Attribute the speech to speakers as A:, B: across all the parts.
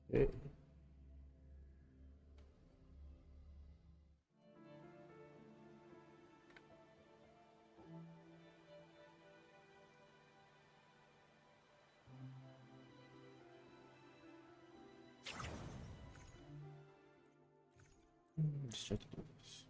A: Okay. Let's try to do this.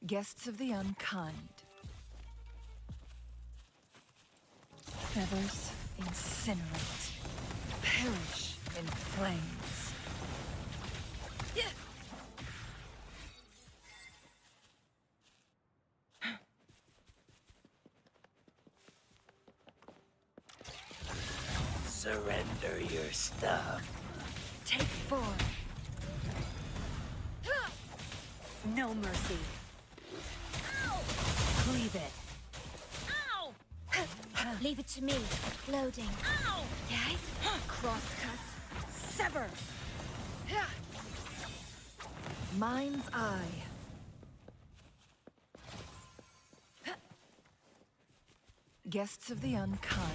B: Guests of the unkind. Feathers incinerate. Perish in flames.
C: Surrender your stuff.
B: Take form. No mercy.
D: Ow!
B: Cleave it.
D: Ow! Leave it to me. Loading. Ow!
B: Okay. Crosscut. Sever. Mind's eye. Guests of the unkind.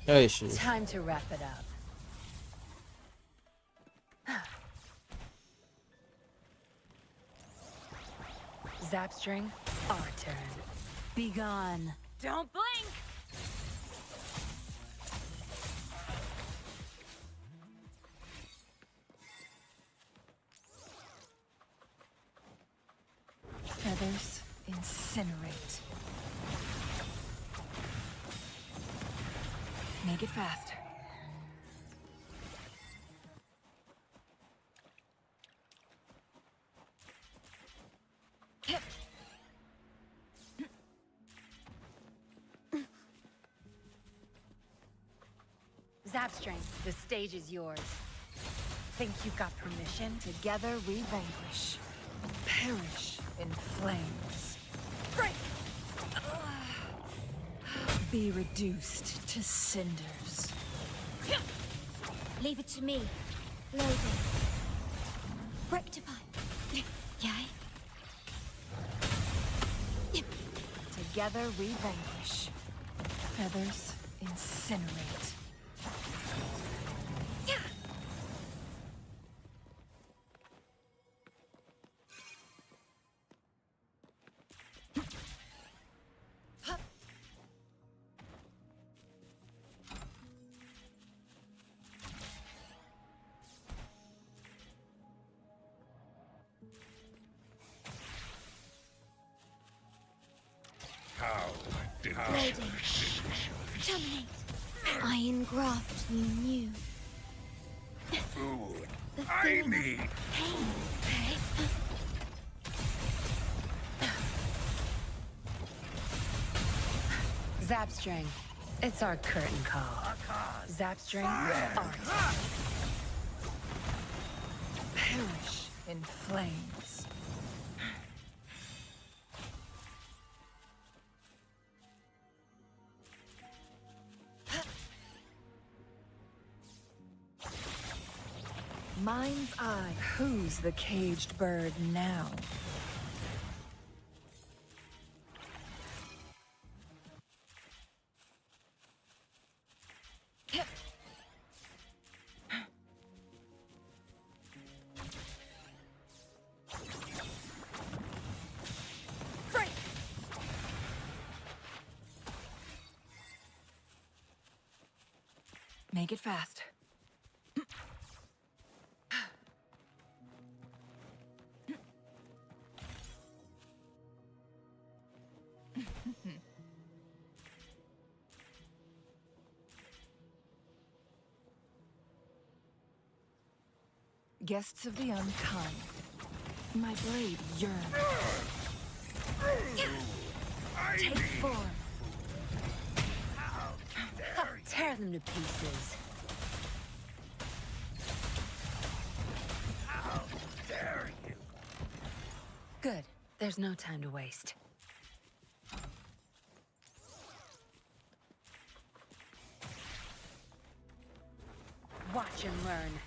A: Zhezhi.
B: Time to wrap it up. Zapstring, our turn. Be gone.
D: Don't blink!
B: Feathers incinerate. Make it fast. Zapstring, the stage is yours. Think you got permission? Together we vanquish. Perish in flames. Break! Be reduced to cinders.
D: Leave it to me. Loading. Rectify. Yay.
B: Together we vanquish. Feathers incinerate.
D: Loading. Terminate. Iron graft you knew.
C: Food.
D: The
C: I
D: feeling
C: need
D: of pain.
B: Zapstring. It's our curtain call. Zapstring, art. Perish in flames. Mind's eye. Who's the caged bird now? Break! Make it fast. Guests of the unkind, my blade yearns. Take form.
C: Tear them to pieces. How dare you?
B: Good. There's no time to waste. Watch and learn.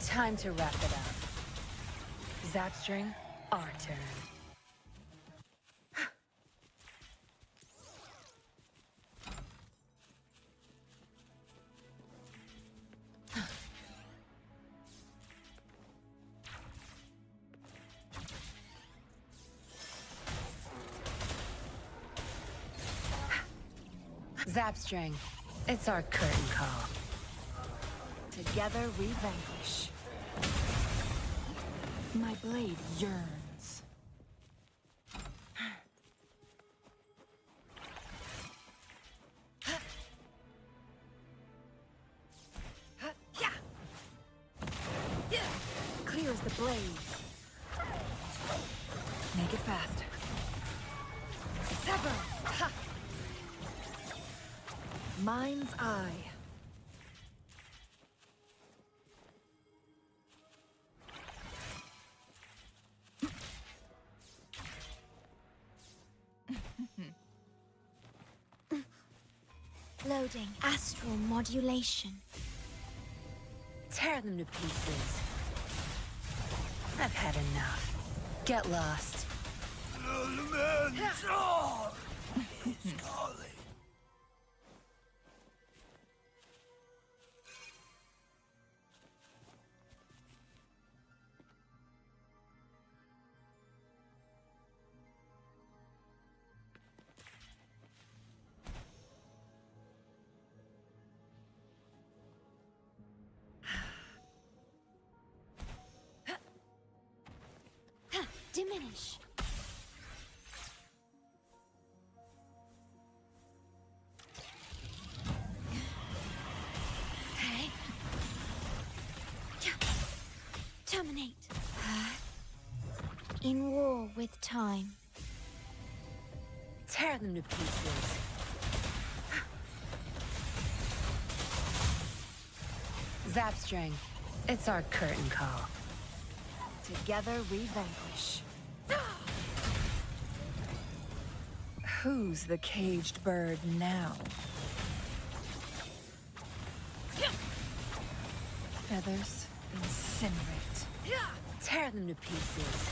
B: Time to wrap it up. Zapstring, our turn. Zapstring, it's our curtain call. Together we vanquish. My blade yearns. Clear as the blaze. Make it fast. Sever! Ha! Mind's eye.
D: Loading. Astral modulation.
B: Tear them to pieces. I've had enough. Get lost.
C: Elemental is calling.
D: Diminish. Okay. Terminate. In war with time.
B: Tear them to pieces. Zapstring, it's our curtain call. Together we vanquish. Who's the caged bird now? Feathers incinerate. Tear them to pieces.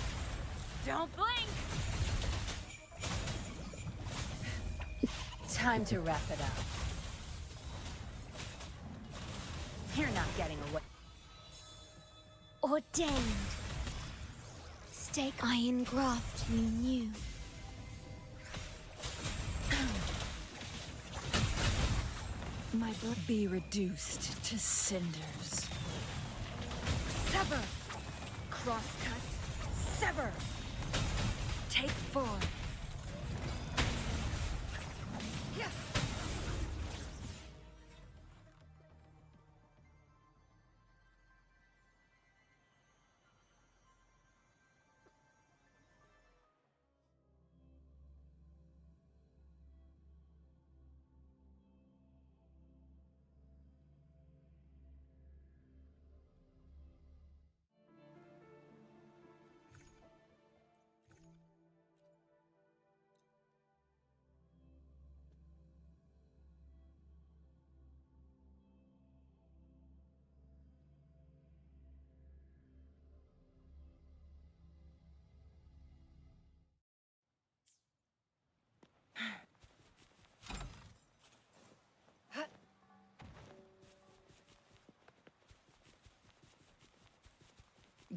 B: Don't blink! Time to wrap it up. You're not getting away.
D: Ordained. Stake iron graft you knew.
B: My book be reduced to cinders. Sever! Crosscut. Sever! Take form.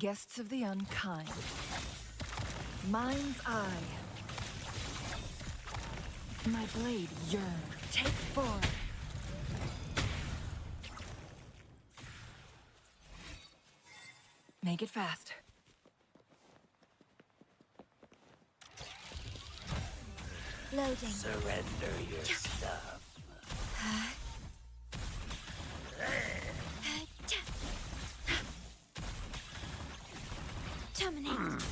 B: Guests of the unkind. Mind's eye. My blade yearns. Take 4. Make it fast.
D: Loading.
C: Surrender your stuff.
D: Terminate.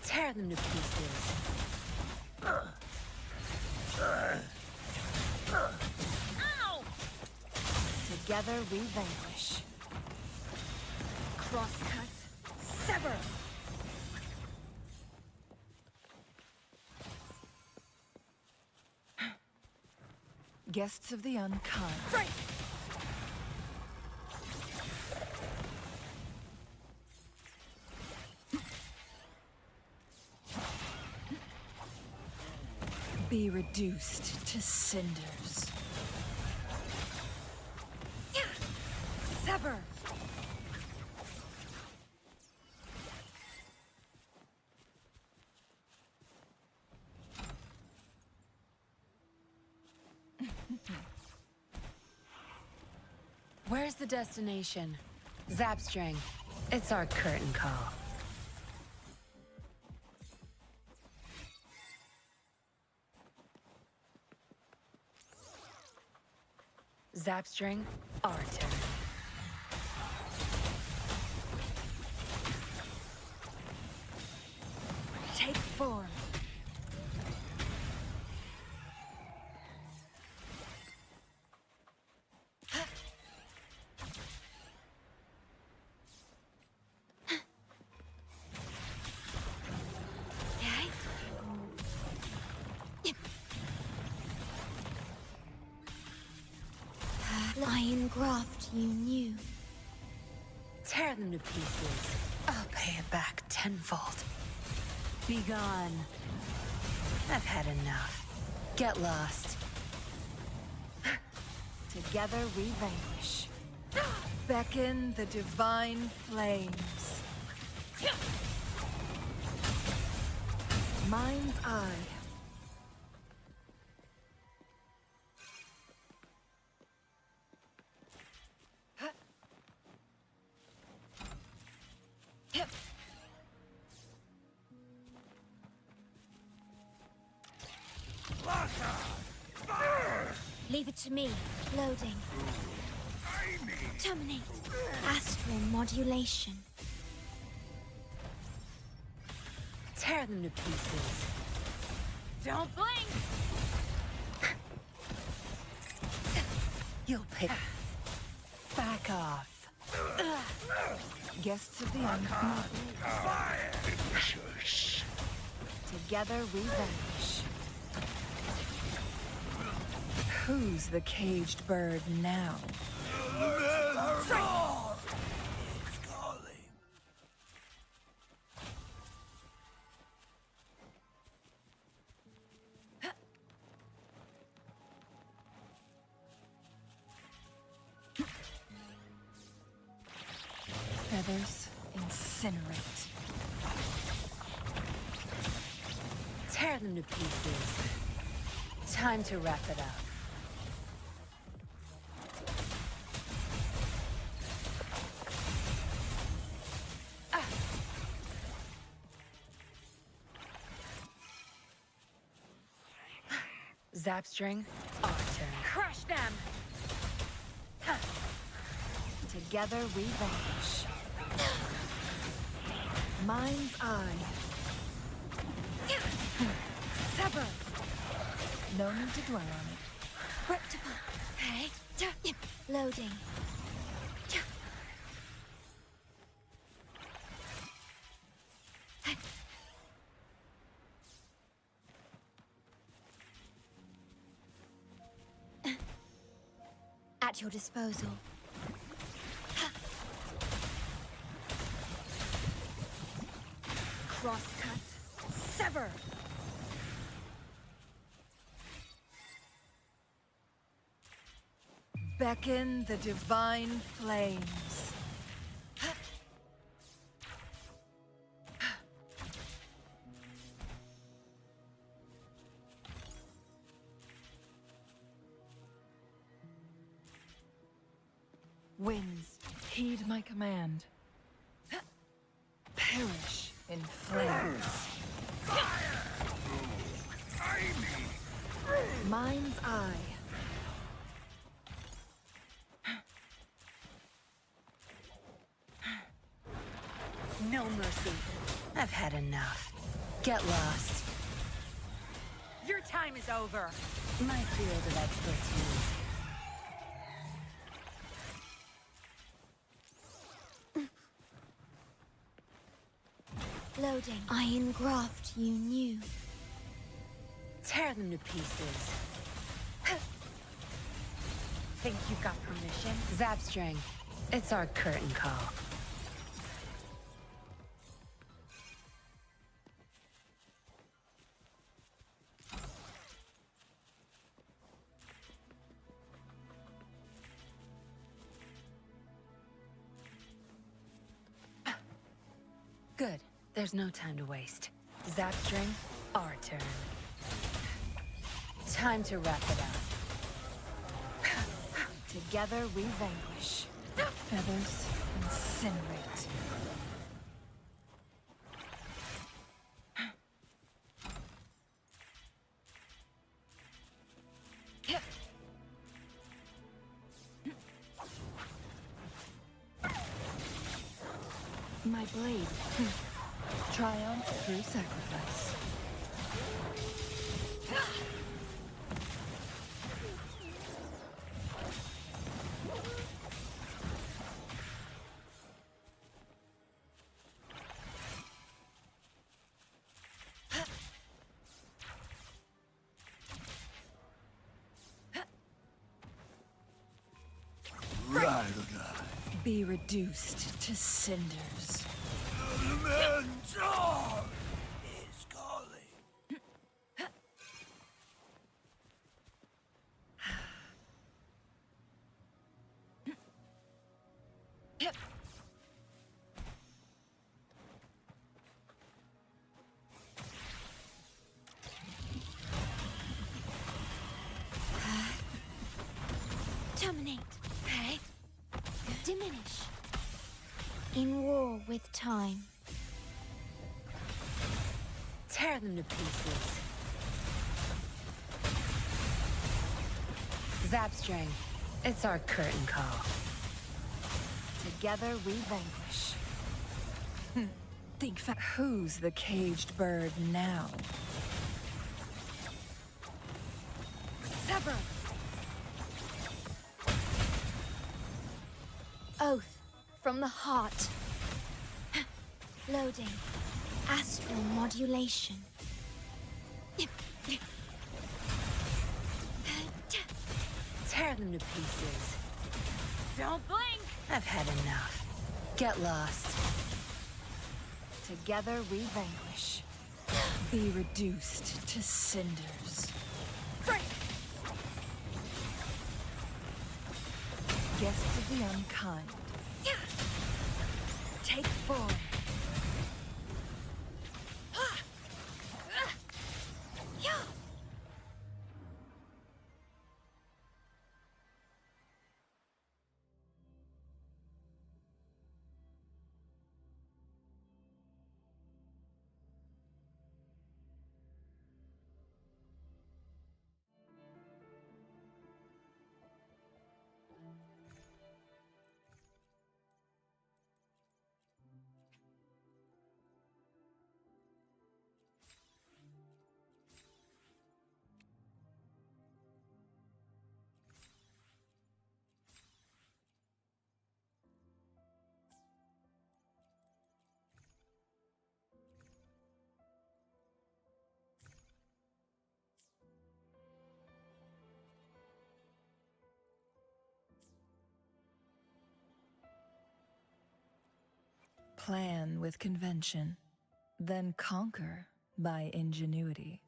B: Tear them to pieces.
D: Ow!
B: Together we vanquish. Crosscut. Sever! Guests of the unkind.
D: Right.
B: Be reduced to cinders. Sever!
E: Where's the destination? Zapstring. It's our curtain call. Zapstring, our turn.
B: Take form.
D: Lion graft you knew.
E: Tear them to pieces. I'll pay it back tenfold. Be gone. I've had enough. Get lost.
B: Together we vanquish. Beckon the divine flames. Mind's eye.
D: Leave it to me. Loading. Terminate. Astral modulation.
E: Tear them to pieces.
D: Don't blink!
E: You'll pick. Back off.
B: Guests of the unkind. Together we vanish. Who's the caged bird now?
C: It's calling.
B: Feathers incinerate.
E: Tear them to pieces. Time to wrap it up. Zapstring, our turn.
D: Crush them!
B: Together we vanish. Mind's eye. Sever! No need to dwell on it.
D: Rectify. Hey. Loading. At your disposal.
B: Crosscut. Sever! Beckon the divine flames. Winds, heed my command. Perish in flames. Mind's eye.
E: No mercy. I've had enough. Get lost.
B: Your time is over.
E: My field of expertise.
D: Loading. Iron graft you knew.
E: Tear them to pieces.
B: Think you got permission?
E: Zapstring. It's our curtain call. Good. There's no time to waste. Zapstring, our turn. Time to wrap it up.
B: Together we vanquish. Feathers incinerate. My blade. Triumph through sacrifice.
C: Right.
B: Be reduced to cinders.
C: Elementor is calling.
D: Terminate. Okay. Diminish. In war with time.
E: Tear them to pieces. Zapstring. It's our curtain call.
B: Together we vanquish. Think who's the caged bird now? Sever!
D: Oath from the heart. Loading. Astral modulation.
E: Tear them to pieces.
B: Don't blink!
E: I've had enough. Get lost.
B: Together we vanquish. Be reduced to cinders. Break! Guests of the unkind. Take form. Plan with convention, then conquer by ingenuity.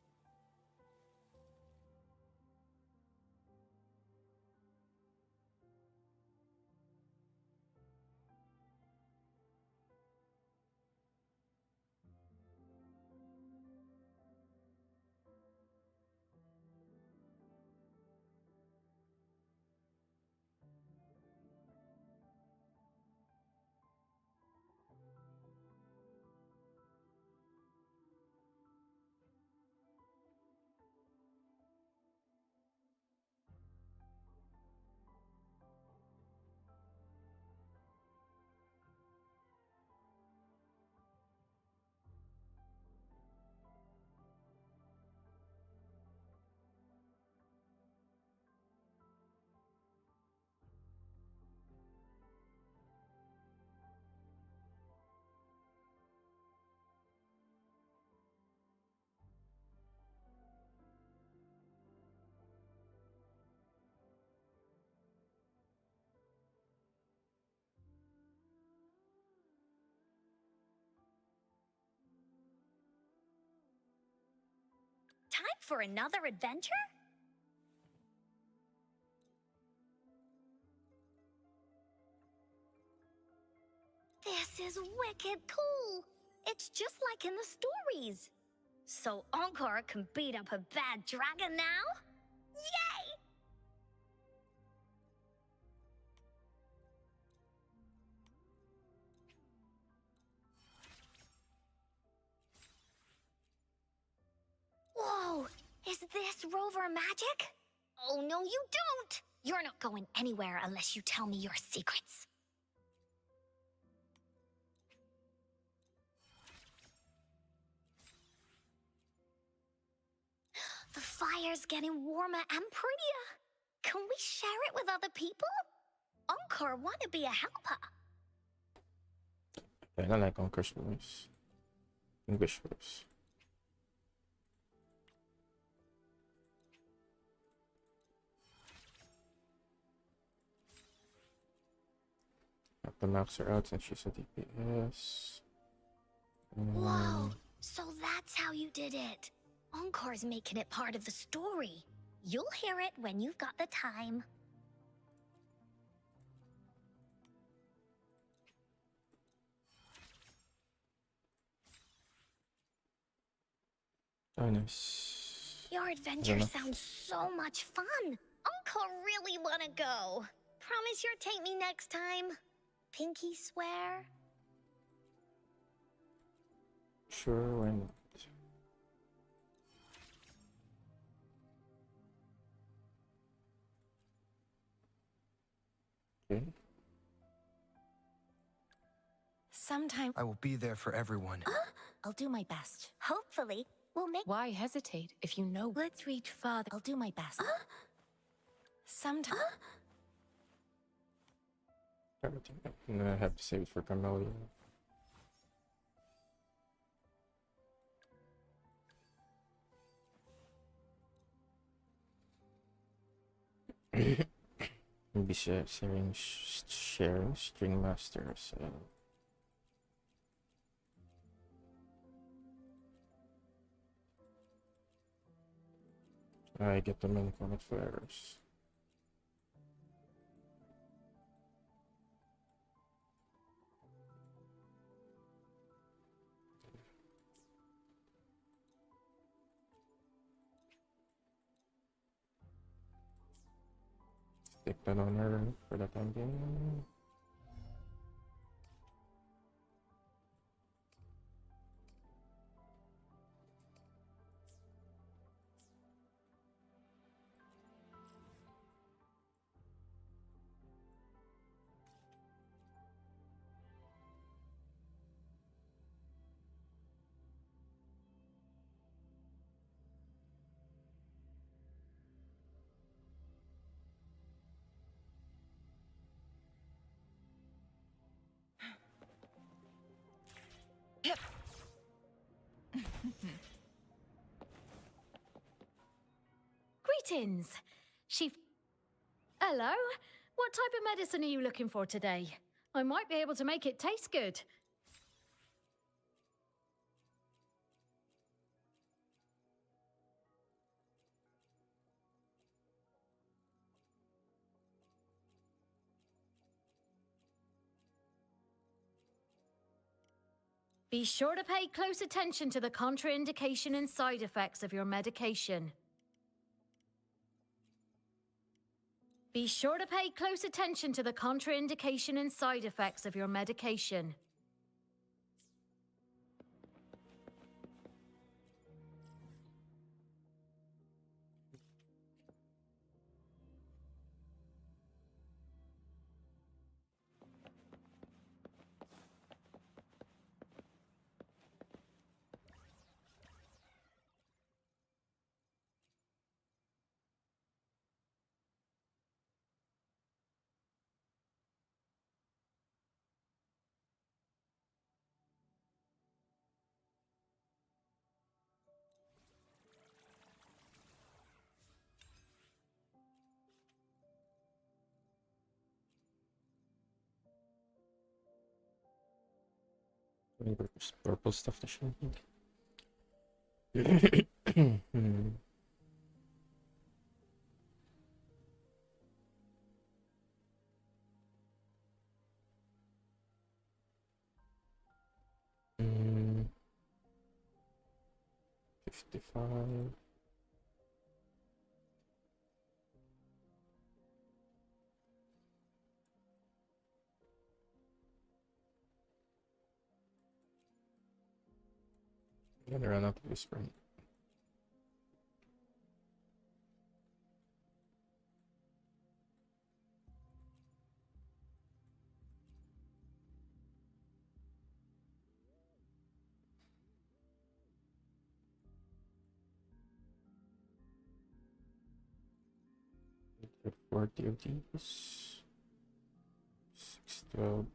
D: back for another adventure? This is wicked cool. It's just like in the stories. So Encore can beat up a bad dragon now? Yay! Whoa! Is this rover magic? Oh, no, you don't! You're not going anywhere unless you tell me your secrets. The fire's getting warmer and prettier. Can we share it with other people? Encore want to be a helper.
A: I like Encore's voice. English voice. Have to max her out since she's a DPS.
D: Whoa, so that's how you did it. Encore's making it part of the story. You'll hear it when you've got the time.
A: Oh, nice.
D: Your adventure sounds so much fun. Encore really want to go. Promise you'll take me next time. Pinky swear?
A: Sure, why not? Okay.
E: Sometime
F: I will be there for everyone.
D: I'll do my best. Hopefully, we'll make...
E: Why hesitate if you know?
D: Let's reach farther. I'll do my best.
E: Sometime
A: Everything. I'm gonna have to save it for Camellya. Maybe sharing string masters. I get the many comet flares. Stick that on her for the time being.
G: Greetings. Hello? What type of medicine are you looking for today? I might be able to make it taste good. Be sure to pay close attention to the contraindication and side effects of your medication. Be sure to pay close attention to the contraindication and side effects of your medication. Maybe purple stuff to show.
A: 55. I'm gonna run out of this sprint. Get 40 of these. 612.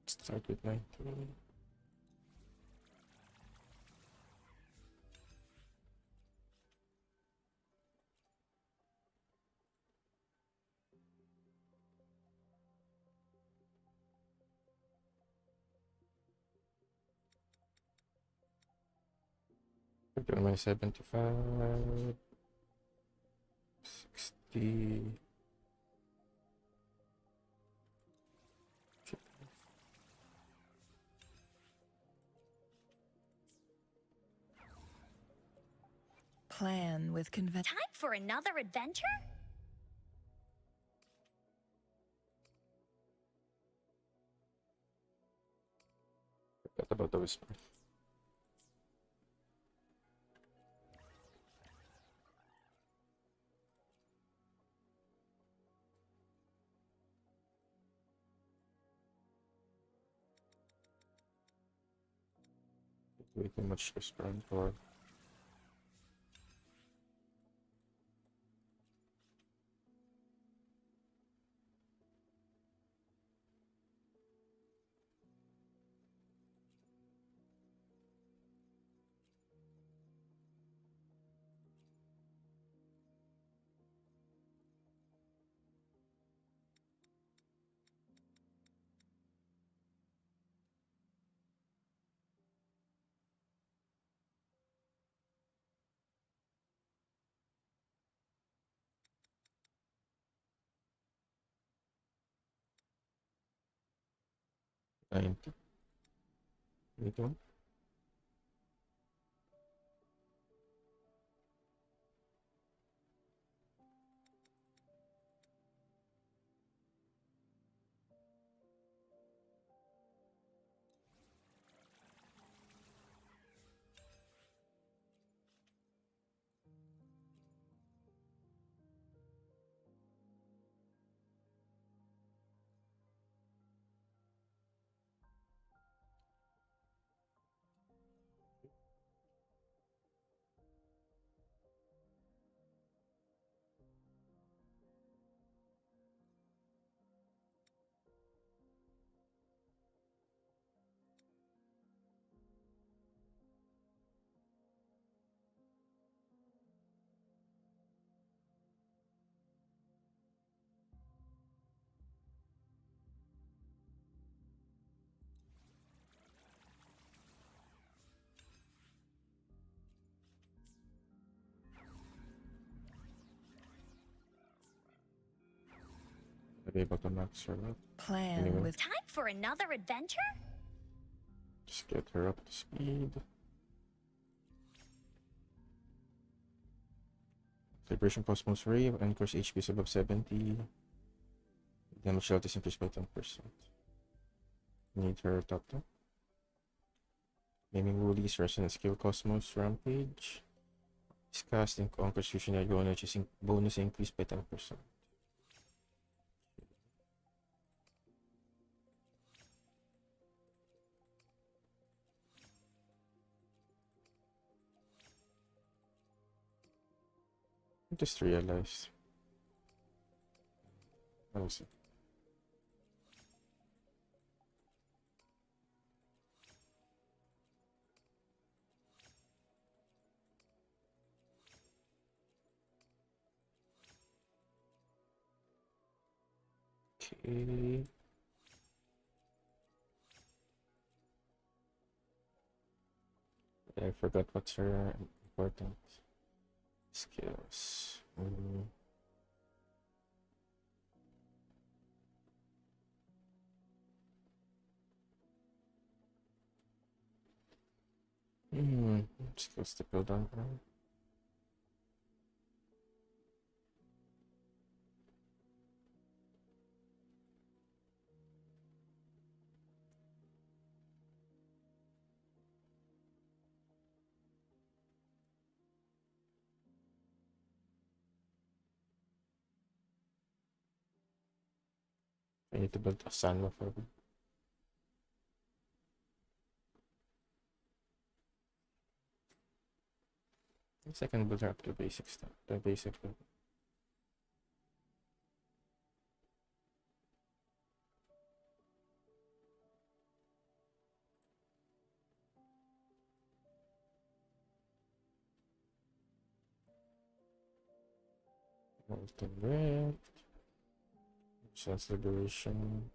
A: Start with 90. Put on my 75. 60.
E: Plan with convention.
D: Time for another adventure?
A: Forgot about the whisper. Way too much to spend for. $90. Wait one. I'll be able to max her up.
E: Plan
A: Anyway.
E: with
D: Time for another adventure?
A: Just get her up to speed. Vibration Cosmos Ray, Encore's HP is above 70. Damage out is increased by 10%. Need her top 10. Naming Woolies, Resonant Skill Cosmos Rampage. Is cast in Encore's Fusionary Bonus is bonus increased by 10%. I just realized. I'll see. Okay. I forgot what's her important skills. Skills to build on. I need to build a Sanwa for them. I guess I can build her up to basic stuff. The basic level. Molten Rift. Sense Liberation.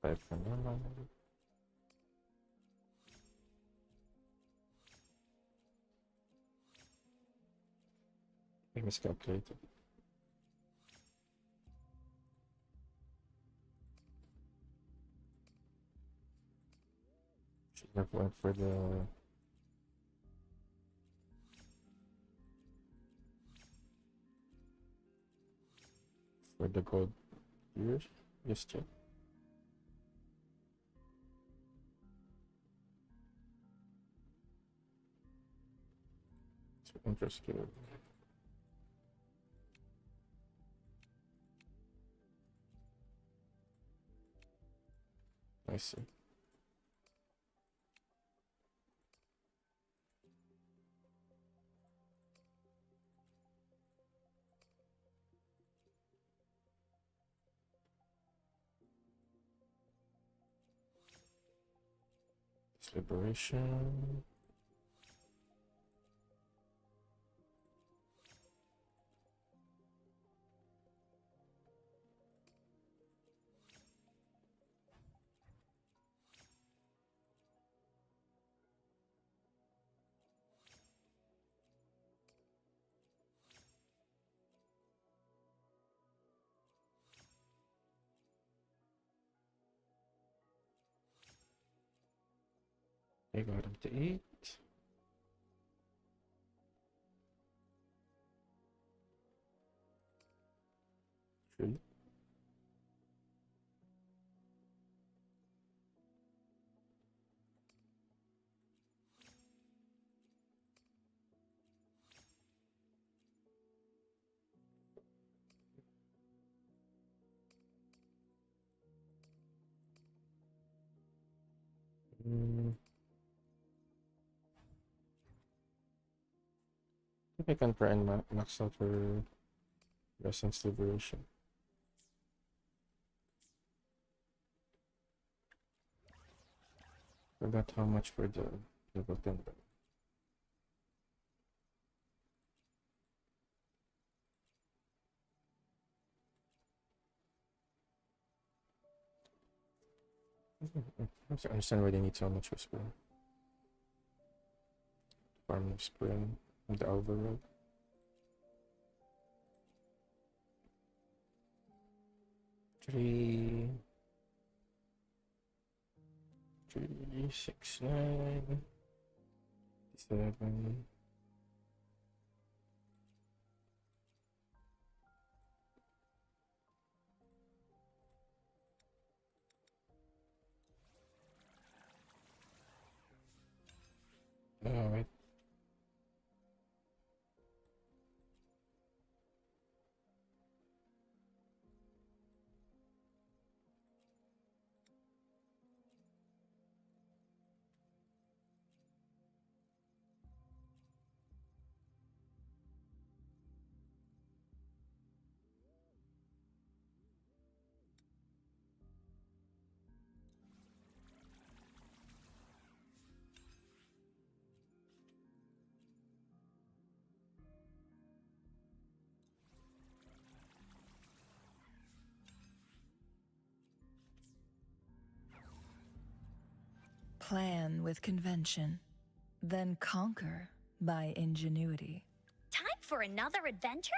A: Five for normal. I miscalculated. Should have went for the gold years. Just check. So interesting. I see. Liberation. I got him to 8. True. I think I can try and max out her Essence Liberation. Forgot how much for the level 10. I understand why they need so much whisper. Farm spring and the overload. Three, 6, 9, 7. All right.
E: Plan with convention, then conquer by ingenuity.
D: Time for another adventure?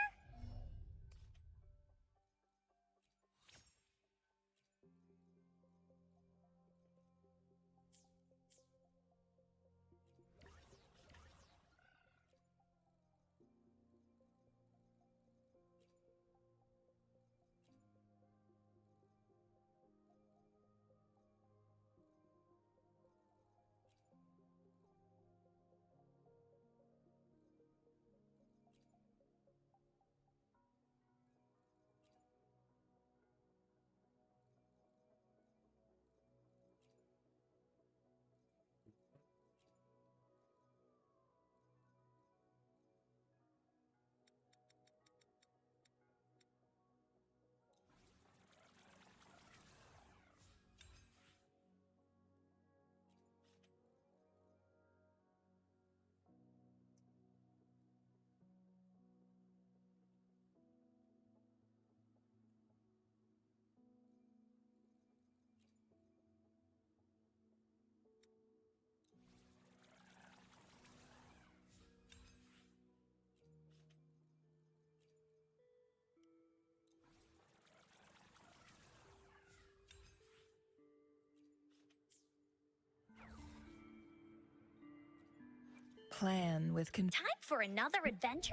E: Plan with
D: Time for another adventure?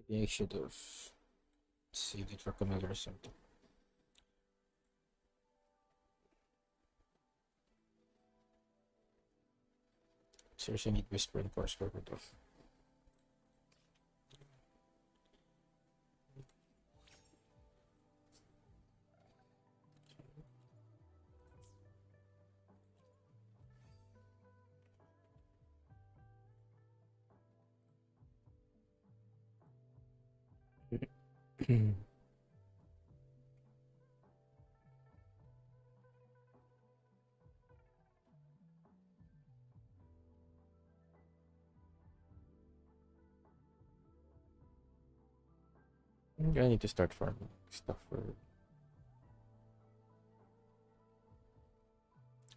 A: Maybe I should have saved it for Camellya or something. Seriously, I need Whisper and Course Cover though. I need to start farming stuff for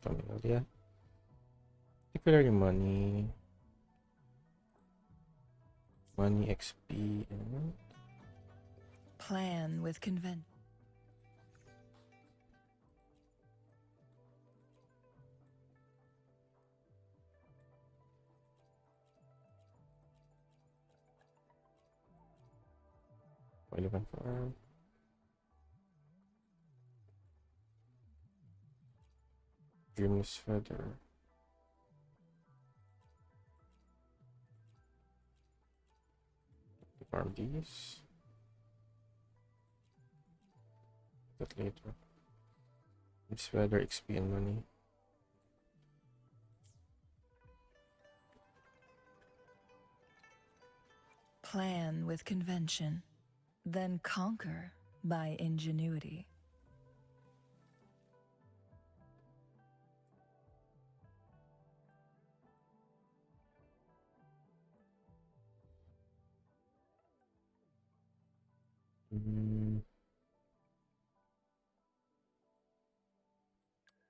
A: Camellya. Particularly money, XP, and
E: plan with convention.
A: Relevant farm. Dreamless Feather. Farm these. That later. This Feather, XP, and money.
E: Plan with convention, then conquer by ingenuity.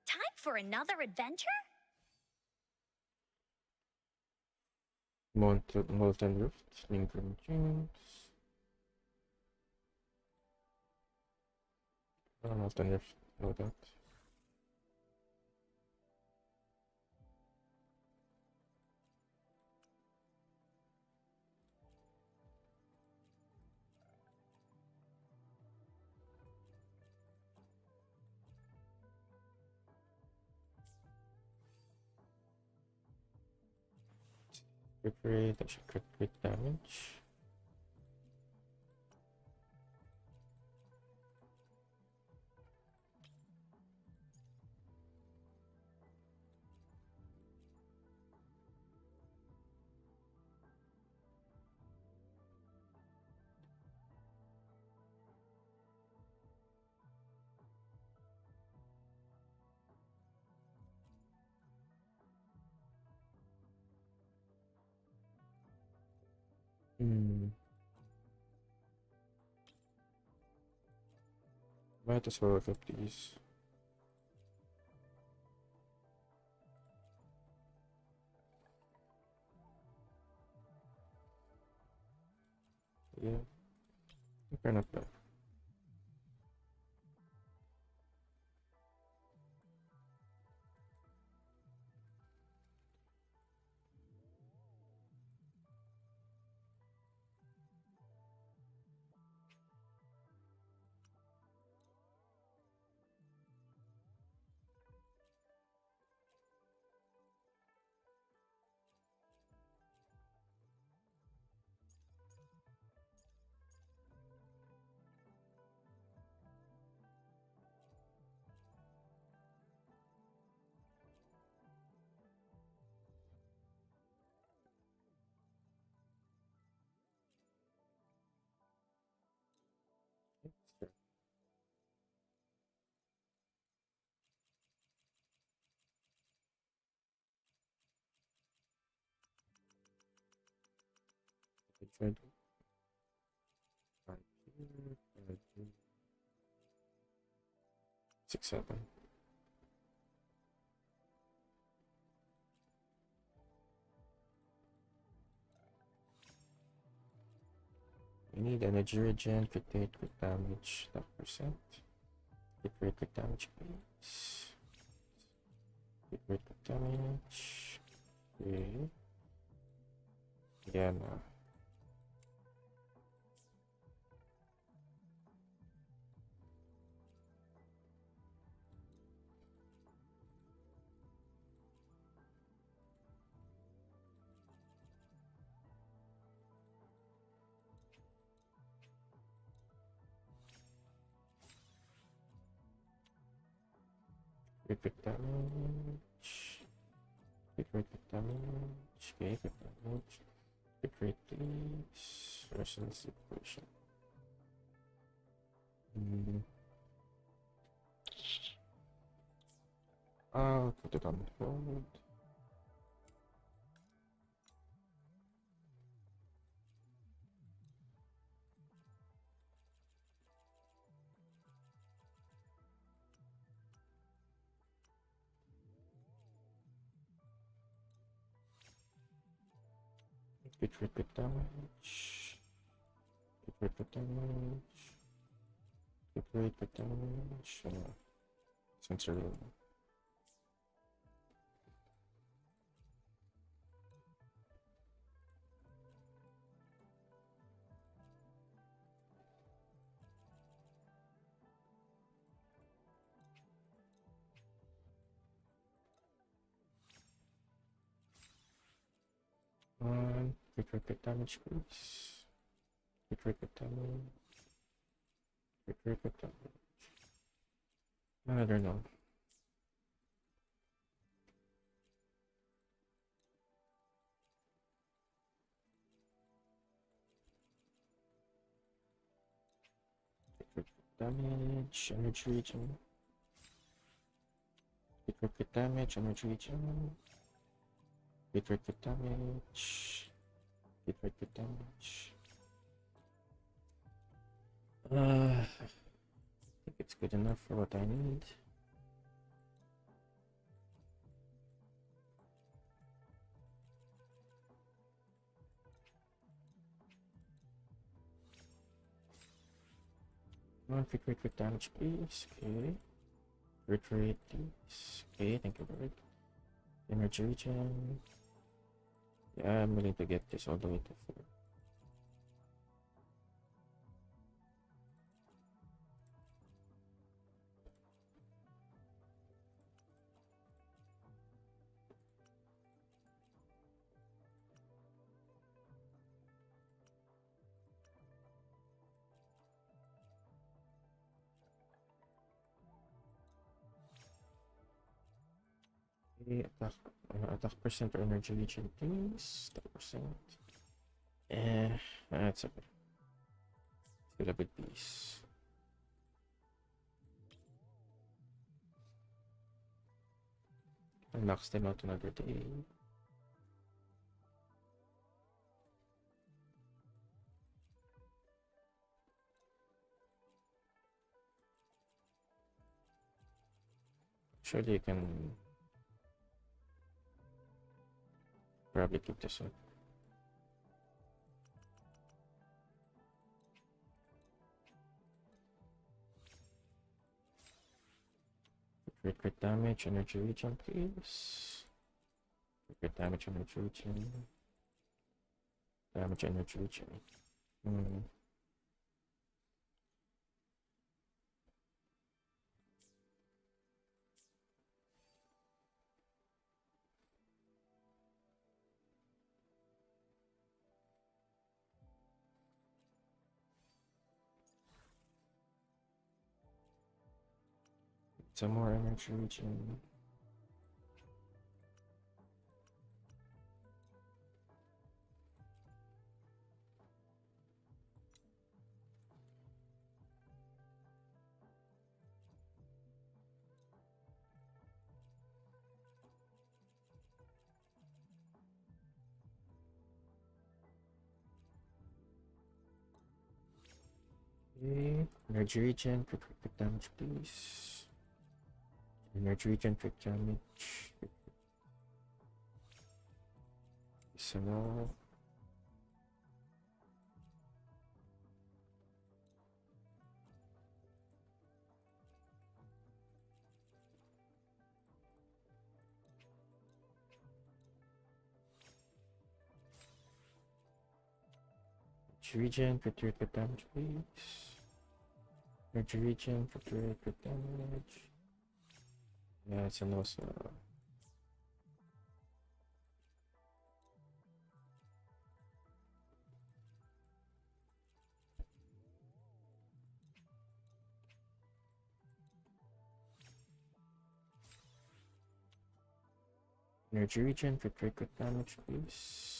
D: Time for another adventure?
A: Molten Rift, Lingering Chains. Molten Rift, no doubt. Crit rate, that should crit damage. Might as well look up these. Yeah, they're not bad. Sure. I tried right here, right here. 6, 7. We need energy regen, crit rate, crit damage, that percent. Crit rate, crit damage, please. Crit rate, crit damage. Okay. Yeah, no. Crit rate damage. Crit rate, crit damage. Okay, crit damage. Crit rate, please. Resonance equation. I'll put it on hold. Crit rate, crit damage. Crit rate, crit damage. Crit rate, crit damage. Sensor. Crit rate, crit damage, please. Crit rate, crit damage. Crit rate, crit damage. I don't know. Crit damage, energy regen. Crit damage, energy regen. Crit damage. Crit damage. I think it's good enough for what I need. One crit damage, please. Okay. Crit, please. Okay, thank you for it. Energy regen. Yeah, I'm willing to get this all the way to 4. Okay, attack percent or energy regen, please. 10%. That's okay. Still a good piece. I'll max them out another day. Surely you can probably keep this up. Crit damage, energy regen, please. Crit damage, energy regen. Damage, energy regen. Some more energy regen. Okay. Energy regen, quick damage, please. Energy regen, quick damage. S0R. Regen, quick damage, please. Energy regen, quick damage. Yeah, it's an also. Energy regen, quick damage, please.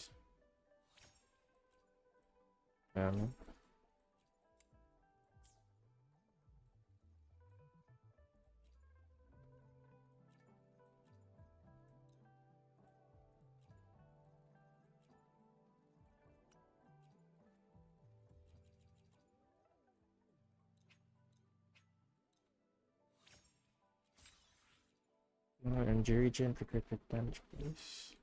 A: Energy regen, quick damage, please.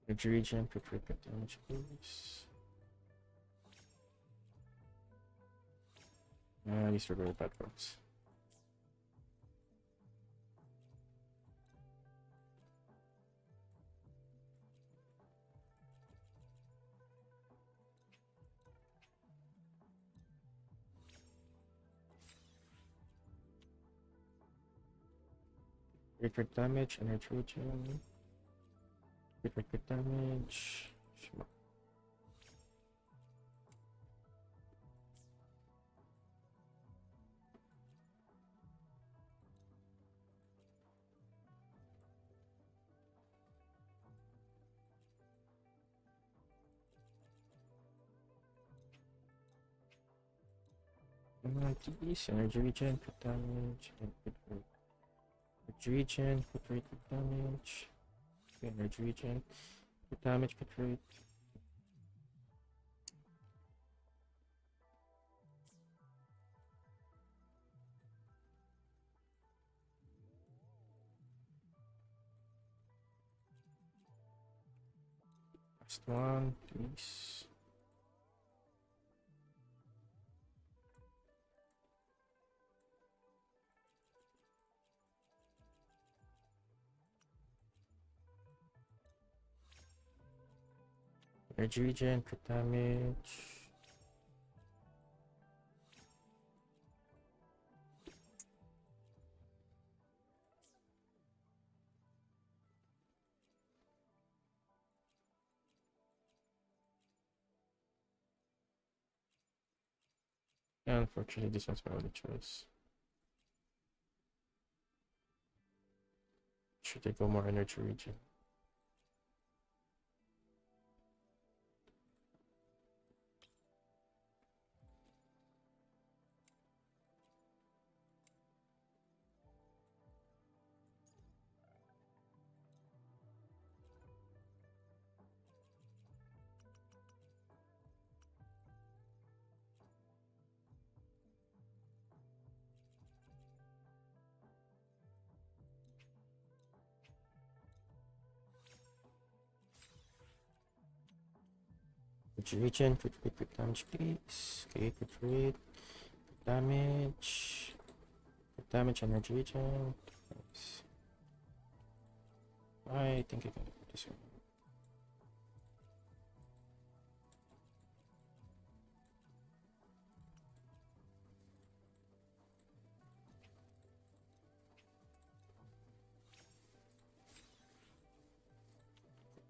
A: Energy regen, quick damage, please. These are really bad bugs. Quick damage, energy regen. Quick damage. These energy regen, quick damage, energy regen, quick damage, energy regen, quick damage, quick rate. Last one, please. Energy regen, quick damage. Yeah, unfortunately, this one's my only choice. Should I go more energy regen? Energy regen, crit damage, please. Okay, crit damage. Crit damage, energy regen. Nice. I think I can do this one.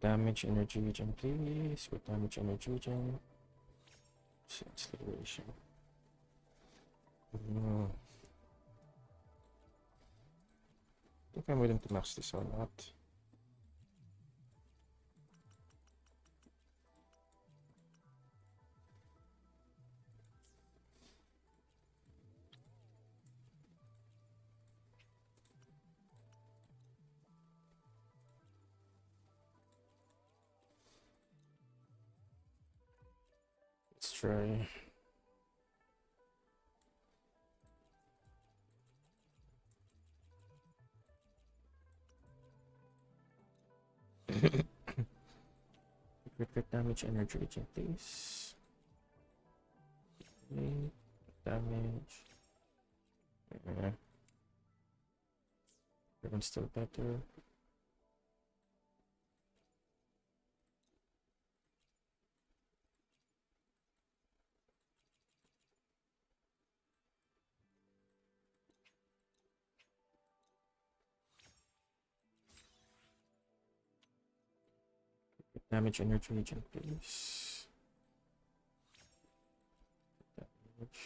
A: Damage, energy regen, please. With damage, energy regen. Acceleration. I think I'm willing to max this one out. Let's try. Crit damage, energy regen, please. Okay. Damage. Yeah. Even still better. Damage, energy regen, please. Damage.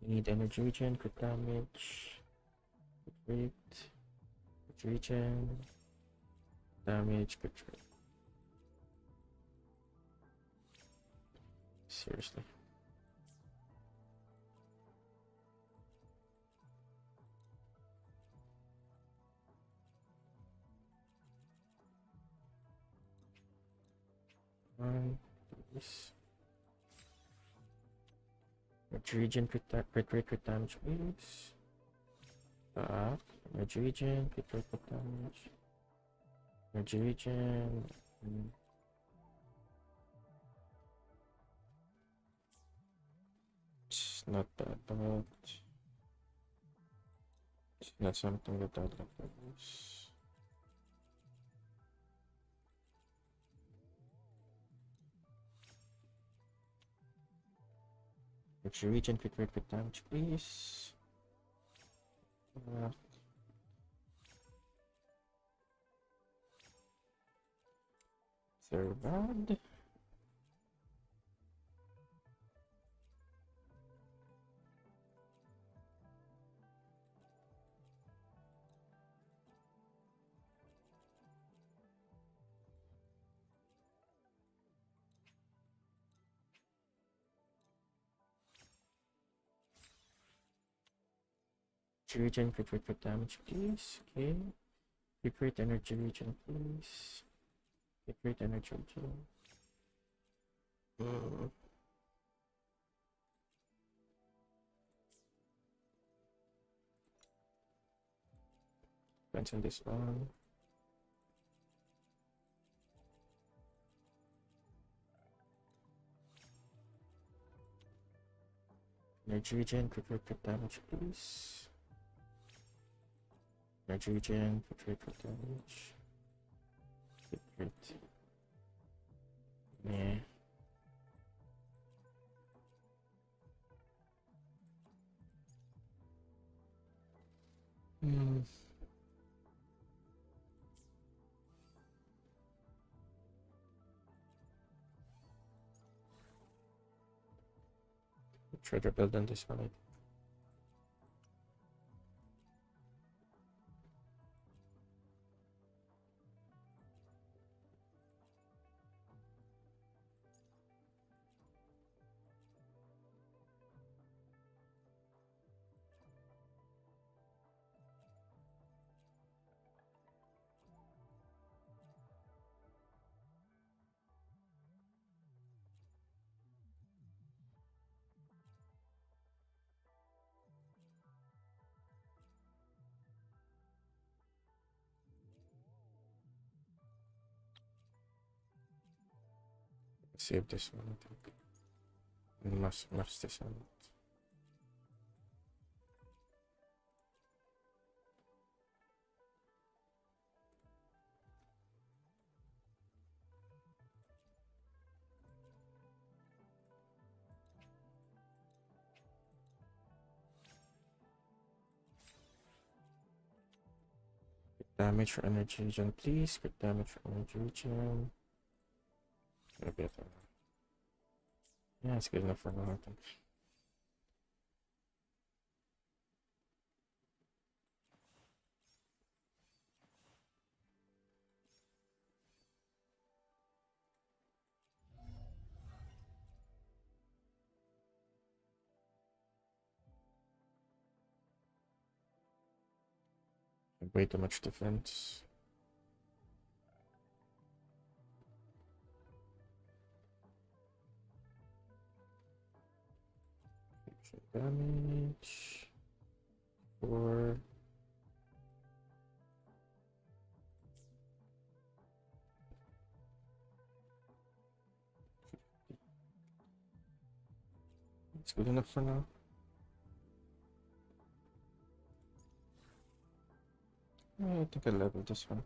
A: Need energy regen, crit damage, crit, regen, damage, crit. Seriously. This. Regen, crit damage, please. Back. Regen, crit damage. Regen. It's not that bad. It's not something that I'd like to use. Regen, crit damage, please. Very bad. Regen, crit damage, please. Okay. Crit energy regen, please. Crit energy regen. Depends on this one. Energy regen, crit damage, please. Energy regen, crit damage. Crit. Yeah. Try to build on this one. Save this one, I think. Must this one. Damage for energy regen, please. Quick damage for energy regen. A bit. Yeah, it's good enough for now, I think. Way too much defense. Damage. 4. It's good enough for now. I think I leveled this one.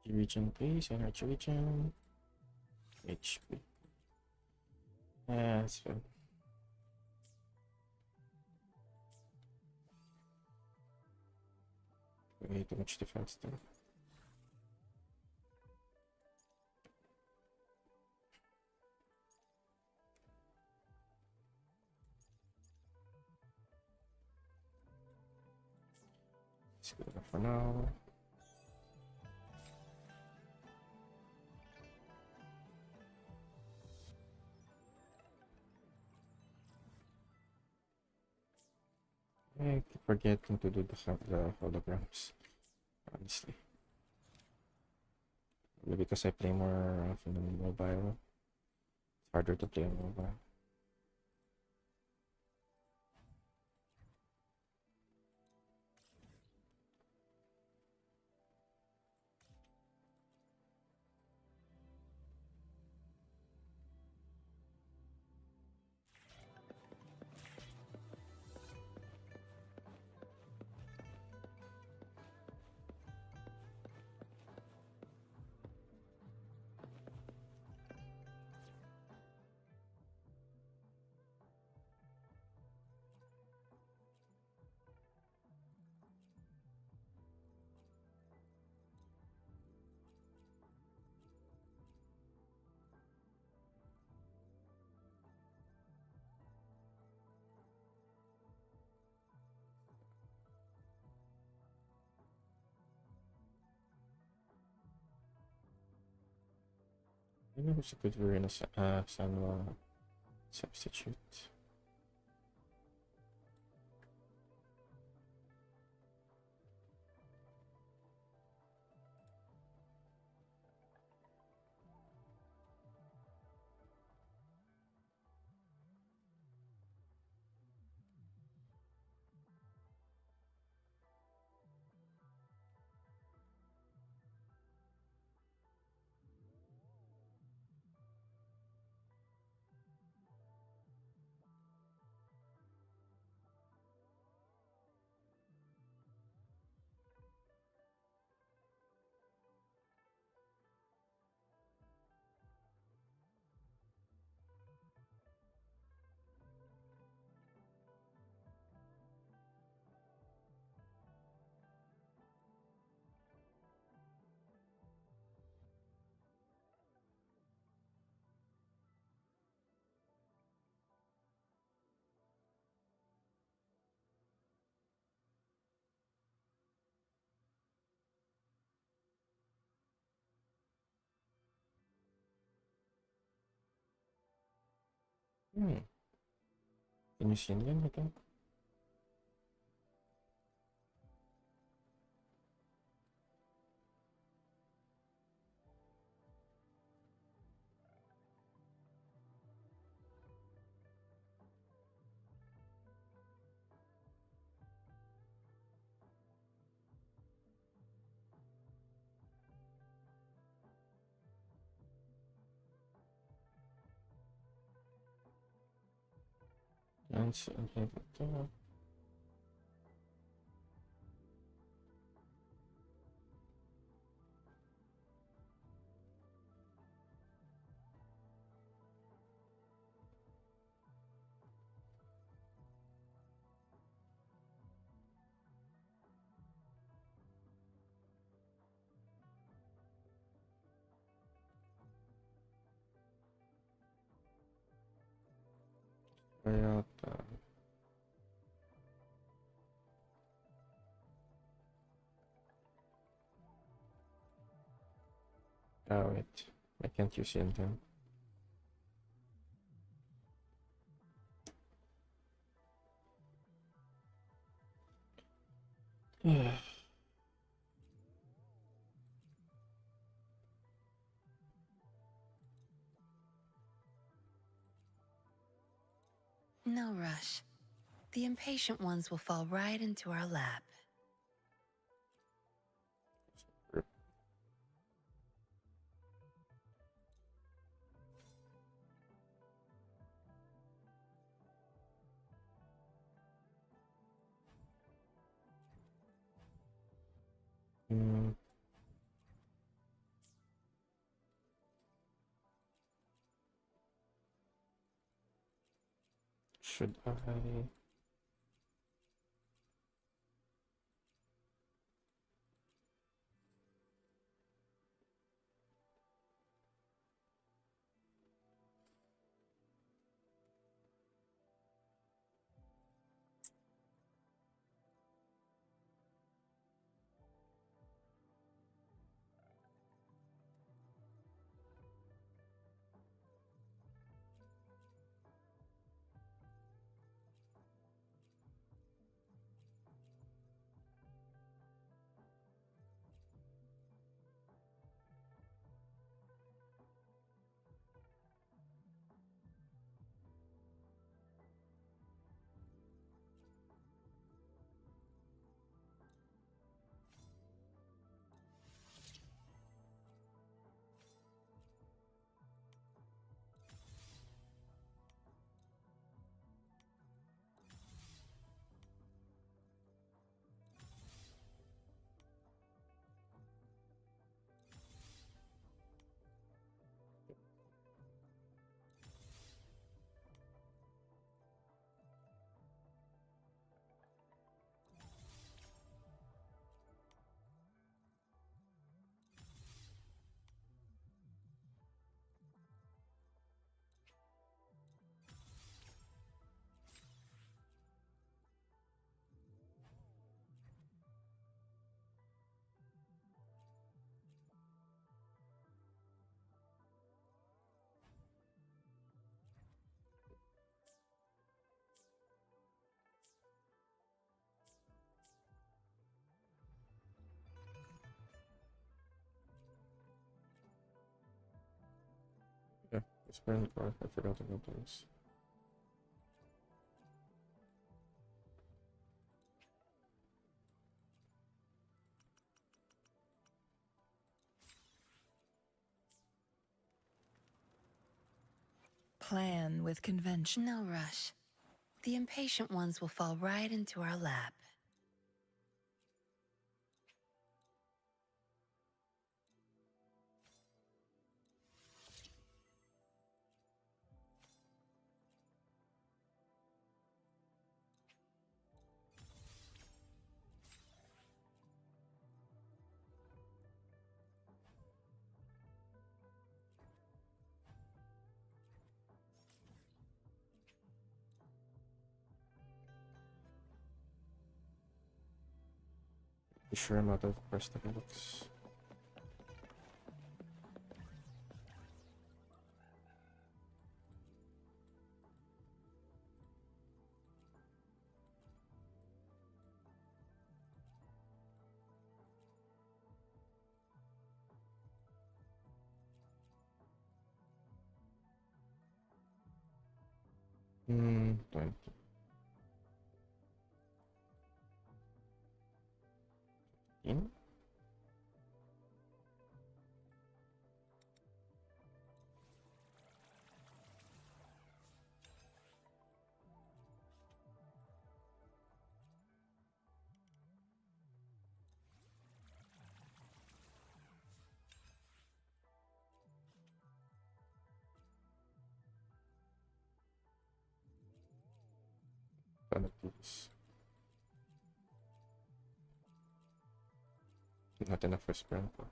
A: Regen, please. Energy regen. HP. Yeah, that's fine. Way too much defense there. It's good enough for now. I keep forgetting to do the holograms, honestly. Maybe because I play more often on mobile. It's harder to play on mobile. Maybe who's a good Verena Sanwa substitute? Hmm. Can you see Indian again? Dance and leave it there. Try out oh wait, I can't use Indian. Yeah.
E: No rush. The impatient ones will fall right into our lap.
A: Hmm. Should I? Yeah, it's been car. I forgot about those.
E: Plan with convention. No rush. The impatient ones will fall right into our lap.
A: Be sure I'm out of prosthetics. 20. In? Gonna do this. Not enough for sprinkler.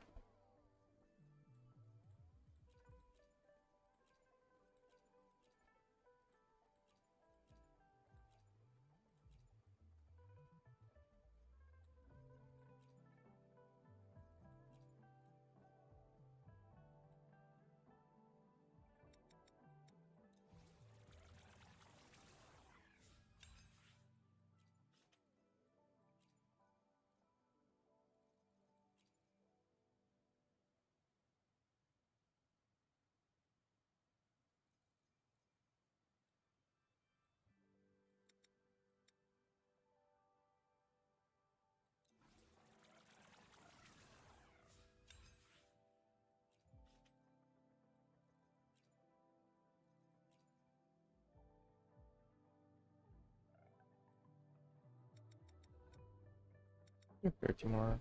A: Yeah, 30 more.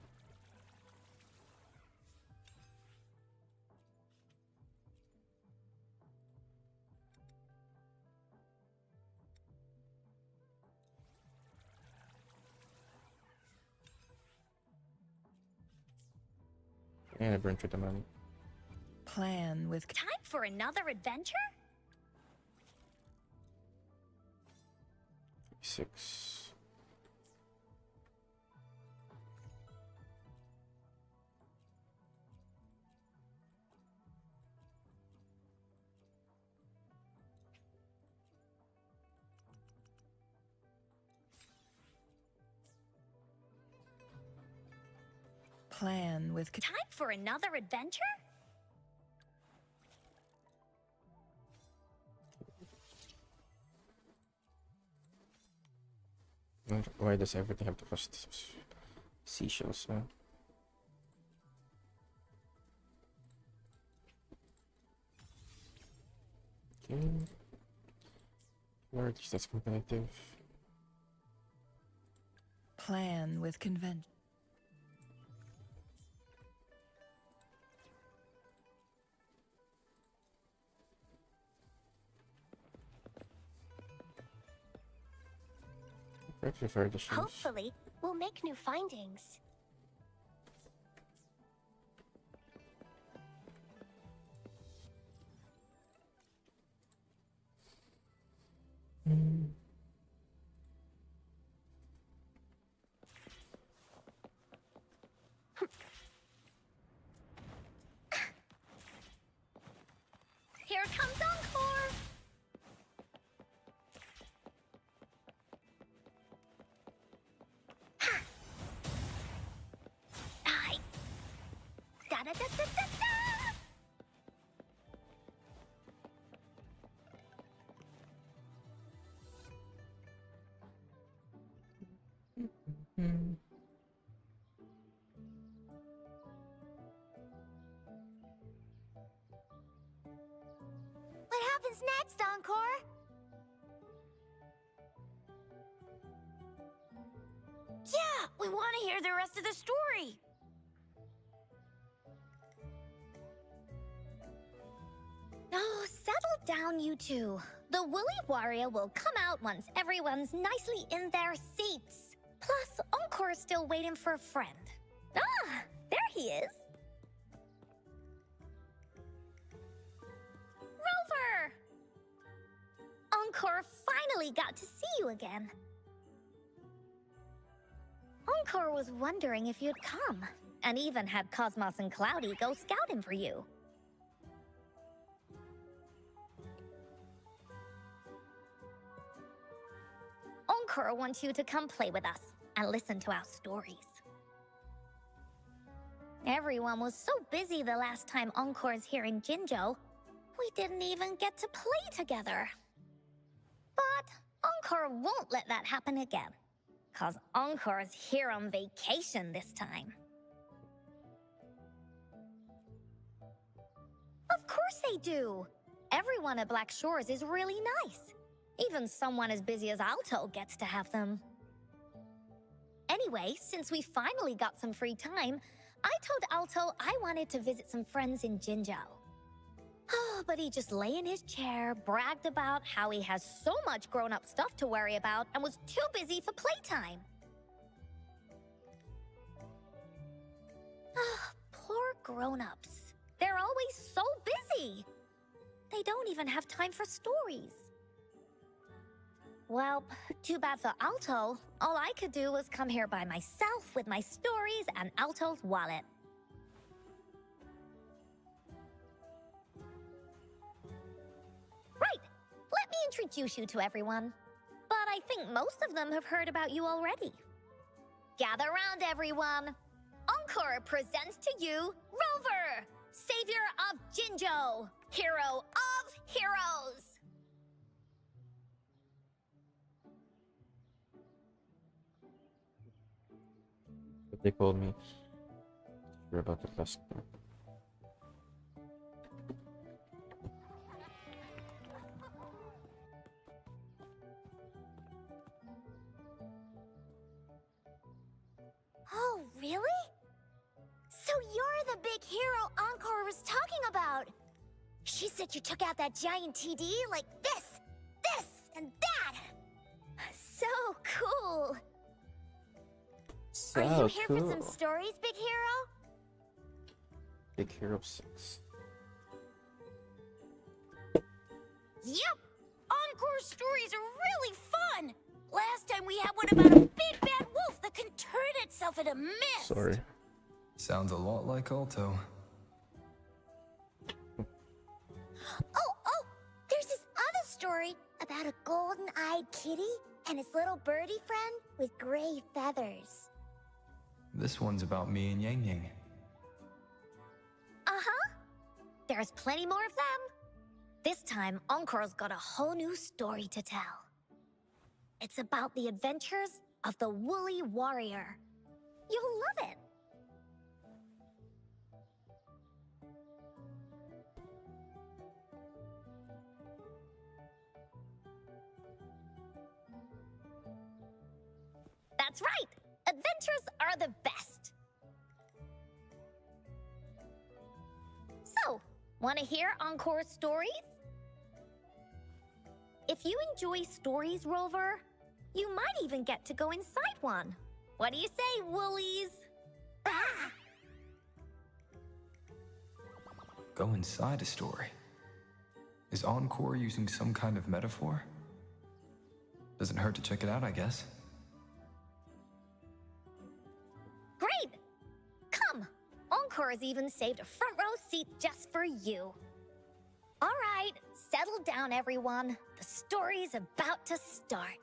A: And I burned through the money.
E: Plan with
D: Time for another adventure?
A: 6.
E: plan with
D: Time for another adventure?
A: Why does everything have to cost seashells, man? Okay. Or at least that's competitive.
E: plan with convention.
A: Correct for additions.
D: Hopefully, we'll make new findings. Here comes Encore! I... Da-da-da-da-da-da! What happens next, Encore? Yeah, we want to hear the rest of the story. Oh, settle down, you two. The Woolly Warrior will come out once everyone's nicely in their seats. Plus, Encore's still waiting for a friend. Ah, there he is. Rover! Encore finally got to see you again. Encore was wondering if you'd come, and even had Cosmos and Cloudy go scouting for you. Encore wants you to come play with us and listen to our stories. Everyone was so busy the last time Encore's here in Jinzhou, we didn't even get to play together. But Encore won't let that happen again. 'Cause Encore's here on vacation this time. Of course they do! Everyone at Black Shores is really nice. Even someone as busy as Alto gets to have them. Anyway, since we finally got some free time, I told Alto I wanted to visit some friends in Jinzhou. Oh, but he just lay in his chair, bragged about how he has so much grown-up stuff to worry about, and was too busy for playtime. Ah, poor grown-ups. They're always so busy. They don't even have time for stories. Well, too bad for Alto. All I could do was come here by myself with my stories and Alto's wallet. Right, let me introduce you to everyone. But I think most of them have heard about you already. Gather round, everyone. Encore presents to you Rover, savior of Jinzhou, hero of heroes.
A: What they called me. We're about to bust them.
D: Oh, really? So you're the big hero Encore was talking about. She said you took out that giant TD like this, and that. So cool.
A: So
D: Are you here
A: cool.
D: for some stories, big hero?
A: Big Hero 6.
D: Yep. Encore's stories are really fun. Last time we had one about a big bad wolf that can turn itself into mist.
A: Sorry.
F: Sounds a lot like Alto.
D: Oh, there's this other story about a golden-eyed kitty and his little birdie friend with gray feathers.
F: This one's about me and Yang Yang.
D: Uh-huh. There's plenty more of them. This time, Encore's got a whole new story to tell. It's about the adventures of the Woolly Warrior. You'll love it. That's right! Adventures are the best! So, want to hear Encore's stories? If you enjoy stories, Rover, you might even get to go inside one. What do you say, Woolies? Ah!
F: Go inside a story. Is Encore using some kind of metaphor? Doesn't hurt to check it out, I guess.
D: Great! Come! Encore has even saved a front row seat just for you. All right, settle down, everyone. The story's about to start.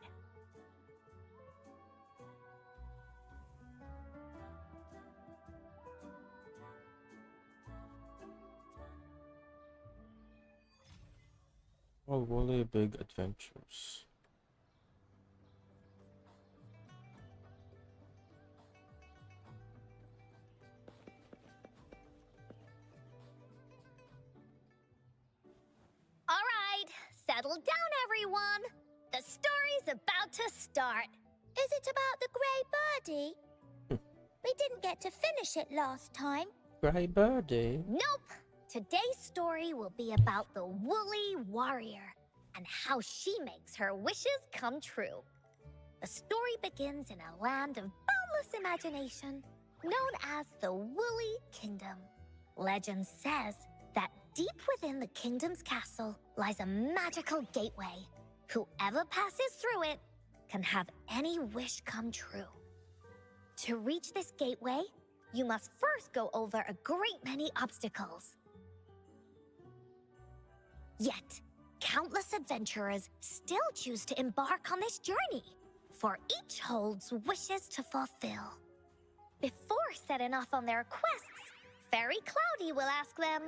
A: Oh, Woolly Big Adventures.
D: All right, settle down, everyone. The story's about to start. Is it about the gray birdie? We didn't get to finish it last time.
A: Gray Birdie.
D: Nope. Today's story will be about the Woolly Warrior and how she makes her wishes come true. The story begins in a land of boundless imagination known as the Woolly Kingdom. Legend says that deep within the kingdom's castle lies a magical gateway. Whoever passes through it can have any wish come true. To reach this gateway, you must first go over a great many obstacles. Yet, countless adventurers still choose to embark on this journey, for each holds wishes to fulfill. Before setting off on their quests, Fairy Cloudy will ask them,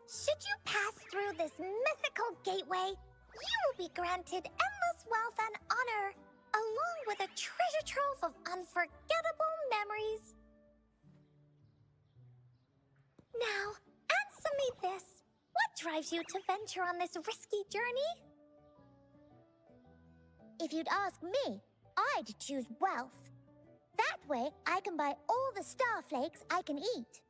D: should you pass through this mythical gateway, you will be granted endless wealth, and honor, along with a treasure trove of unforgettable memories. Now, answer me this. What drives you to venture on this risky journey? If you'd ask me, I'd choose wealth. That way, I can buy all the starflakes I can eat.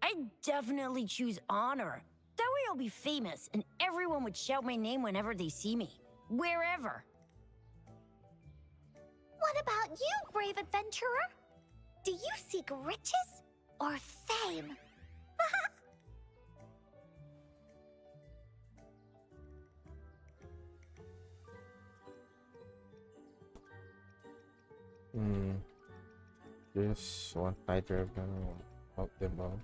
H: I'd definitely choose honor. That way I'll be famous, and everyone would shout my name whenever they see me. Wherever.
D: What about you, brave adventurer? Do you seek riches or fame?
A: Just want neither of them or help them all.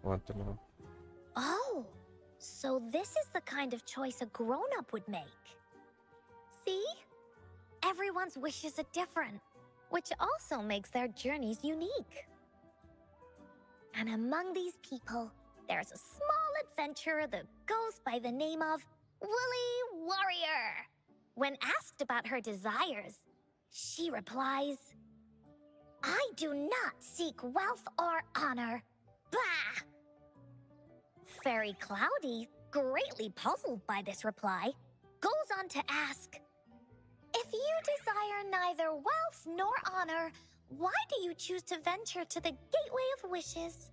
A: Want to know?
D: Oh, so this is the kind of choice a grown-up would make. See? Everyone's wishes are different, which also makes their journeys unique. And among these people, there's a small adventurer that goes by the name of Woolly Warrior. When asked about her desires, she replies, I do not seek wealth or honor. Bah! Fairy Cloudy, greatly puzzled by this reply, goes on to ask, if you desire neither wealth nor honor, why do you choose to venture to the Gateway of Wishes?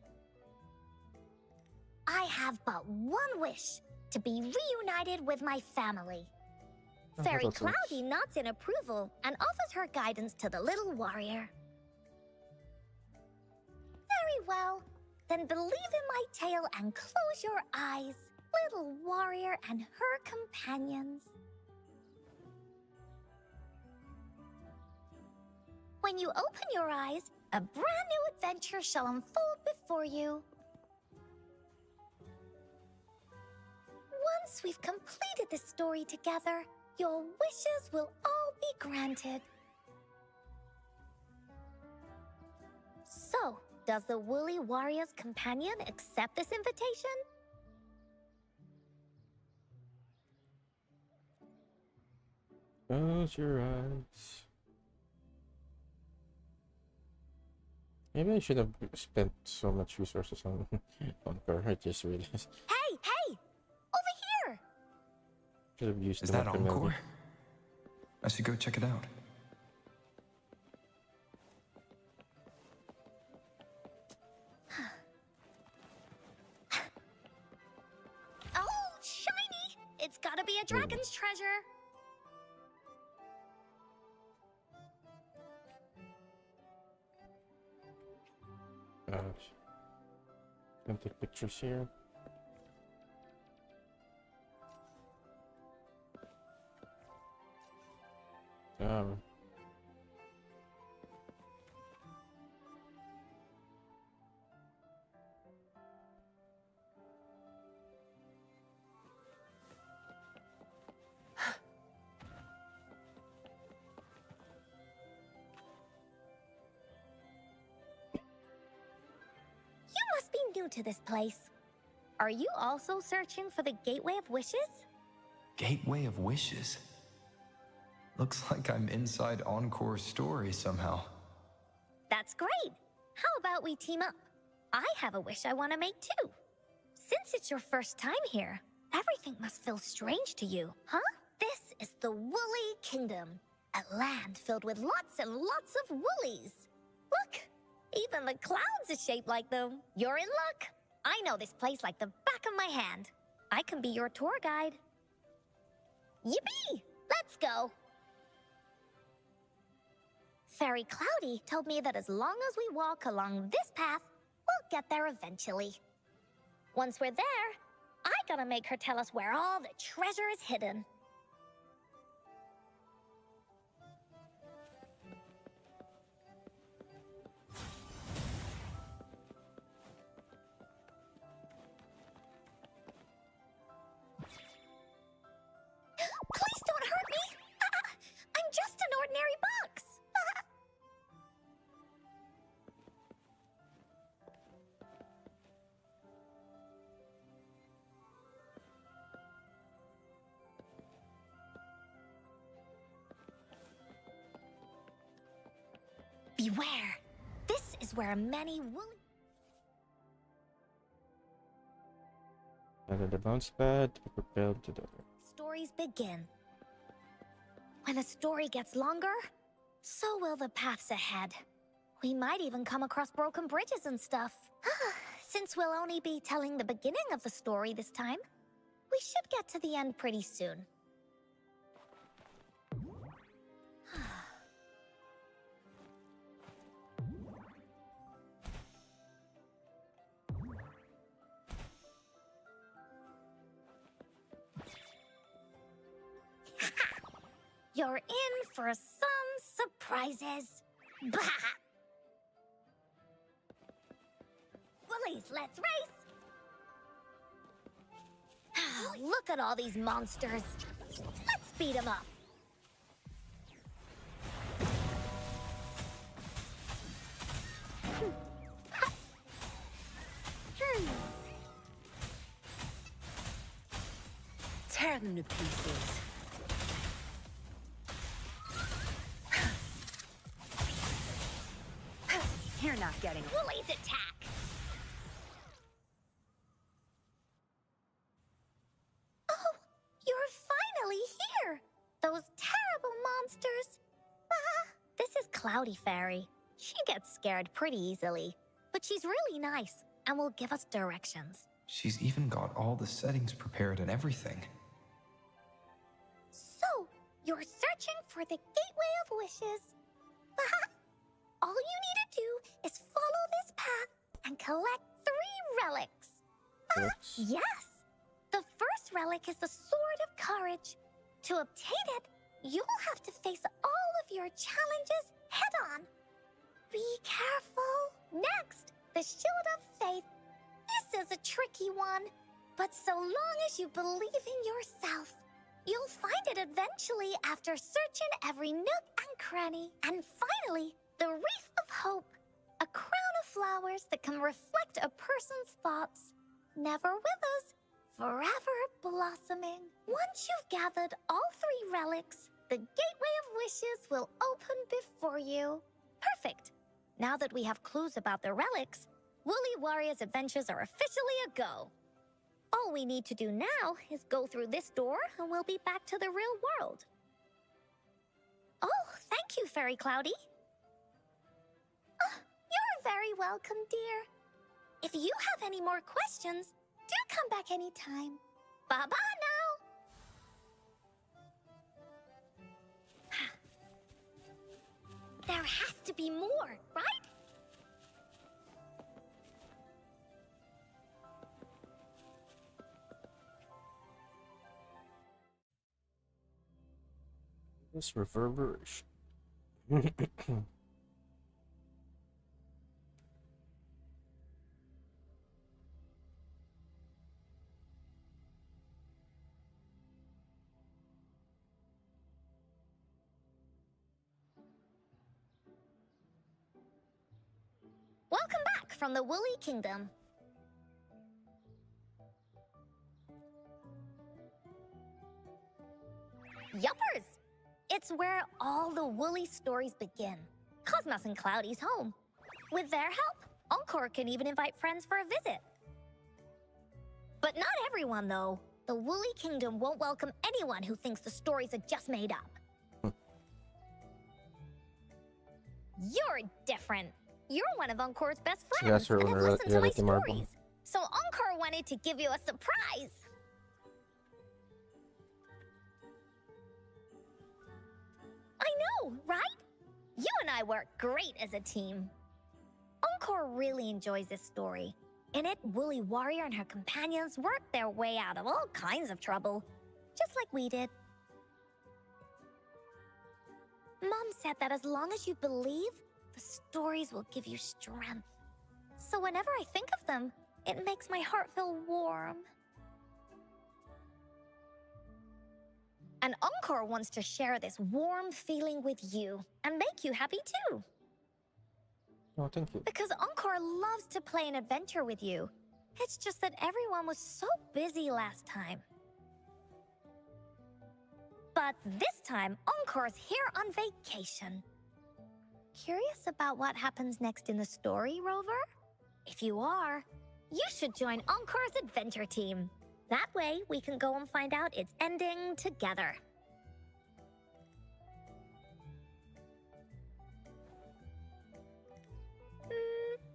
D: I have but one wish, to be reunited with my family. Fairy Cloudy nods in approval and offers her guidance to the little warrior. Very well. Then believe in my tale and close your eyes, little warrior and her companions. When you open your eyes, a brand new adventure shall unfold before you. Once we've completed this story together, your wishes will all be granted. So, does the Woolly Warrior's companion accept this invitation?
A: Close your eyes. Maybe I should have spent so much resources on Encore. I just realized.
D: Hey, hey! Over here!
A: Should have used
F: Is
A: them
F: that
A: on Camellya.
F: Encore? I should go check it out.
D: Oh, shiny! It's gotta be a dragon's treasure.
A: Can take pictures here.
D: You must be new to this place. Are you also searching for the Gateway of Wishes?
F: Gateway of Wishes? Looks like I'm inside Encore's story somehow.
D: That's great. How about we team up? I have a wish I want to make too. Since it's your first time here, everything must feel strange to you, huh? This is the Woolly Kingdom, a land filled with lots and lots of woolies. Look, even the clouds are shaped like them. You're in luck. I know this place like the back of my hand. I can be your tour guide. Yippee! Let's go! Fairy Cloudy told me that as long as we walk along this path, we'll get there eventually. Once we're there, I gotta make her tell us where all the treasure is hidden. Please don't hurt me! I'm just an ordinary box! Beware. This is where many woolly...
A: Gather the bounce pad to be propelled to the other.
D: stories begin. When a story gets longer, so will the paths ahead. We might even come across broken bridges and stuff. Since we'll only be telling the beginning of the story this time, we should get to the end pretty soon. You're in for some surprises. Bah! Woolies, let's race! Look at all these monsters. Let's beat them up.
E: Tear them to pieces. You're not getting away.
D: Woolies attack! Oh, you're finally here! Those terrible monsters! This is Cloudy Fairy. She gets scared pretty easily, but she's really nice and will give us directions.
F: She's even got all the settings prepared and everything.
D: So, you're searching for the Gateway of Wishes. All you need to do is follow this path and collect 3 relics.
A: Relics?
D: Yes! The first relic is the Sword of Courage. To obtain it, you'll have to face all of your challenges head-on. Be careful. Next, the Shield of Faith. This is a tricky one, but so long as you believe in yourself, you'll find it eventually after searching every nook and cranny. And finally, the Wreath of Hope, a crown of flowers that can reflect a person's thoughts. Never withers, forever blossoming. Once you've gathered all 3 relics, the Gateway of Wishes will open before you. Perfect. Now that we have clues about the relics, Woolly Warrior's adventures are officially a go. All we need to do now is go through this door and we'll be back to the real world. Oh, thank you, Fairy Cloudy. You're very welcome, dear. If you have any more questions, do come back anytime. Bye-bye now. There has to be more, right?
A: This reverberation.
D: Welcome back from the Woolly Kingdom. Yuppers! It's where all the Woolly stories begin. Cosmos and Cloudy's home. With their help, Encore can even invite friends for a visit. But not everyone, though. The Woolly Kingdom won't welcome anyone who thinks the stories are just made up. You're different. You're one of Encore's best friends,
A: her
D: and have listened to my
A: reality marble.
D: stories. So Encore wanted to give you a surprise. I know, right? You and I work great as a team. Encore really enjoys this story. In it, Woolly Warrior and her companions work their way out of all kinds of trouble, just like we did. Mom said that as long as you believe, the stories will give you strength. So whenever I think of them, it makes my heart feel warm. And Encore wants to share this warm feeling with you and make you happy too.
A: Oh, thank you.
D: Because Encore loves to play an adventure with you. It's just that everyone was so busy last time. But this time, Encore's here on vacation. Curious about what happens next in the story, Rover? If you are, you should join Encore's adventure team. That way, we can go and find out its ending together.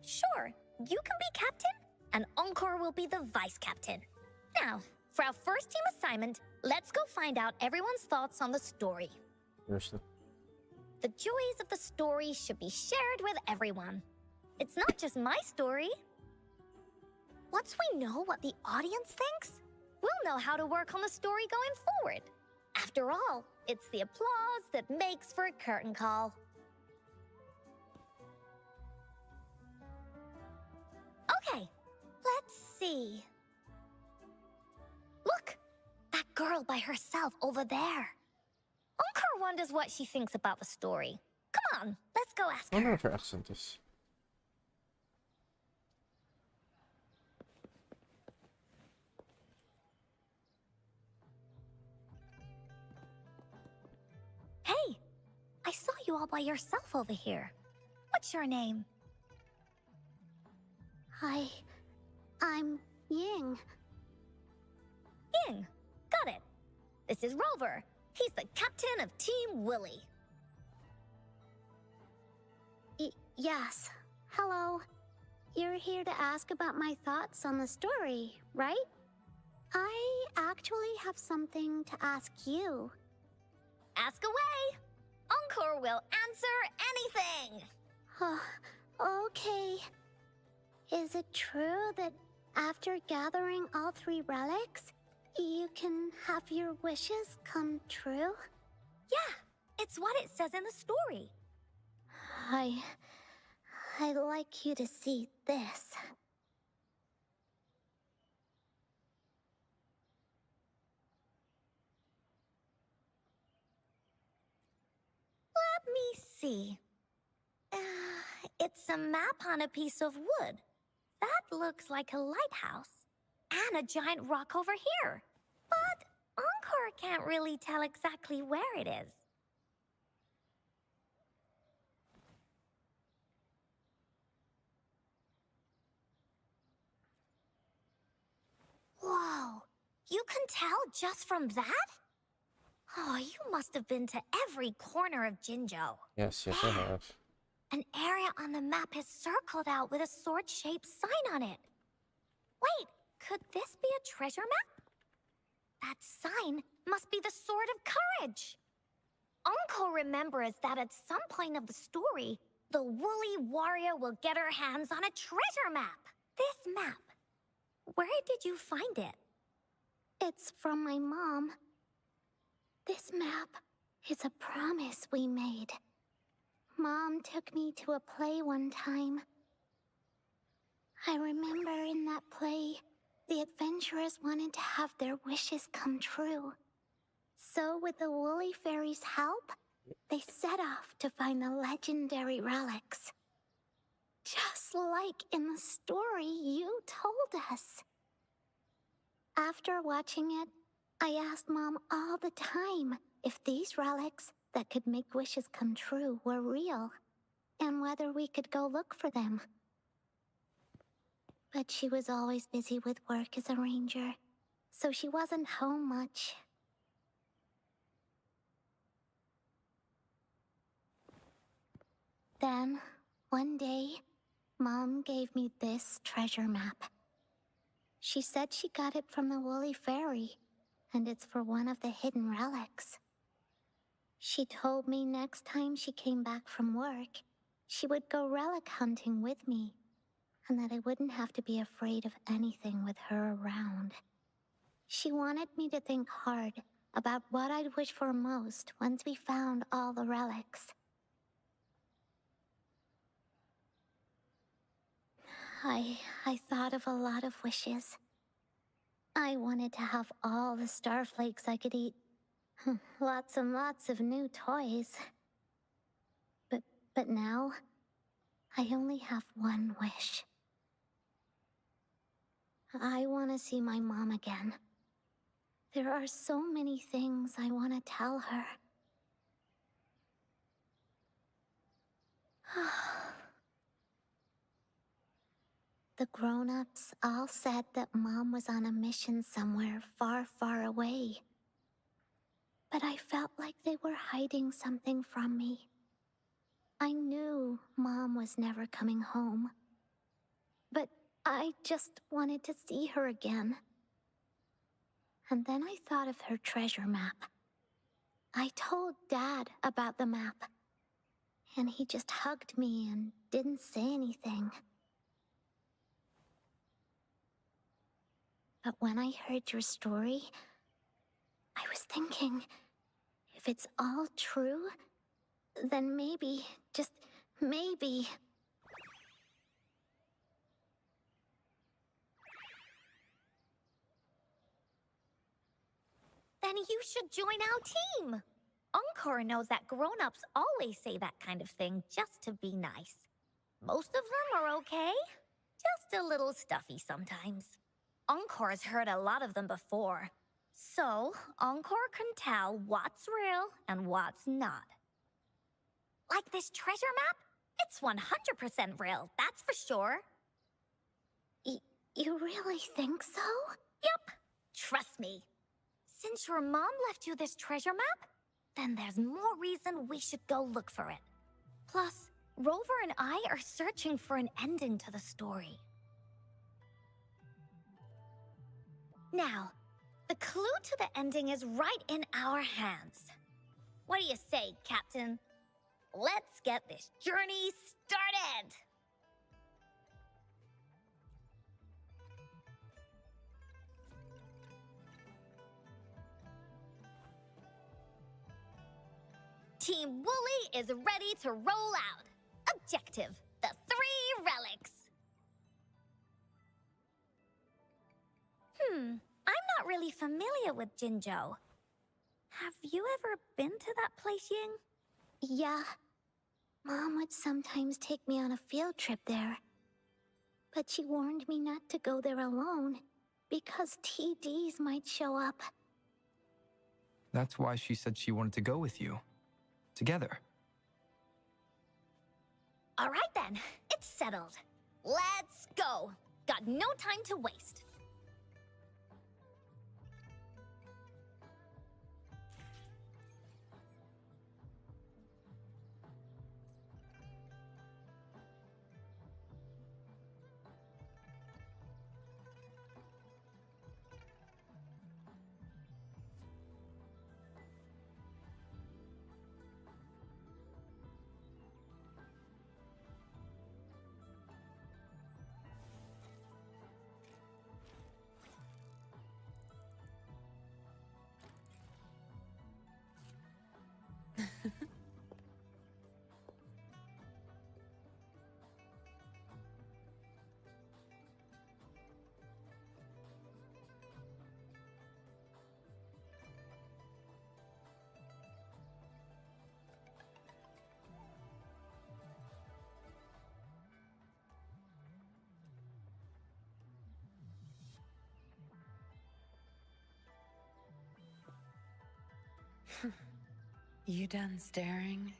D: Sure, you can be captain, and Encore will be the vice captain. Now, for our first team assignment, let's go find out everyone's thoughts on the story.
A: Seriously.
D: The joys of the story should be shared with everyone. It's not just my story. Once we know what the audience thinks, we'll know how to work on the story going forward. After all, it's the applause that makes for a curtain call. Okay, let's see. Look, that girl by herself over there. Encore wonders what she thinks about the story. Come on, let's go ask
A: I wonder
D: her.
A: what her accent is.
D: Hey, I saw you all by yourself over here. What's your name?
I: I'm Ying.
D: Ying. Got it. This is Rover. He's the captain of Team Willy.
I: Yes. Hello. You're here to ask about my thoughts on the story, right? I actually have something to ask you.
D: Ask away. Encore will answer anything.
I: Okay. Is it true that after gathering all 3 relics, you can have your wishes come true?
D: Yeah, it's what it says in the story.
I: I'd like you to see this.
D: Let me see. It's a map on a piece of wood. That looks like a lighthouse. And a giant rock over here. But Encore can't really tell exactly where it is. Whoa, you can tell just from that? Oh, you must have been to every corner of Jinzhou.
A: Yes, I have.
D: An area on the map is circled out with a sword-shaped sign on it. Wait, could this be a treasure map? That sign must be the Sword of Courage. Encore remembers that at some point of the story, the woolly warrior will get her hands on a treasure map. This map, where did you find it?
I: It's from my mom. This map is a promise we made. Mom took me to a play one time. I remember in that play, the adventurers wanted to have their wishes come true. So with the Woolly Fairy's help, they set off to find the legendary relics. Just like in the story you told us. After watching it, I asked Mom all the time if these relics that could make wishes come true were real, and whether we could go look for them. But she was always busy with work as a ranger, so she wasn't home much. Then, one day, Mom gave me this treasure map. She said she got it from the Woolly Fairy, and it's for one of the hidden relics. She told me next time she came back from work, she would go relic hunting with me, and that I wouldn't have to be afraid of anything with her around. She wanted me to think hard about what I'd wish for most once we found all the relics. I thought of a lot of wishes. I wanted to have all the starflakes I could eat. Lots and lots of new toys. But now, I only have one wish. I want to see my mom again. There are so many things I want to tell her. The grown-ups all said that Mom was on a mission somewhere far, far away. But I felt like they were hiding something from me. I knew Mom was never coming home. But I just wanted to see her again. And then I thought of her treasure map. I told Dad about the map. And he just hugged me and didn't say anything. But when I heard your story, I was thinking, if it's all true, then maybe, just maybe...
D: Then you should join our team. Encore knows that grown-ups always say that kind of thing just to be nice. Most of them are okay, just a little stuffy sometimes. Encore's heard a lot of them before, so Encore can tell what's real and what's not. Like this treasure map? It's 100% real, that's for sure.
I: You really think so?
D: Yep, trust me. Since your mom left you this treasure map, then there's more reason we should go look for it. Plus, Rover and I are searching for an ending to the story. Now, the clue to the ending is right in our hands. What do you say, Captain? Let's get this journey started! Team Wooly is ready to roll out. Objective, the 3 relics. I'm not really familiar with Jinzhou. Have you ever been to that place, Ying?
I: Yeah. Mom would sometimes take me on a field trip there. But she warned me not to go there alone, because TDs might show up.
F: That's why she said she wanted to go with you. Together.
D: All right then, it's settled. Let's go. Got no time to waste.
E: You done staring?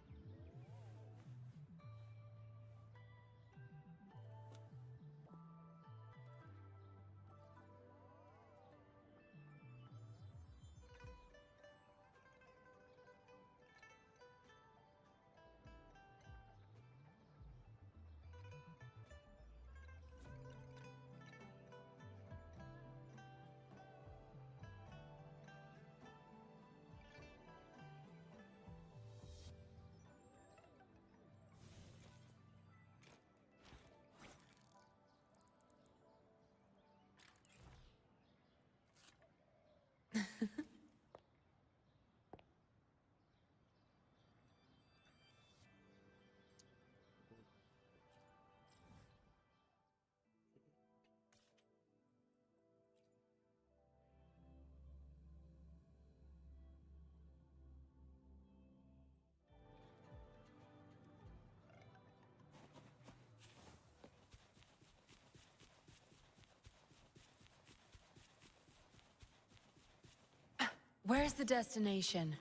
E: Where's the destination?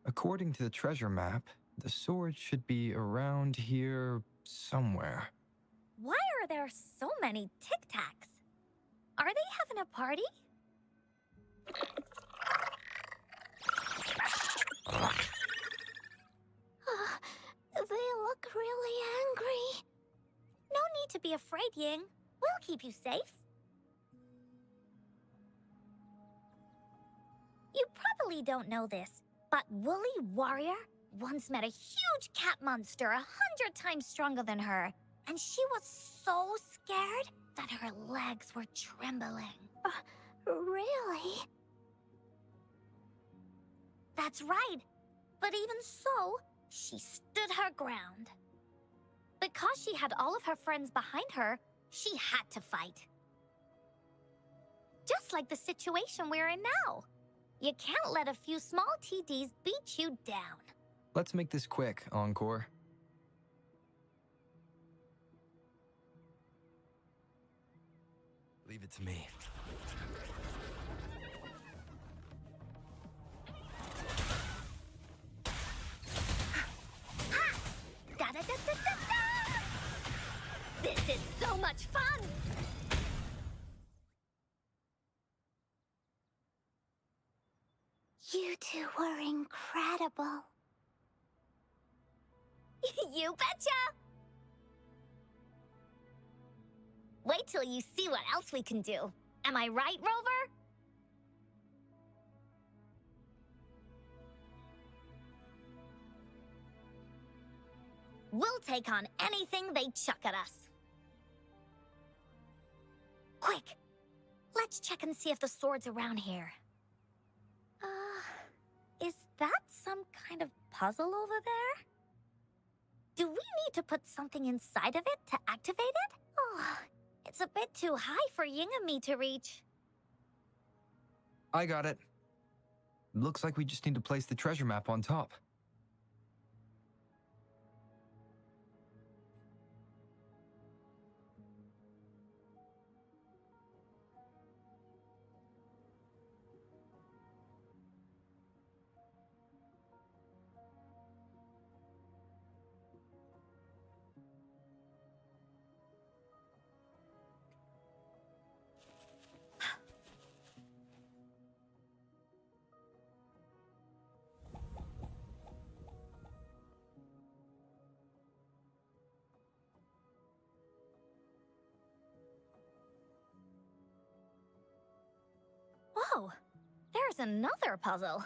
F: According to the treasure map, the sword should be around here somewhere.
D: Why are there so many Tic Tacs? Are they having a party?
I: They look really angry.
D: No need to be afraid, Ying. We'll keep you safe. You probably don't know this, but Woolly Warrior once met a huge cat monster 100 times stronger than her, and she was so scared that her legs were trembling.
I: Really?
D: That's right. But even so, she stood her ground. Because she had all of her friends behind her, she had to fight. Just like the situation we're in now. You can't let a few small TDs beat you down.
F: Let's make this quick, Encore.
C: Leave it to me.
D: Da-da-da-da-da-da! This is so much fun!
I: You two were incredible.
D: You betcha! Wait till you see what else we can do. Am I right, Rover? We'll take on anything they chuck at us. Quick! Let's check and see if the sword's around here. Is that some kind of puzzle over there? Do we need to put something inside of it to activate it? Oh, it's a bit too high for Ying and me to reach.
F: I got it. Looks like we just need to place the treasure map on top.
D: Whoa, there's another puzzle.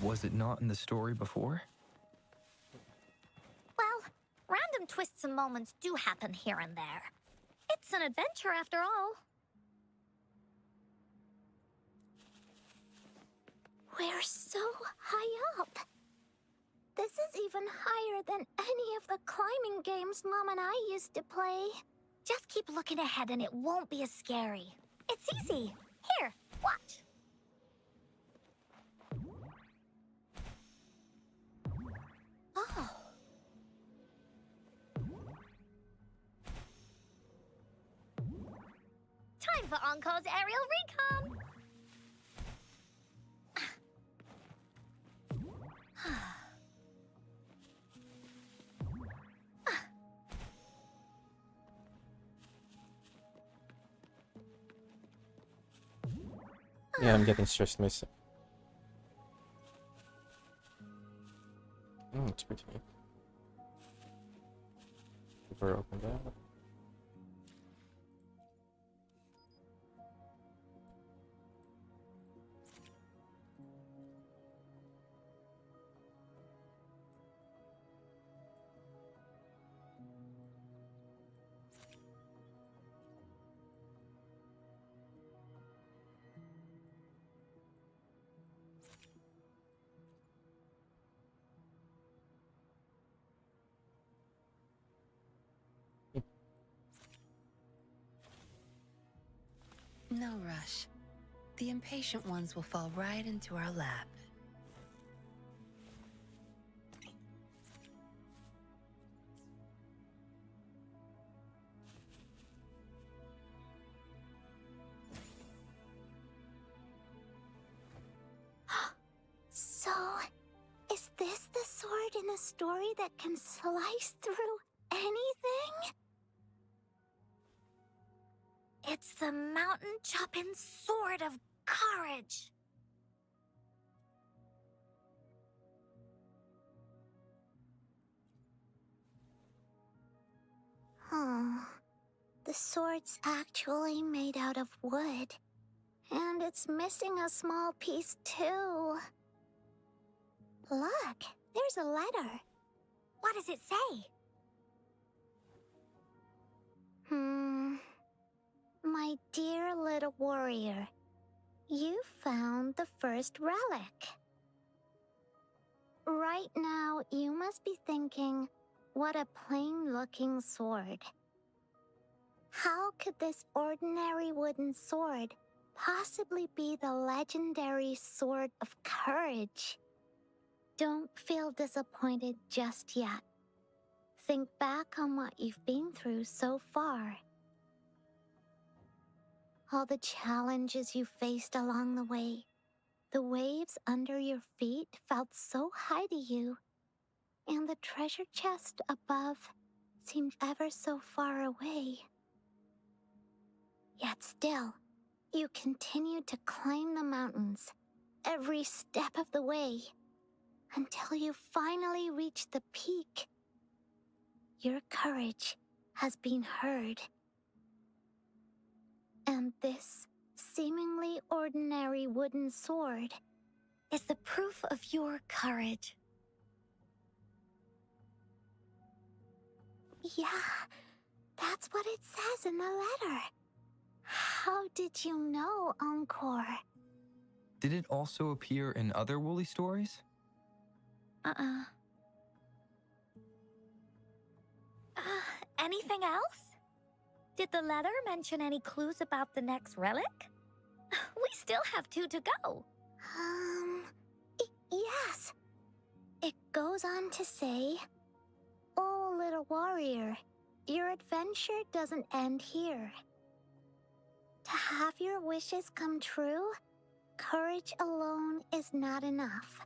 F: Was it not in the story before?
D: Well, random twists and moments do happen here and there. It's an adventure after all.
I: We're so high up. This is even higher than any of the climbing games Mom and I used to play.
D: Just keep looking ahead and it won't be as scary. It's easy. Here, watch. Oh. Time for Encore's aerial recon.
A: Yeah, I'm getting stressed myself. It's pretty neat. Super open that.
E: No rush. The impatient ones will fall right into our lap.
I: So in a story that can slice through anything?
D: It's the mountain chopping sword of courage.
I: Oh, the sword's actually made out of wood. And it's missing a small piece too. Look, there's a letter.
D: What does it say?
I: My dear little warrior, you found the first relic. Right now, you must be thinking, what a plain-looking sword. How could this ordinary wooden sword possibly be the legendary sword of courage? Don't feel disappointed just yet. Think back on what you've been through so far. All the challenges you faced along the way. The waves under your feet felt so high to you, and the treasure chest above seemed ever so far away. Yet still, you continued to climb the mountains, every step of the way, until you finally reached the peak. Your courage has been heard. And this seemingly ordinary wooden sword
D: Is the proof of your courage.
I: Yeah, that's what it says in the letter. How did you know, Encore?
F: Did it also appear in other Woolly stories?
D: Anything else? Did the letter mention any clues about the next relic? We still have 2 to go.
I: Yes. It goes on to say, "Oh, little warrior, your adventure doesn't end here. To have your wishes come true, courage alone is not enough.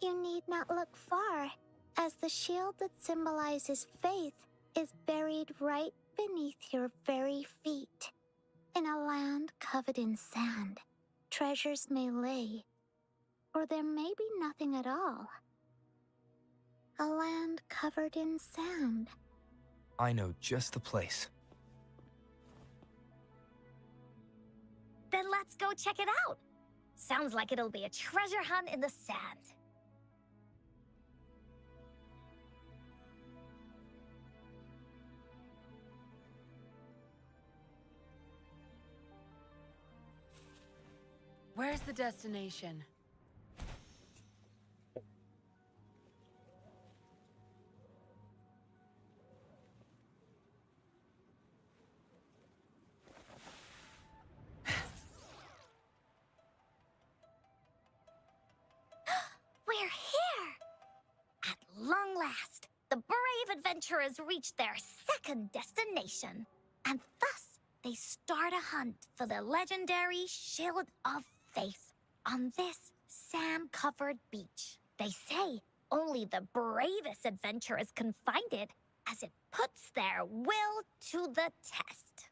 I: You need not look far, as the shield that symbolizes faith is buried right beneath your very feet. In a land covered in sand, treasures may lay, or there may be nothing at all. A land covered in sand."
F: I know just the place.
D: Then let's go check it out. Sounds like it'll be a treasure hunt in the sand.
E: Where's the destination?
D: We're here! At long last, the brave adventurers reach their second destination. And thus, they start a hunt for the legendary Shield of Faith on this sand-covered beach. They say only the bravest adventurers can find it, as it puts their will to the test.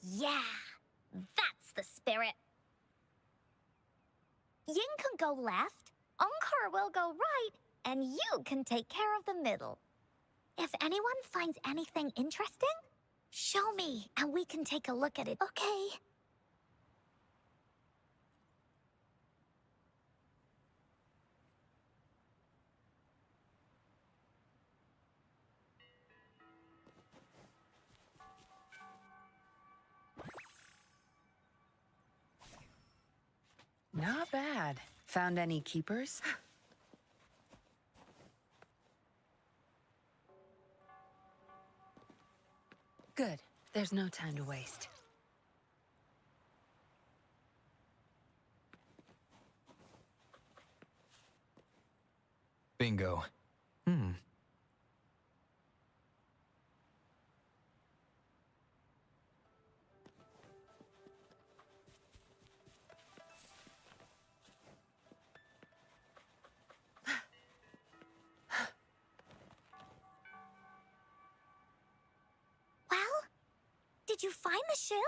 D: Yeah, that's the spirit. Yin can go left, Encore will go right, and you can take care of the middle. If anyone finds anything interesting, show me and we can take a look at it.
I: Okay.
E: Not bad. Found any keepers? Good. There's no time to waste.
F: Bingo.
D: Did you find the shield?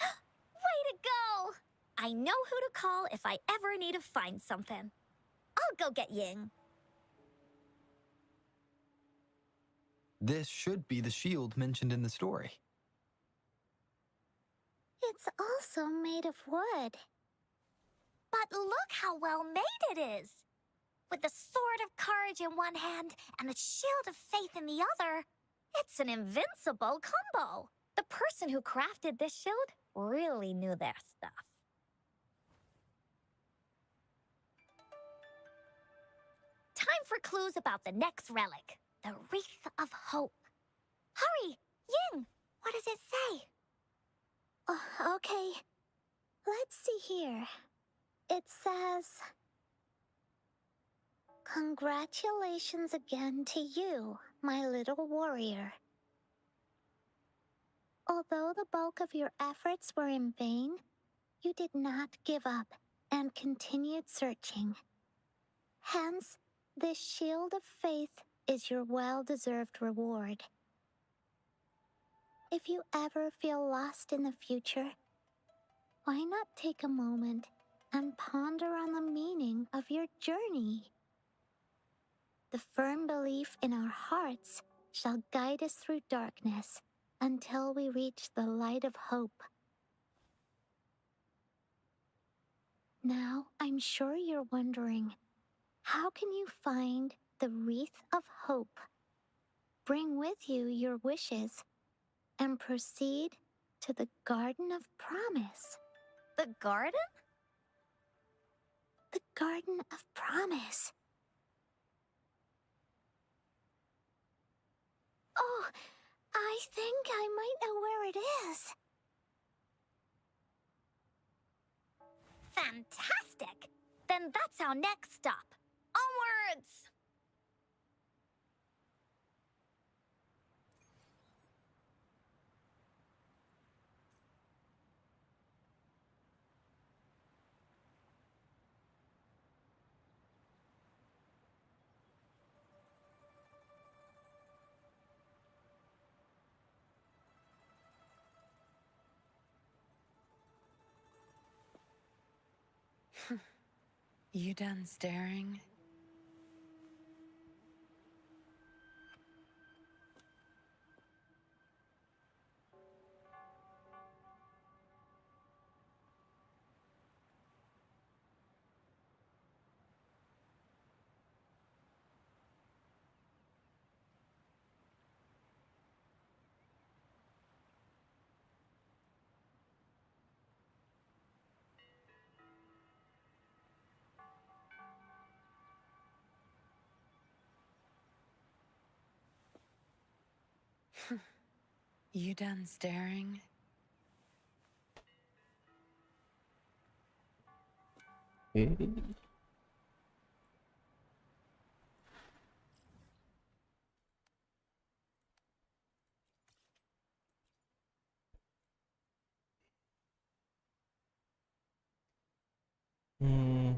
D: Way to go! I know who to call if I ever need to find something. I'll go get Ying.
F: This should be the shield mentioned in the story.
I: It's also made of wood.
D: But look how well made it is! With the sword of courage in one hand and the shield of faith in the other, it's an invincible combo. The person who crafted this shield really knew their stuff. Time for clues about the next relic, the Wreath of Hope. Hurry! Ying! What does it say?
I: Oh, okay. Let's see here. It says... Congratulations again to you, my little warrior. Although the bulk of your efforts were in vain, you did not give up and continued searching. Hence, this shield of faith is your well-deserved reward. If you ever feel lost in the future, why not take a moment and ponder on the meaning of your journey? The firm belief in our hearts shall guide us through darkness until we reach the light of hope. Now, I'm sure you're wondering, how can you find the Wreath of Hope? Bring with you your wishes and proceed to the Garden of Promise.
D: The garden?
I: The Garden of Promise. Oh, I think I might know where it is.
D: Fantastic! Then that's our next stop. Onwards!
E: You done staring? You done staring?
A: Okay. Hmm.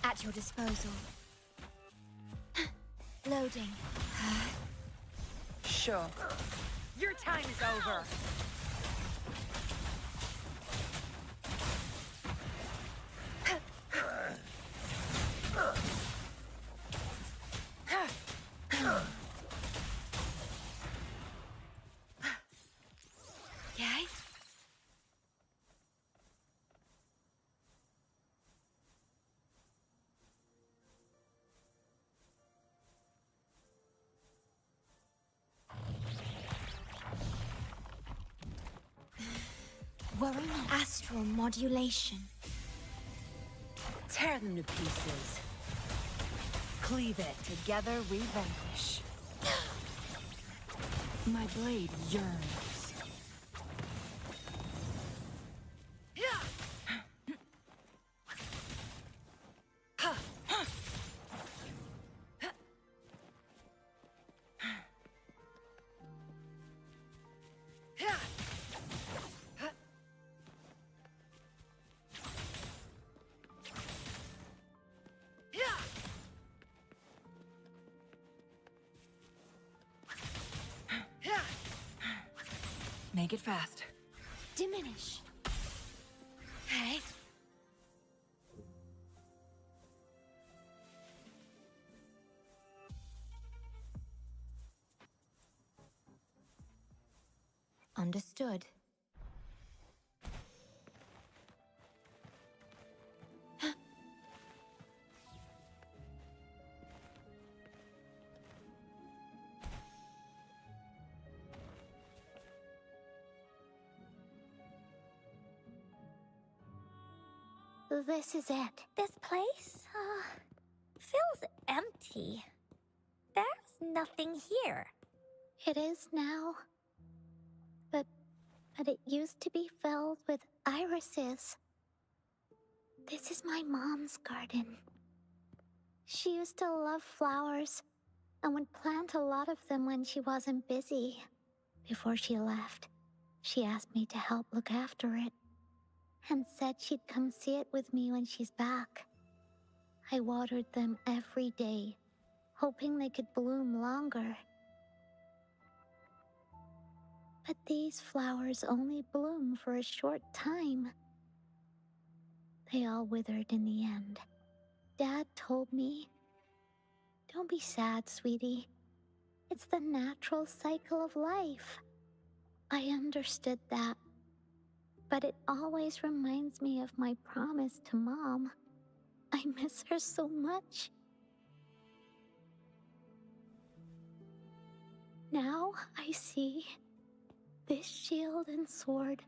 D: At your disposal. Loading.
E: Sure. Your time is over.
D: Yay? We're in an astral modulation.
E: Tear them to pieces. Cleave it.
B: Together we vanquish.
E: My blade yearns. Make it fast.
B: Diminish. Hey. Understood.
I: This is it.
D: This place, feels empty. There's nothing here.
I: It is now. But it used to be filled with irises. This is my mom's garden. She used to love flowers and would plant a lot of them when she wasn't busy. Before she left, she asked me to help look after it and said she'd come see it with me when she's back. I watered them every day, hoping they could bloom longer. But these flowers only bloom for a short time. They all withered in the end. Dad told me, "Don't be sad, sweetie. It's the natural cycle of life." I understood that, but it always reminds me of my promise to Mom. I miss her so much. Now I see this shield and sword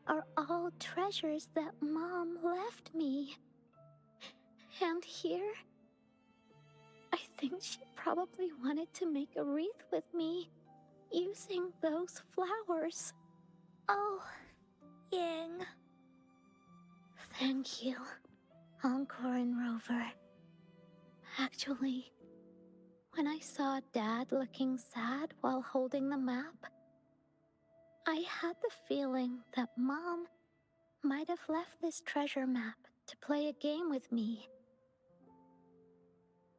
I: are all treasures that Mom left me. And here, I think she probably wanted to make a wreath with me using those flowers.
D: Oh, Ying.
I: Thank you, Encore and Rover. Actually, when I saw Dad looking sad while holding the map, I had the feeling that Mom might have left this treasure map to play a game with me.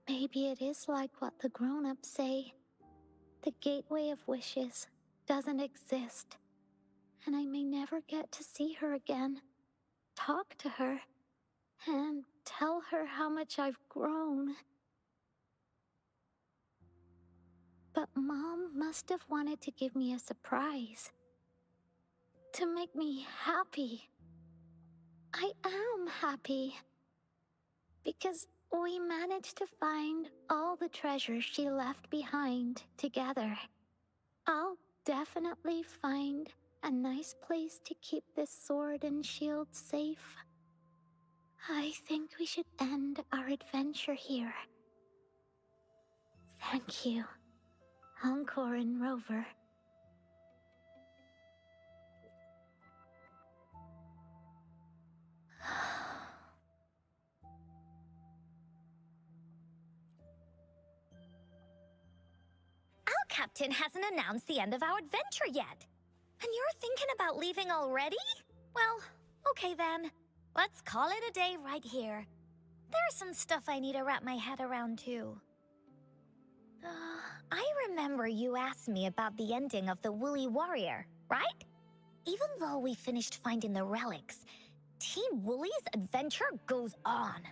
I: Maybe it is like what the grown-ups say. The gateway of wishes doesn't exist, and I may never get to see her again, talk to her, and tell her how much I've grown. But Mom must have wanted to give me a surprise. To make me happy. I am happy. Because we managed to find all the treasures she left behind together. I'll definitely find a nice place to keep this sword and shield safe. I think we should end our adventure here. Thank you, Encore and Rover.
D: Our captain hasn't announced the end of our adventure yet. And you're thinking about leaving already? Well, okay then. Let's call it a day right here. There's some stuff I need to wrap my head around too. I remember you asked me about the ending of the Woolly Warrior, right? Even though we finished finding the relics, Team Woolly's adventure goes on.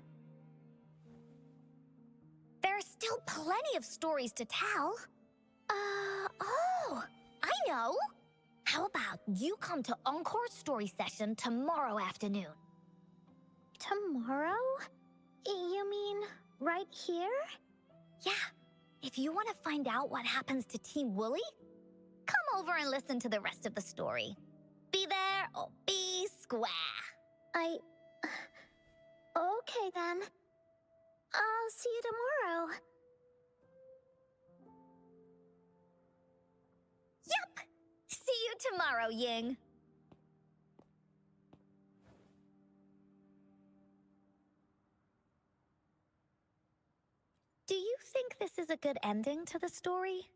D: There's still plenty of stories to tell. Oh, I know. How about you come to Encore's story session tomorrow afternoon?
I: Tomorrow? You mean right here?
D: Yeah. If you want to find out what happens to Team Woolly, come over and listen to the rest of the story. Be there or be square.
I: Okay then. I'll see you tomorrow.
D: Yup! See you tomorrow, Ying. Do you think this is a good ending to the story?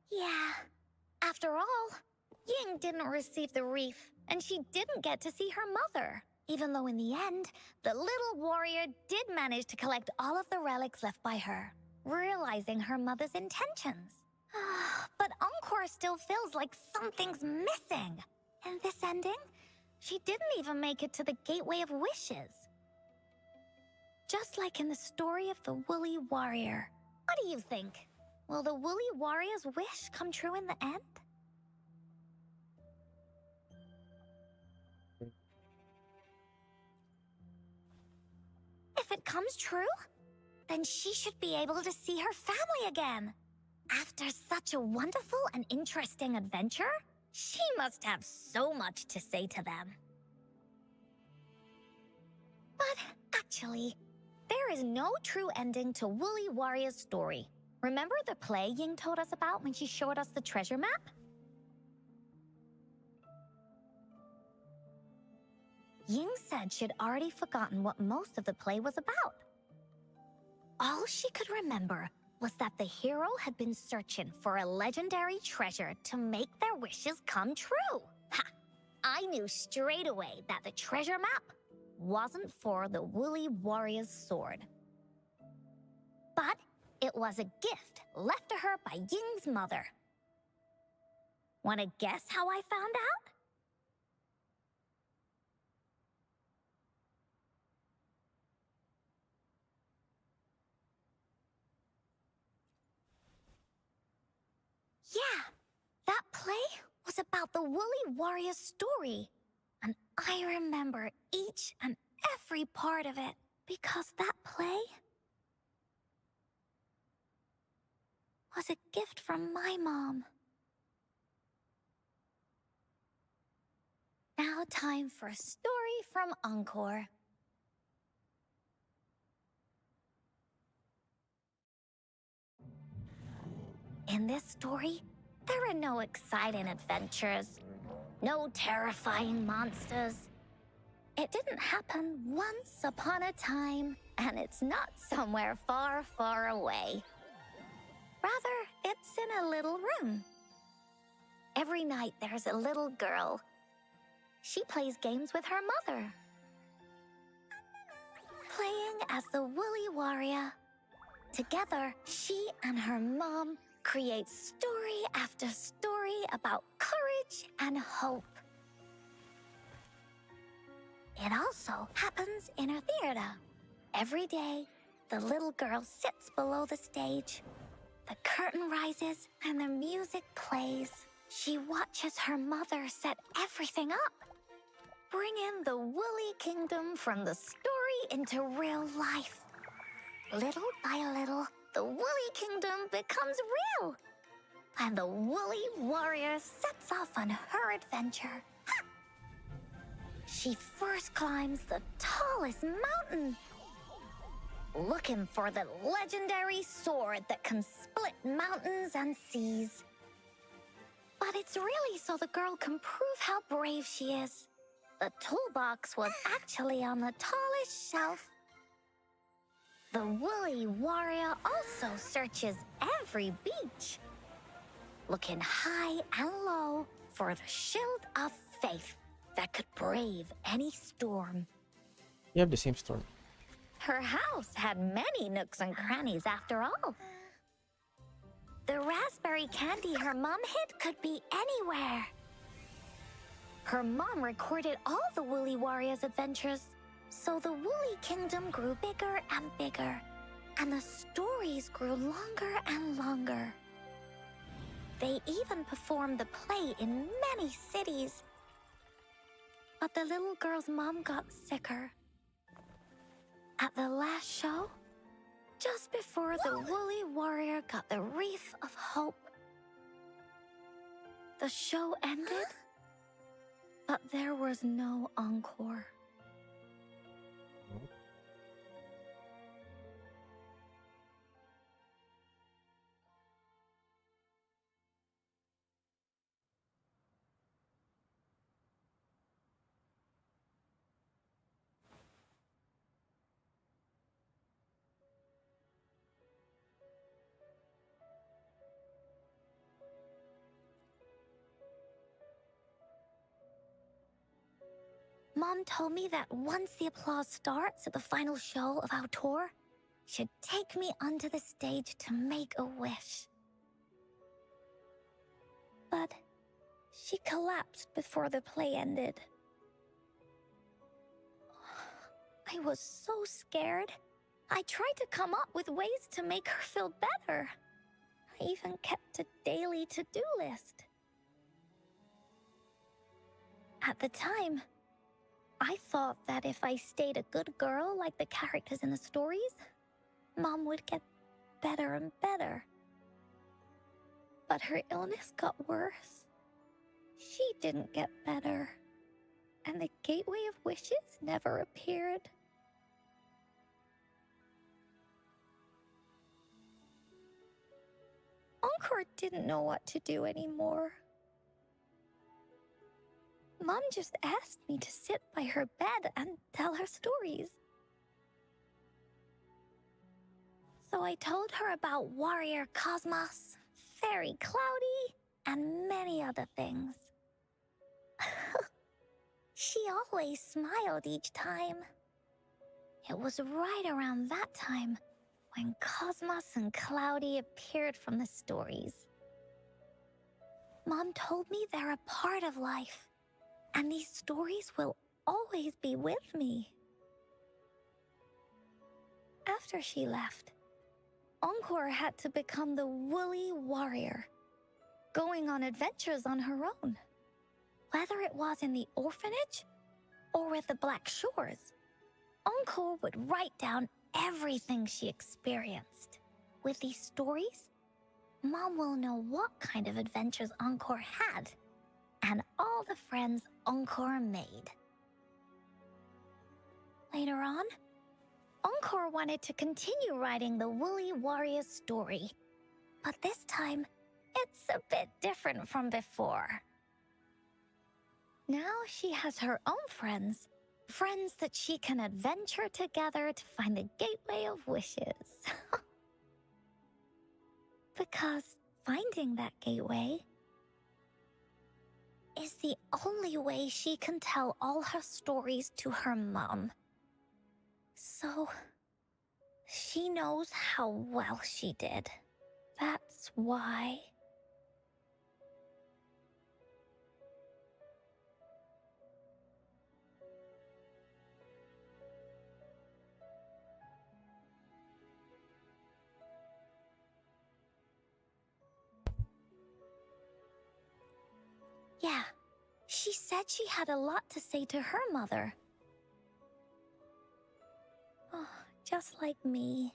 D: Yeah. After all, Ying didn't receive the wreath, and she didn't get to see her mother. Even though in the end, the little warrior did manage to collect all of the relics left by her, realizing her mother's intentions. But Encore still feels like something's missing. In this ending, she didn't even make it to the Gateway of Wishes. Just like in the story of the Woolly Warrior. What do you think? Will the Woolly Warrior's wish come true in the end? If it comes true, then she should be able to see her family again. After such a wonderful and interesting adventure, she must have so much to say to them. But actually, there is no true ending to Woolly Warrior's story. Remember the play Ying told us about when she showed us the treasure map? Ying said she'd already forgotten what most of the play was about. All she could remember was that the hero had been searching for a legendary treasure to make their wishes come true. Ha! I knew straight away that the treasure map wasn't for the Woolly Warrior's sword. But it was a gift left to her by Ying's mother. Wanna guess how I found out? Yeah, that play was about the Woolly Warrior's story. And I remember each and every part of it because that play was a gift from my mom. Now time for a story from Encore. In this story, there are no exciting adventures, no terrifying monsters. It didn't happen once upon a time, and it's not somewhere far, far away. Rather, it's in a little room. Every night there's a little girl. She plays games with her mother, playing as the Woolly Warrior. Together, she and her mom create story after story about courage and hope. It also happens in her theater. Every day, the little girl sits below the stage. The curtain rises and the music plays. She watches her mother set everything up. Bring in the Woolly Kingdom from the story into real life. Little by little, the Woolly Kingdom becomes real. And the Woolly Warrior sets off on her adventure. Ha! She first climbs the tallest mountain, looking for the legendary sword that can split mountains and seas. But it's really so the girl can prove how brave she is. The toolbox was actually on the tallest shelf. The Woolly Warrior also searches every beach, looking high and low for the shield of faith that could brave any storm.
A: You have the same story.
D: Her house had many nooks and crannies after all. The raspberry candy her mom hid could be anywhere. Her mom recorded all the Woolly Warrior's adventures, so the Woolly Kingdom grew bigger and bigger, and the stories grew longer and longer. They even performed the play in many cities. But the little girl's mom got sicker. At the last show, just before the Woolly Warrior got the Wreath of Hope, the show ended, but there was no encore. Mom told me that once the applause starts at the final show of our tour, she'd take me onto the stage to make a wish. But she collapsed before the play ended. I was so scared. I tried to come up with ways to make her feel better. I even kept a daily to-do list. At the time, I thought that if I stayed a good girl like the characters in the stories, Mom would get better and better. But her illness got worse. She didn't get better, and the Gateway of Wishes never appeared. Encore didn't know what to do anymore. Mom just asked me to sit by her bed and tell her stories. So I told her about Warrior Cosmos, Fairy Cloudy, and many other things. She always smiled each time. It was right around that time when Cosmos and Cloudy appeared from the stories. Mom told me they're a part of life, and these stories will always be with me. After she left, Encore had to become the woolly warrior, going on adventures on her own. Whether it was in the orphanage or with the Black Shores, Encore would write down everything she experienced. With these stories, Mom will know what kind of adventures Encore had and all the friends Encore made. Later on, Encore wanted to continue writing the Woolly Warrior story, but this time, it's a bit different from before. Now she has her own friends that she can adventure together to find the Gateway of Wishes. Because finding that gateway is the only way she can tell all her stories to her mom. So, she knows how well she did. That's why. Yeah, she said she had a lot to say to her mother. Oh, just like me.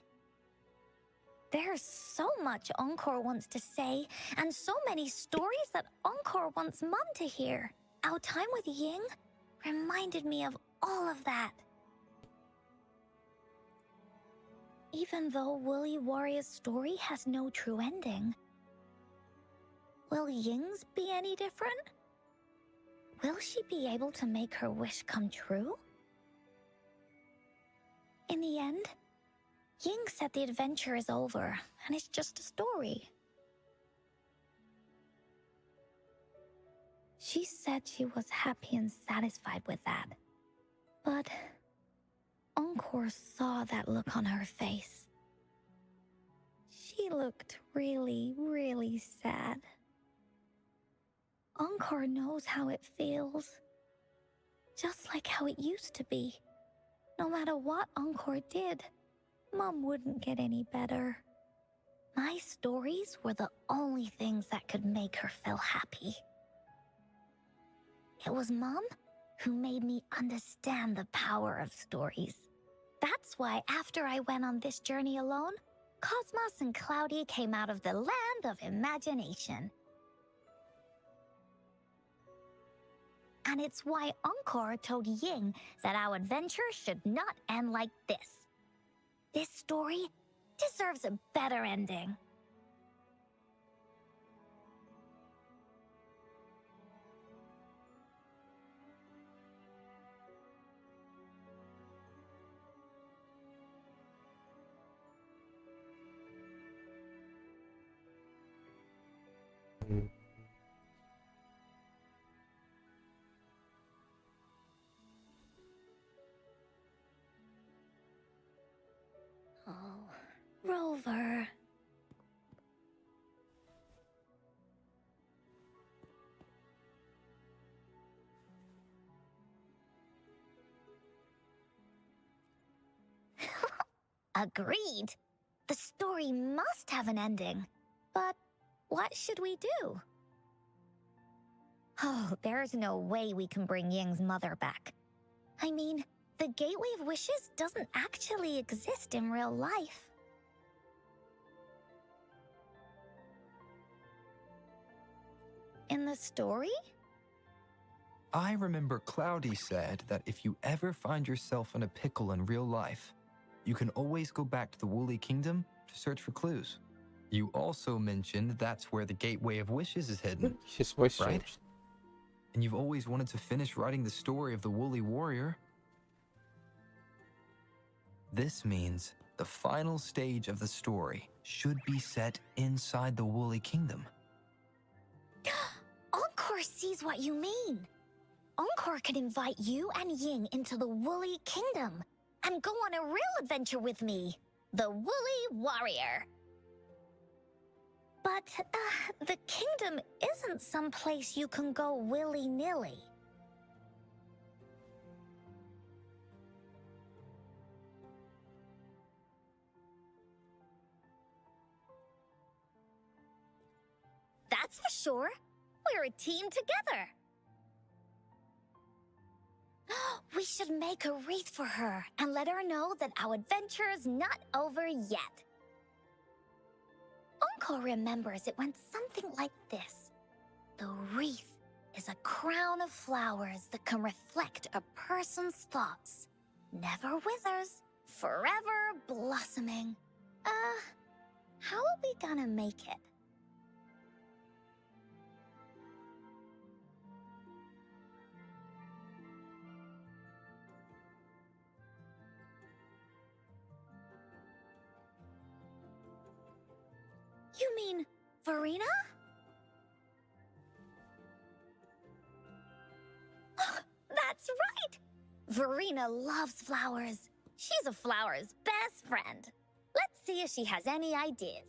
D: There's so much Encore wants to say, and so many stories that Encore wants Mom to hear. Our time with Ying reminded me of all of that. Even though Woolly Warrior's story has no true ending, will Ying's be any different? Will she be able to make her wish come true? In the end, Ying said the adventure is over, and it's just a story. She said she was happy and satisfied with that. But Encore saw that look on her face. She looked really, really sad. Encore knows how it feels. Just like how it used to be. No matter what Encore did, Mom wouldn't get any better. My stories were the only things that could make her feel happy. It was Mom who made me understand the power of stories. That's why after I went on this journey alone, Cosmos and Cloudy came out of the land of imagination. And it's why Encore told Ying that our adventure should not end like this. This story deserves a better ending. Agreed. The story must have an ending. But what should we do? Oh, there's no way we can bring Ying's mother back. I mean, the Gateway of Wishes doesn't actually exist in real life. In the story?
F: I remember Cloudy said that if you ever find yourself in a pickle in real life, you can always go back to the Woolly Kingdom to search for clues. You also mentioned that's where the Gateway of Wishes is hidden,
A: His voice
F: right?
A: changed.
F: And you've always wanted to finish writing the story of the Woolly Warrior. This means the final stage of the story should be set inside the Woolly Kingdom.
D: Encore sees what you mean. Encore could invite you and Ying into the Woolly Kingdom and go on a real adventure with me, the Woolly Warrior. But the kingdom isn't some place you can go willy-nilly. That's for sure. We're a team together. We should make a wreath for her and let her know that our adventure is not over yet. Encore remembers it went something like this. The wreath is a crown of flowers that can reflect a person's thoughts. Never withers, forever blossoming. How are we gonna make it? You mean Verena? That's right! Verena loves flowers. She's a flower's best friend. Let's see if she has any ideas.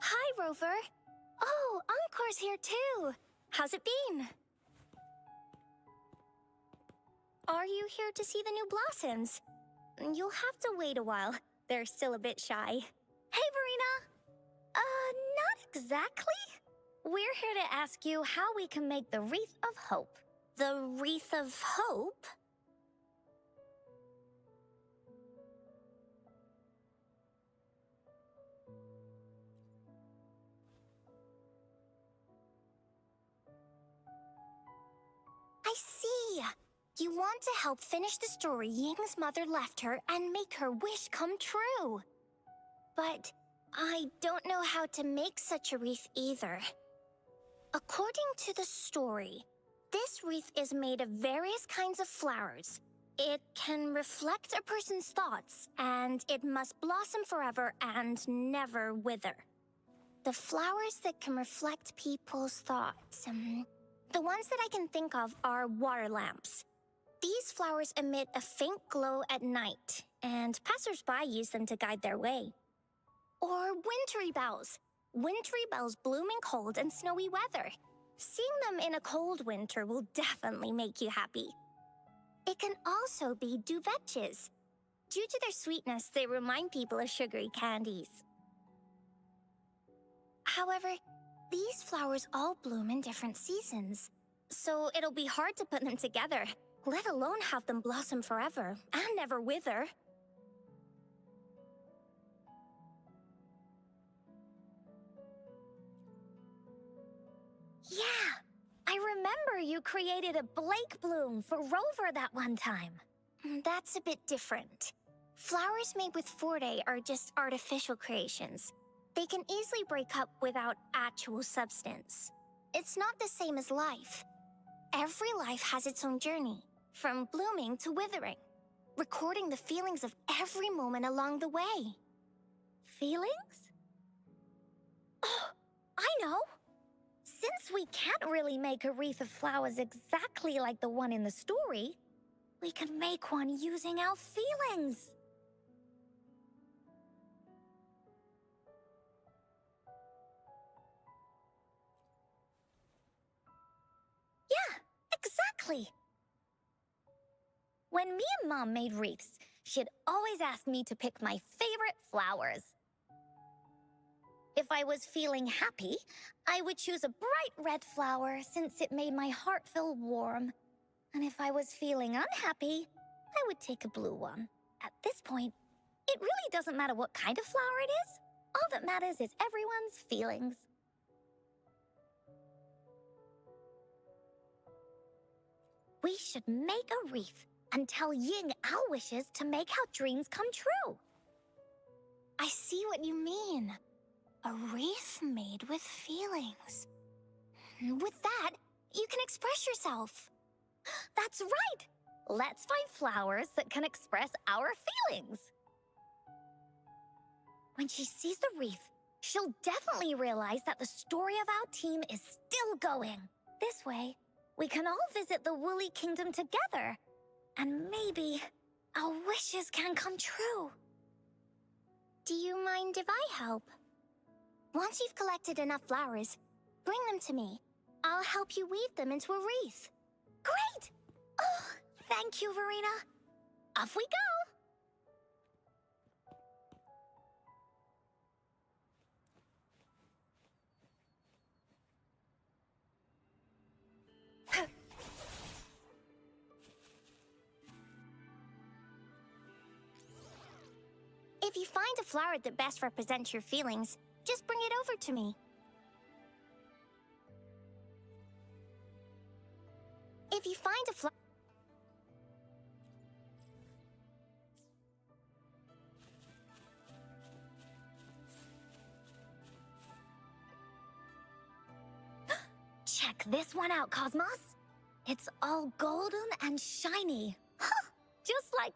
D: Hi, Rover. Oh, Encore's here too. How's it been? Are you here to see the new blossoms? You'll have to wait a while. They're still a bit shy. Hey, Verena! Not exactly. We're here to ask you how we can make the Wreath of Hope. The Wreath of Hope? I see. You want to help finish the story Ying's mother left her and make her wish come true. But I don't know how to make such a wreath either. According to the story, this wreath is made of various kinds of flowers. It can reflect a person's thoughts, and it must blossom forever and never wither. The flowers that can reflect people's thoughts, the ones that I can think of are water lamps. These flowers emit a faint glow at night, and passers-by use them to guide their way. Or wintry bells. Wintry bells bloom in cold and snowy weather. Seeing them in a cold winter will definitely make you happy. It can also be duvetches. Due to their sweetness, they remind people of sugary candies. However, these flowers all bloom in different seasons, so it'll be hard to put them together, let alone have them blossom forever and never wither. Yeah, I remember you created a Blake bloom for Rover that one time. That's a bit different. Flowers made with Forte are just artificial creations. They can easily break up without actual substance. It's not the same as life. Every life has its own journey, from blooming to withering, recording the feelings of every moment along the way. Feelings? Oh, I know! Since we can't really make a wreath of flowers exactly like the one in the story, we can make one using our feelings. Yeah, exactly. When me and Mom made wreaths, she'd always ask me to pick my favorite flowers. If I was feeling happy, I would choose a bright red flower since it made my heart feel warm. And if I was feeling unhappy, I would take a blue one. At this point, it really doesn't matter what kind of flower it is. All that matters is everyone's feelings. We should make a wreath and tell Ying our wishes to make our dreams come true. I see what you mean. A wreath made with feelings. With that, you can express yourself. That's right! Let's find flowers that can express our feelings. When she sees the wreath, she'll definitely realize that the story of our team is still going. This way, we can all visit the Woolly Kingdom together. And maybe our wishes can come true. Do you mind if I help? Once you've collected enough flowers, bring them to me. I'll help you weave them into a wreath. Great! Oh, thank you, Verena. Off we go! If you find a flower that best represents your feelings, just bring it over to me. If you find a flower... Check this one out, Cosmos. It's all golden and shiny. Just like...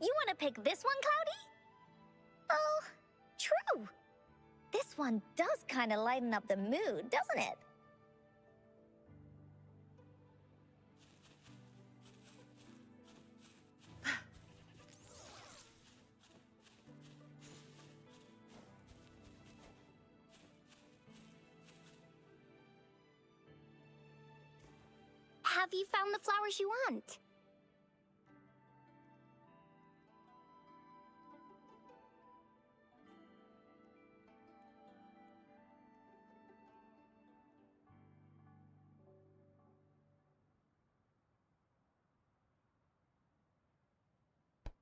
D: You want to pick this one, Cloudy? Oh, true. This one does kind of lighten up the mood, doesn't it? Have you found the flowers you want?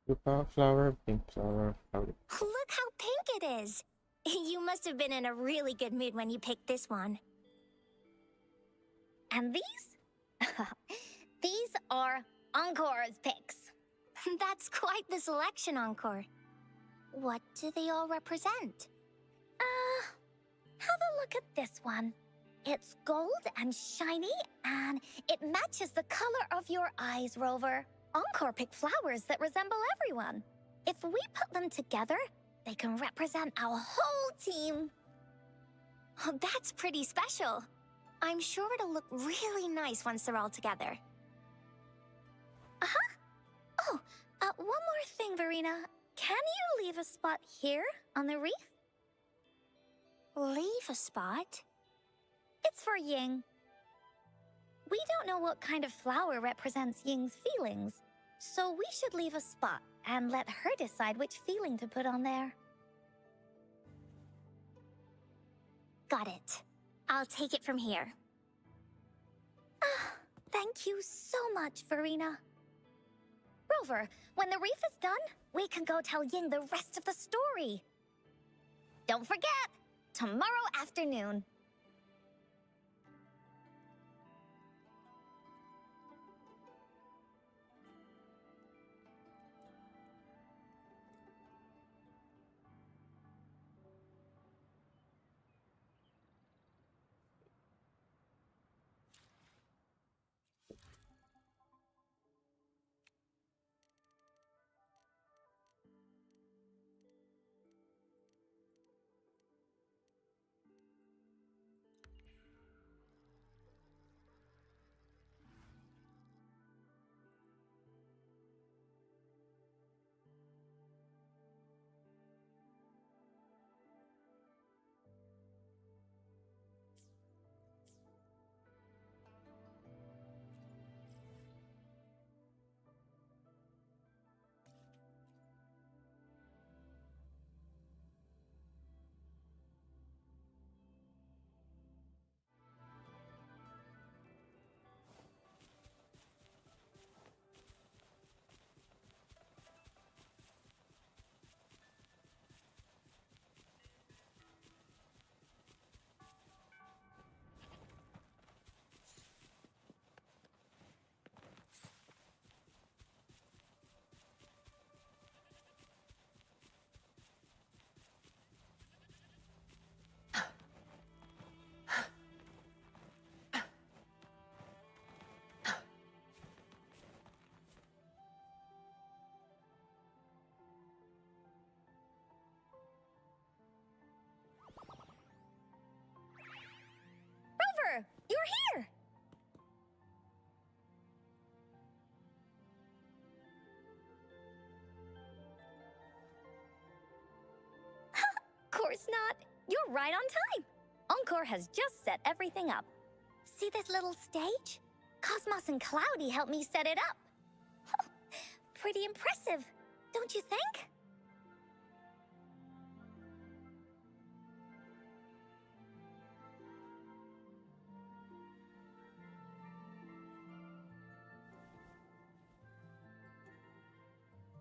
A: Blue flower, pink flower, powder.
D: Look how pink it is! You must have been in a really good mood when you picked this one. And these? These are Encore's picks. That's quite the selection, Encore. What do they all represent? Have a look at this one. It's gold and shiny, and it matches the color of your eyes, Rover. Encore picked flowers that resemble everyone. If we put them together, they can represent our whole team. Oh, that's pretty special. I'm sure it'll look really nice once they're all together. Uh-huh. Oh, one more thing, Verena. Can you leave a spot here on the wreath? Leave a spot? It's for Ying. We don't know what kind of flower represents Ying's feelings, So we should leave a spot and let her decide which feeling to put on there. Got it. I'll take it from here. Thank you so much, Verena. Rover, when the reef is done, we can go tell Ying the rest of the story. Don't forget, tomorrow afternoon. Rover, you're here! Course not. You're right on time. Encore has just set everything up. See this little stage? Cosmos and Cloudy helped me set it up. Pretty impressive, don't you think?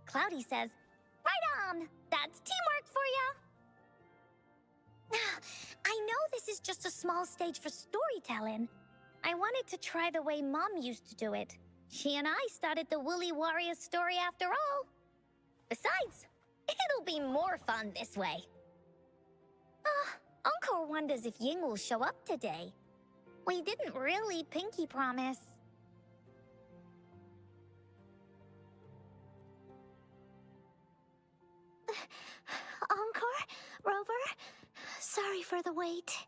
D: Cloudy says, right on! That's teamwork for ya! I know this is just a small stage for storytelling. I wanted to try the way Mom used to do it. She and I started the Woolly Warrior story after all. Besides, it'll be more fun this way. Encore wonders if Ying will show up today. We didn't really pinky promise.
I: Encore? Rover? Sorry for the wait.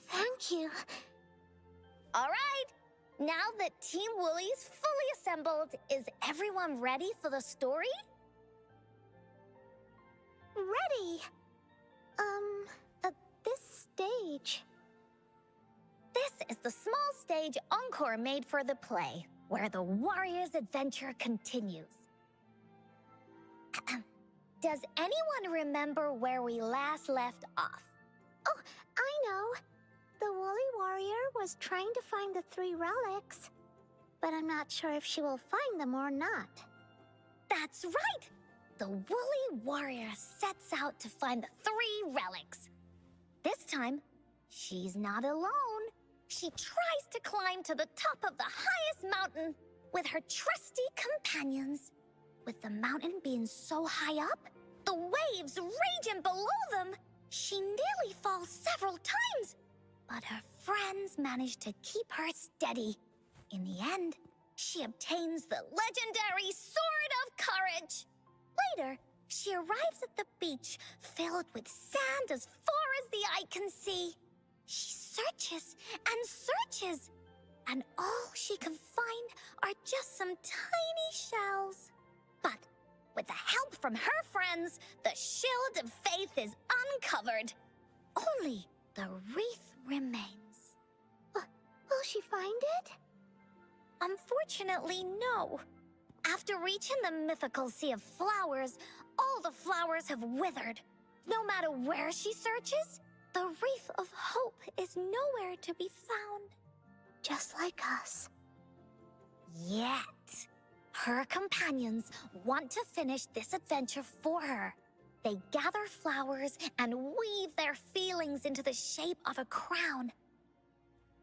I: Thank you.
D: All right. Now that Team Woolly's fully assembled, is everyone ready for the story?
I: Ready. At this stage.
D: This is the small stage Encore made for the play, where the warrior's adventure continues. Does anyone remember where we last left off?
I: Oh, I know. The Woolly Warrior was trying to find the 3 relics, but I'm not sure if she will find them or not.
D: That's right! The Woolly Warrior sets out to find the 3 relics. This time, she's not alone. She tries to climb to the top of the highest mountain with her trusty companions. With the mountain being so high up, the waves raging below them, she nearly falls several times. But her friends manage to keep her steady. In the end, she obtains the legendary Sword of Courage. Later, she arrives at the beach filled with sand as far as the eye can see. She searches and searches, and all she can find are just some tiny shells. But with the help from her friends, the shield of faith is uncovered. Only the wreath remains.
I: Will she find it?
D: Unfortunately, no. After reaching the mythical sea of flowers, all the flowers have withered. No matter where she searches, the wreath of hope is nowhere to be found.
I: Just like us.
D: Yet, her companions want to finish this adventure for her. They gather flowers and weave their feelings into the shape of a crown.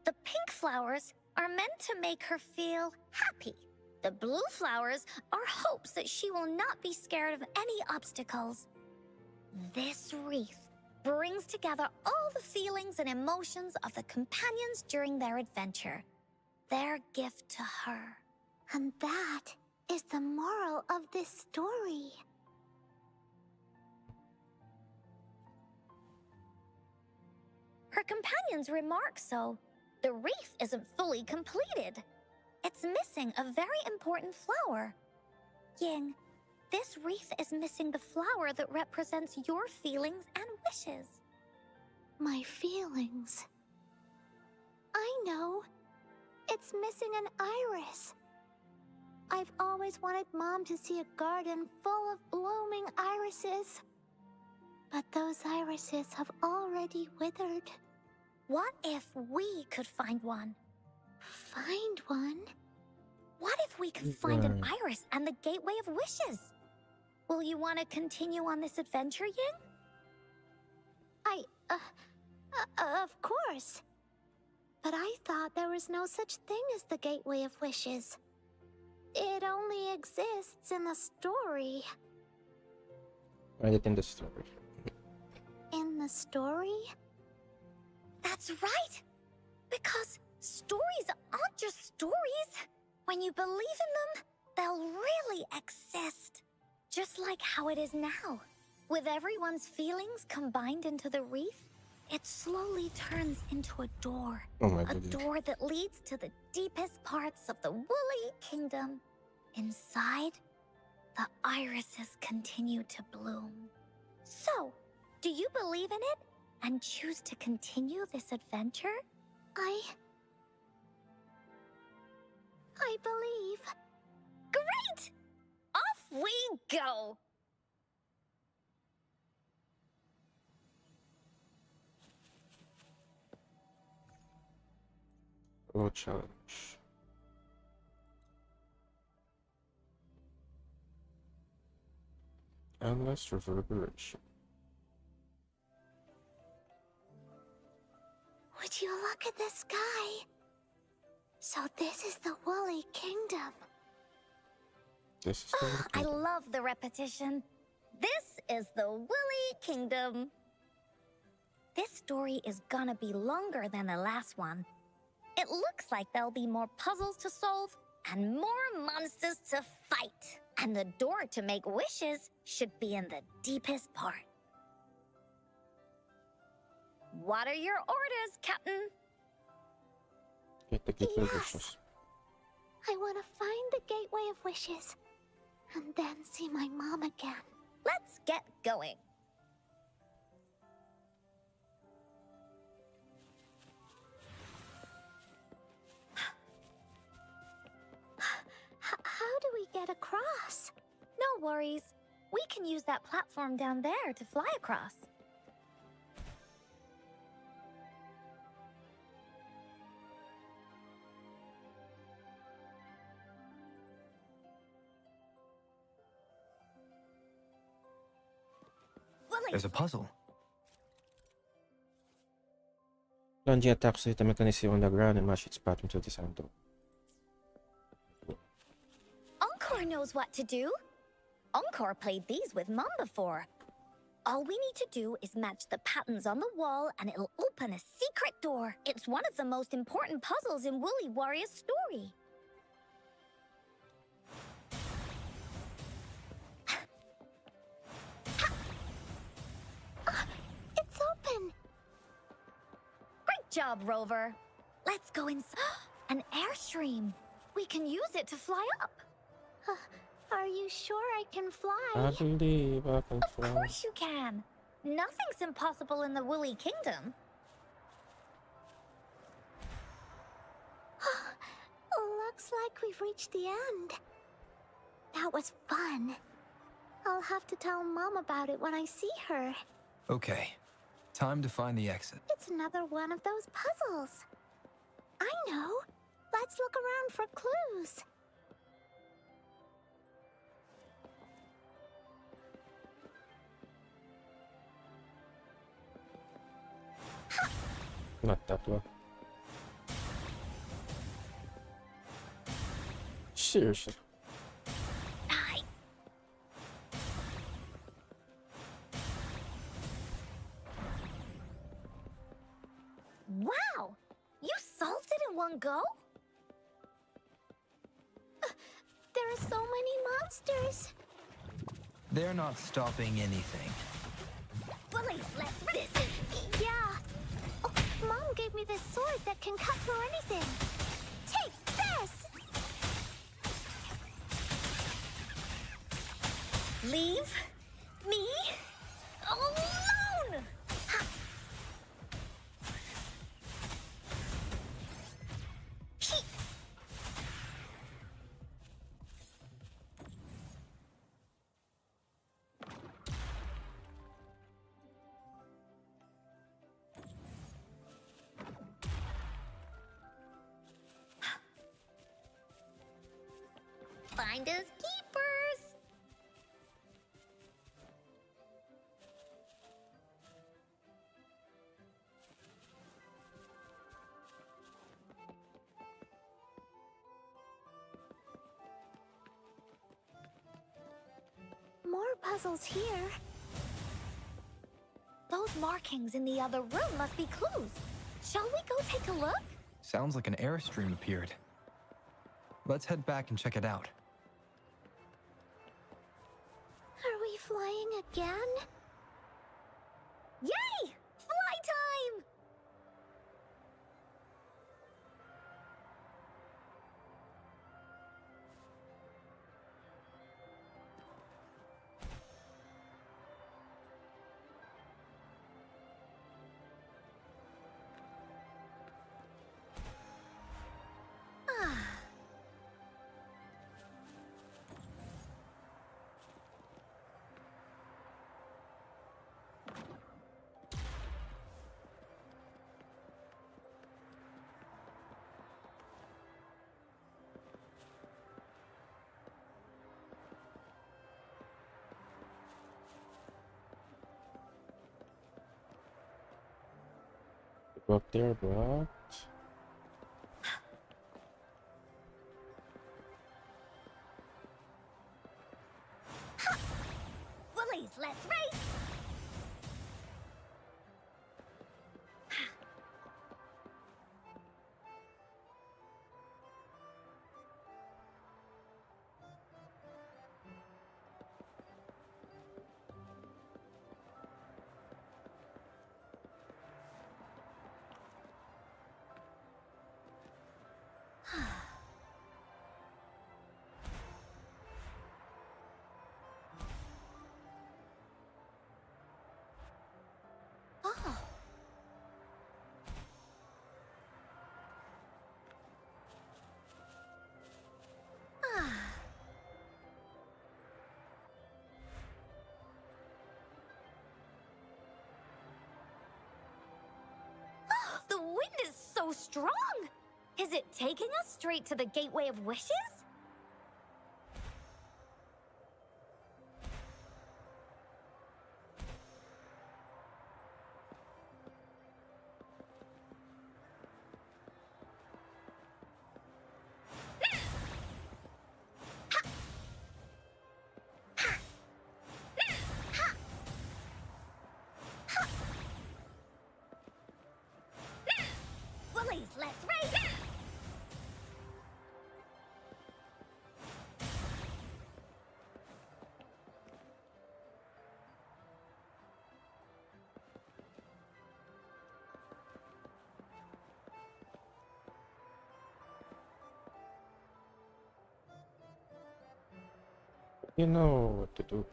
D: The pink flowers are meant to make her feel happy. The blue flowers are hopes that she will not be scared of any obstacles. This wreath brings together all the feelings and emotions of the companions during their adventure. Their gift to her.
I: And that is the moral of this story.
D: Her companions remark so. The wreath isn't fully completed. It's missing a very important flower. Ying, this wreath is missing the flower that represents your feelings and wishes.
I: My feelings. I know. It's missing an iris. I've always wanted Mom to see a garden full of blooming irises. But those irises have already withered.
D: What if we could find one?
I: Find one?
D: What if we could find an iris and the gateway of wishes? Will you want to continue on this adventure, Ying?
I: Of course. But I thought there was no such thing as the gateway of wishes. It only exists in the story.
A: Find it in the story.
I: In the story?
D: That's right! Because stories aren't just stories. When you believe in them, they'll really exist. Just like how it is now. With everyone's feelings combined into the wreath, it slowly turns into a door.
A: Oh my
D: A
A: goodness.
D: door that leads to the deepest parts of the Woolly Kingdom. Inside, the irises continue to bloom. So, do you believe in it and choose to continue this adventure?
I: I believe.
D: Great! Off we go!
A: Oh, challenge. Endless reverberation.
I: Would you look at the sky? So this is the Woolly Kingdom.
A: This is the
D: I love the repetition. This is the Woolly Kingdom. This story is gonna be longer than the last one. It looks like there'll be more puzzles to solve and more monsters to fight. And the door to make wishes should be in the deepest part. What are your orders, Captain?
A: Get the gateway of
I: Yes.
A: wishes.
I: I want to find the Gateway of Wishes. And then see my mom again.
D: Let's get going.
I: How do we get across?
D: No worries. We can use that platform down there to fly across.
F: There's a puzzle.
A: Plunging attacks hit a mechanism on the ground and mash its pattern to this handle.
D: Encore knows what to do. Encore played these with Mom before. All we need to do is match the patterns on the wall and it'll open a secret door. It's one of the most important puzzles in Woolly Warrior's story.
I: It's open.
D: Great job, Rover. Let's go inside. An airstream. We can use it to fly up.
I: Are you sure I can fly?
A: I believe I can
D: Of
A: fly.
D: course you can. Nothing's impossible in the Woolly Kingdom.
I: Looks like we've reached the end. That was fun. I'll have to tell Mom about it when I see her.
F: Okay, time to find the exit.
I: It's another one of those puzzles. I know. Let's look around for clues.
A: Not that one. Seriously.
D: Wow! You solved it in one go?
I: There are so many monsters.
F: They're not stopping anything.
D: Bully, let's
I: Yeah. Oh, Mom gave me this sword that can cut through anything. Take this!
D: leave me alone! Ha. He- Finders keepers.
I: More puzzles here.
D: Those markings in the other room must be clues. Shall we go take a look?
F: Sounds like an airstream appeared. Let's head back and check it out.
I: Are we flying again?
D: Yay! Fly time!
A: Go up there, but
D: Bullies, let's race! Oh. Ah. Oh, the wind is so strong! Is it taking us straight to the Gateway of Wishes? Bullies, let's race!
A: you know what to do.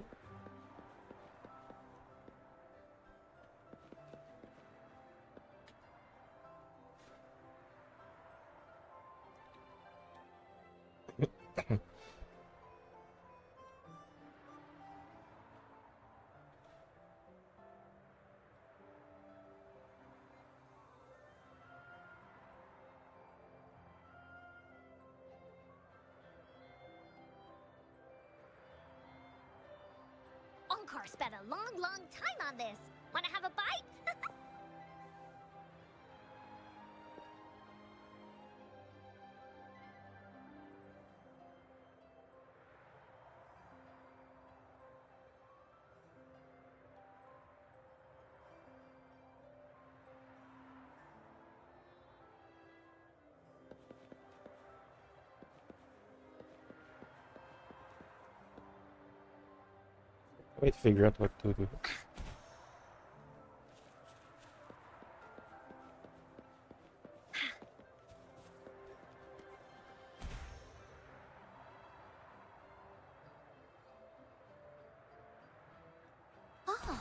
D: Encore spent a long, long time on this. Wanna have a bite?
A: Wait to figure out what to do.
D: Oh.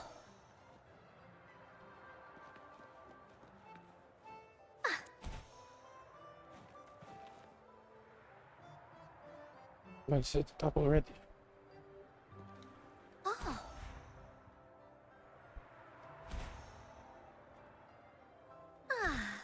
A: I set it up already.
D: Oh. Ah.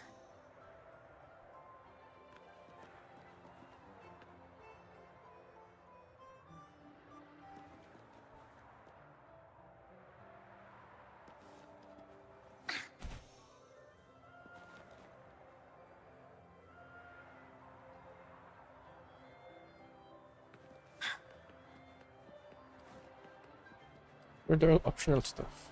A: Or the optional stuff.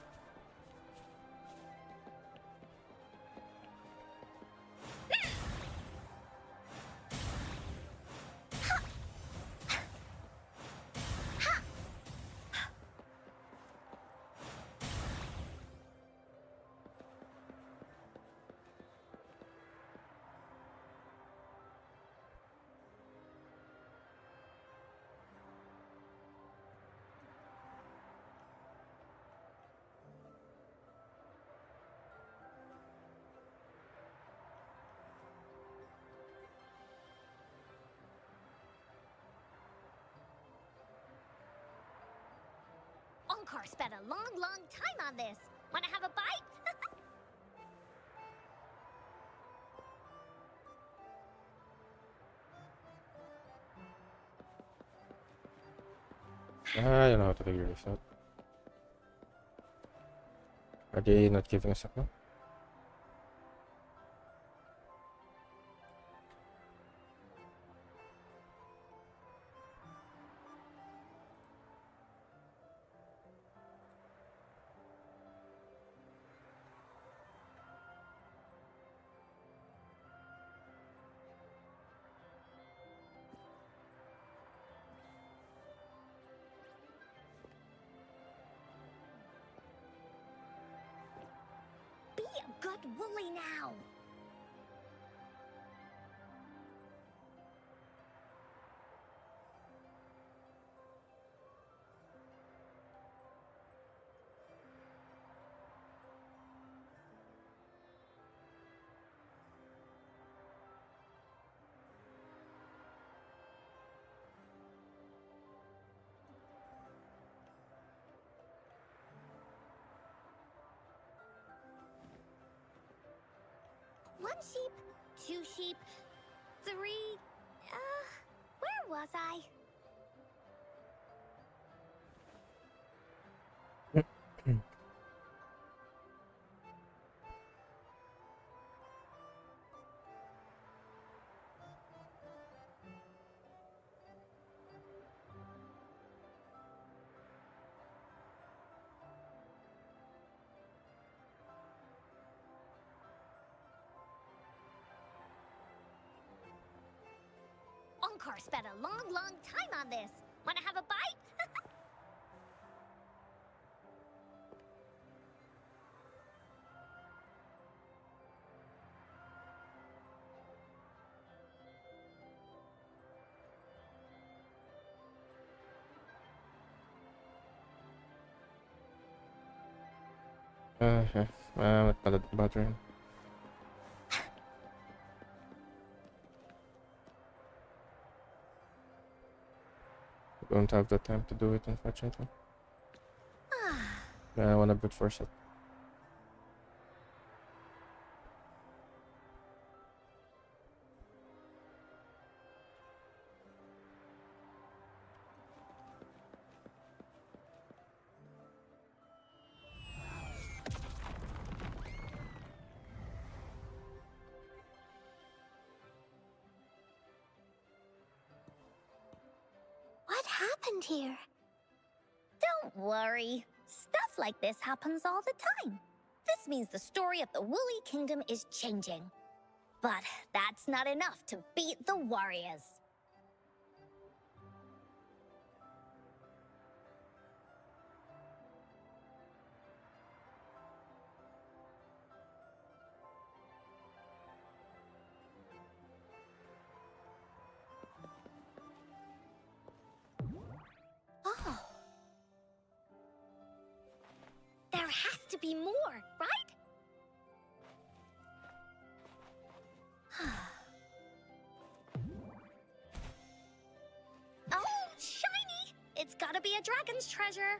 D: Encore spent a long, long time on this. Wanna have a bite?
A: I don't know how to figure this out. Are they not giving us a clue?
D: Be a good woolly now. One sheep, two sheep, three... where was I? Encore spent a long, long time on this. Wanna have a bite?
A: I'm not bothering. Don't have the time to do it, unfortunately. I wanna brute force it.
I: happened here?
D: Don't worry. Stuff like this happens all the time. This means the story of the Woolly Kingdom is changing. But that's not enough to beat the warriors. Oh. There has to be more, right? Oh, shiny! It's gotta be a dragon's treasure.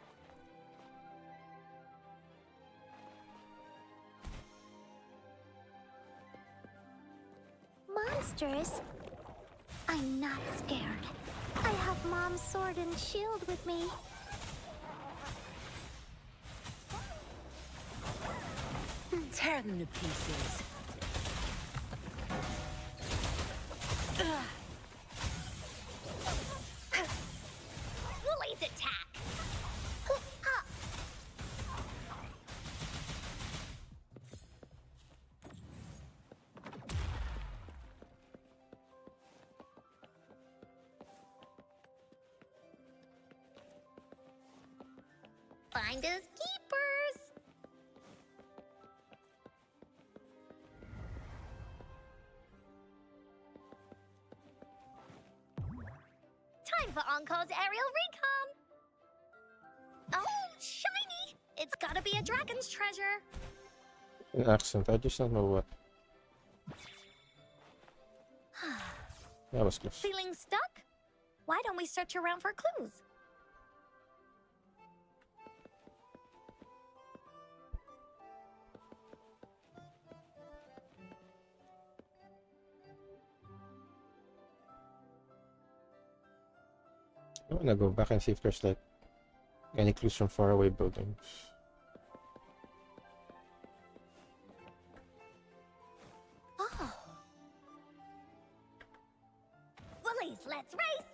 I: Monsters? I'm not scared. I have Mom's sword and shield with me.
E: Tear them to pieces.
D: Woolly's attack! Finders keepers! Time for Encore's aerial recon! Oh, shiny! It's gotta be a dragon's treasure.
A: An accent, I just don't know what. That was close.
D: Feeling stuck? Why don't we search around for clues?
A: I wanna go back and see if there's like any clues from faraway buildings.
D: Oh. Woolies, let's race!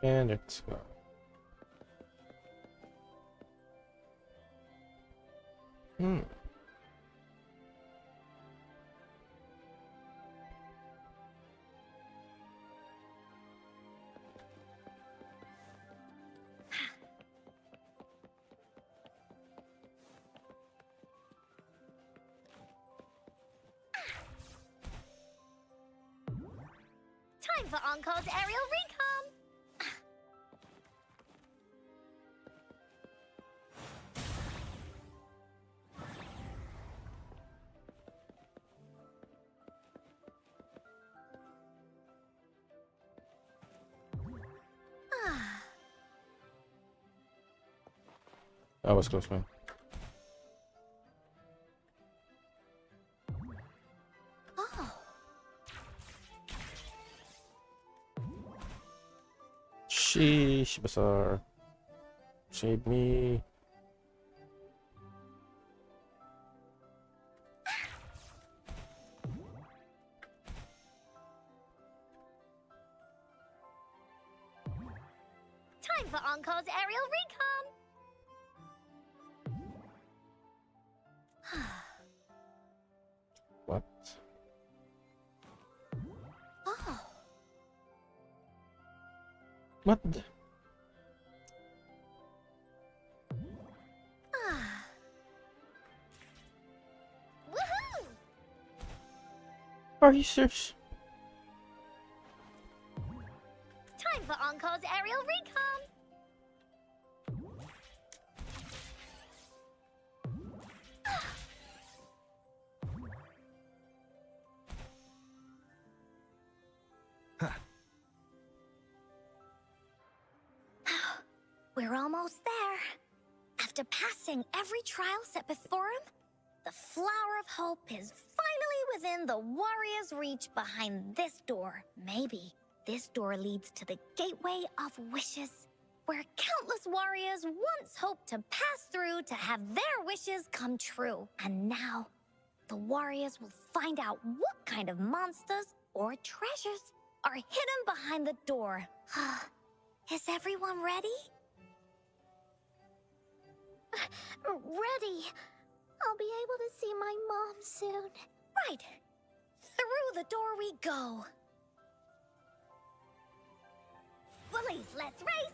A: And let's go.
D: Time for Encore's aerial recon!
A: That was close, man.
D: Oh.
A: Sheesh, Bazaar. Save me.
D: Time for Encore's aerial recon!
A: What?
D: Oh.
A: What?
D: Woohoo!
A: Are you serious?
D: Time for Encore's aerial recon! We're almost there. After passing every trial set before him, the flower of hope is finally within the warrior's reach behind this door. Maybe this door leads to the gateway of wishes, where countless warriors once hoped to pass through to have their wishes come true. And now, the warriors will find out what kind of monsters or treasures are hidden behind the door. Is everyone ready?
I: Ready. I'll be able to see my mom soon.
D: Right. Through the door we go. Woolies, let's race!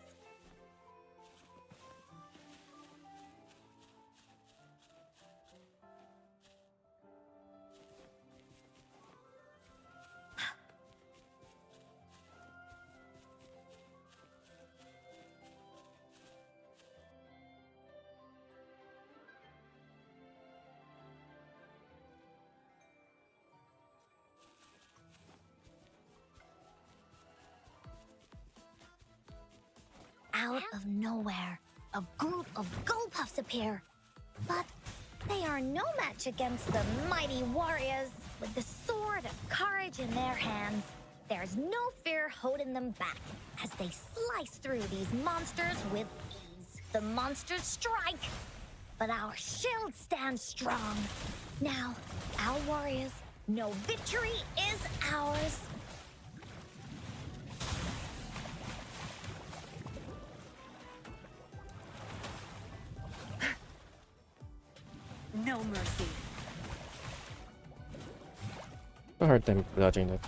D: Out of nowhere, a group of Gullpuffs appear. But they are no match against the mighty warriors. With the sword of courage in their hands, there's no fear holding them back as they slice through these monsters with ease. The monsters strike, but our shield stands strong. Now, our warriors know victory is ours.
E: No mercy.
A: A hard time dodging that.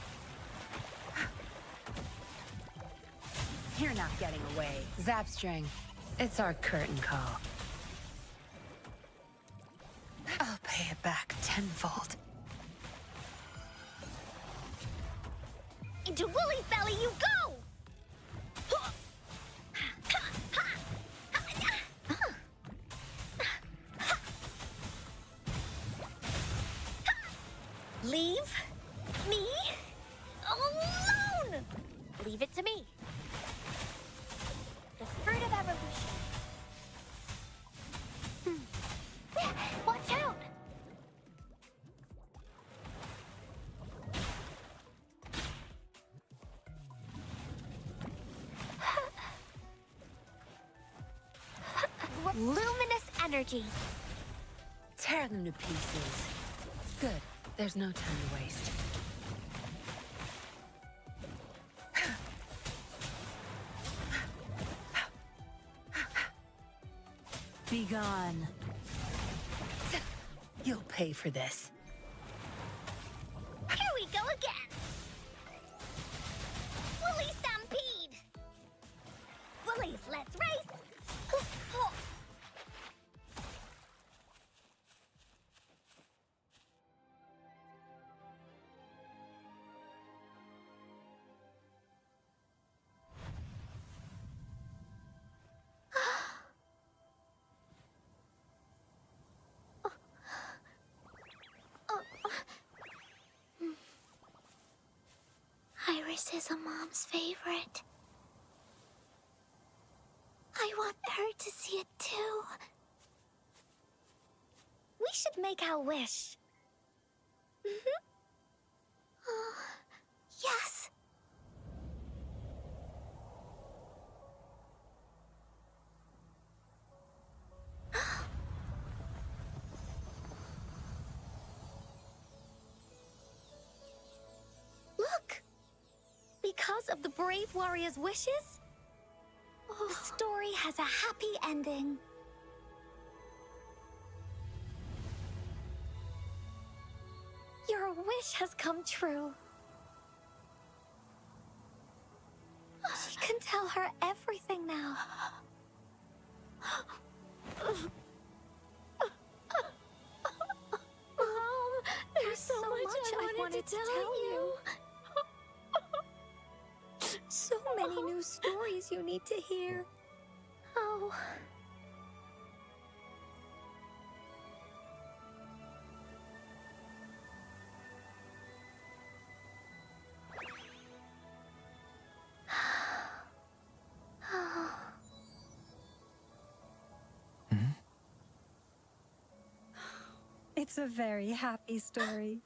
E: You're not getting away. Zapstring, it's our curtain call. I'll pay it back tenfold.
D: Into Wooly's belly you go! Leave me alone! Leave it to me. The fruit of evolution. Watch out! Luminous energy.
E: Tear them to pieces. Good. There's no time to waste. Be gone. You'll pay for this.
D: Here we go again. Woolly Stampede. Woolies, let's race.
I: Iris is a mom's favorite. I want her to see it too.
D: We should make our wish.
I: Oh, yes.
D: Look! Because of the brave warrior's wishes, the story has a happy ending. Your wish has come true. She can tell her everything now.
I: Mom, there's so much I wanted to tell you.
D: So many new stories you need to hear. Oh.
E: It's a very happy story.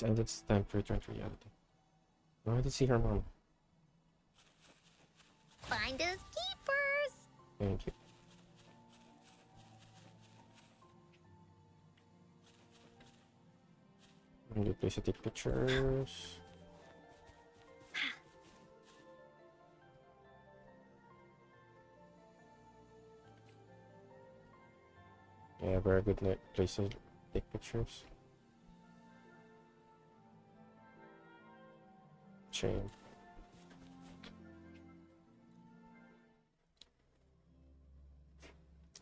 A: And it's time to return to reality. I wanted to see her mom.
D: Finders keepers.
A: Thank you. And the place to take pictures. Yeah, very good place to take pictures. Chain.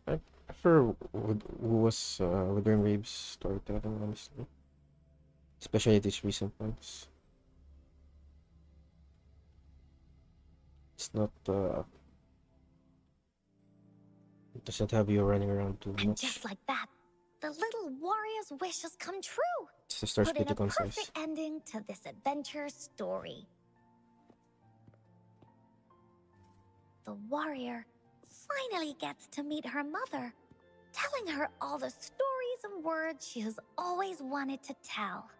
A: I prefer Wuthering Waves storytelling, honestly. Especially these recent ones. It's not it doesn't have you running around too
D: And
A: much.
D: just like that, the little warrior's wish has come true.
A: It starts
D: Put in
A: pretty
D: a
A: concise.
D: perfect ending to this adventure story. The warrior finally gets to meet her mother, telling her all the stories and words she has always wanted to tell.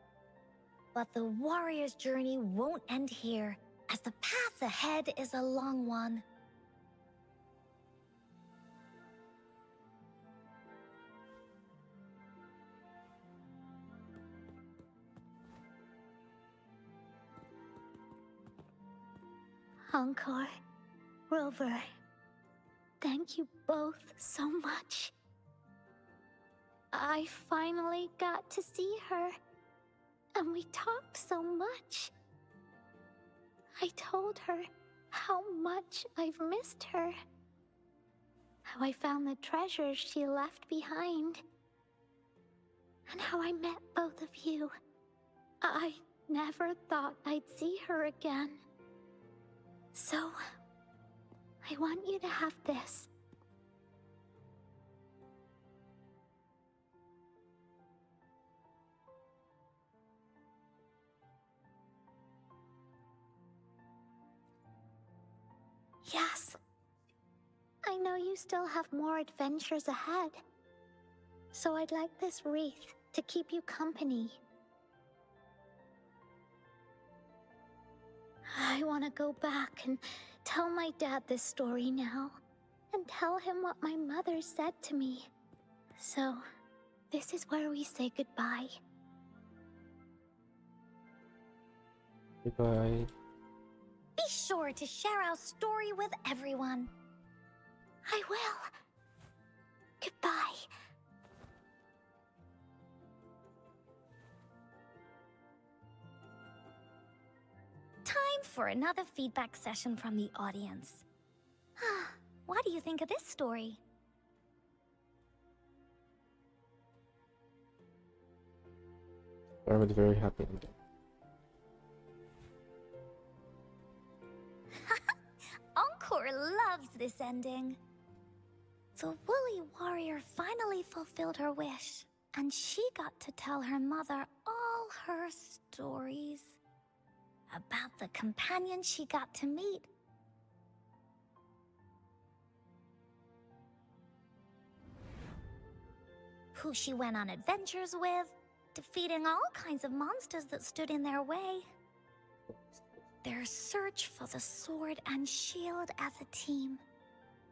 D: But the warrior's journey won't end here, as the path ahead is a long one.
I: Encore, Rover, thank you both so much. I finally got to see her, and we talked so much. I told her how much I've missed her, how I found the treasures she left behind, and how I met both of you. I never thought I'd see her again. So, I want you to have this. Yes. I know you still have more adventures ahead. So I'd like this wreath to keep you company. I want to go back and tell my dad this story now, and tell him what my mother said to me. So, this is where we say goodbye.
A: Goodbye.
D: Be sure to share our story with everyone.
I: I will. Goodbye.
D: Time for another feedback session from the audience. What do you think of this story?
A: I was very happy with it.
D: Encore loves this ending. The woolly warrior finally fulfilled her wish, and she got to tell her mother all her stories about the companion she got to meet. Who she went on adventures with, defeating all kinds of monsters that stood in their way. Their search for the sword and shield as a team,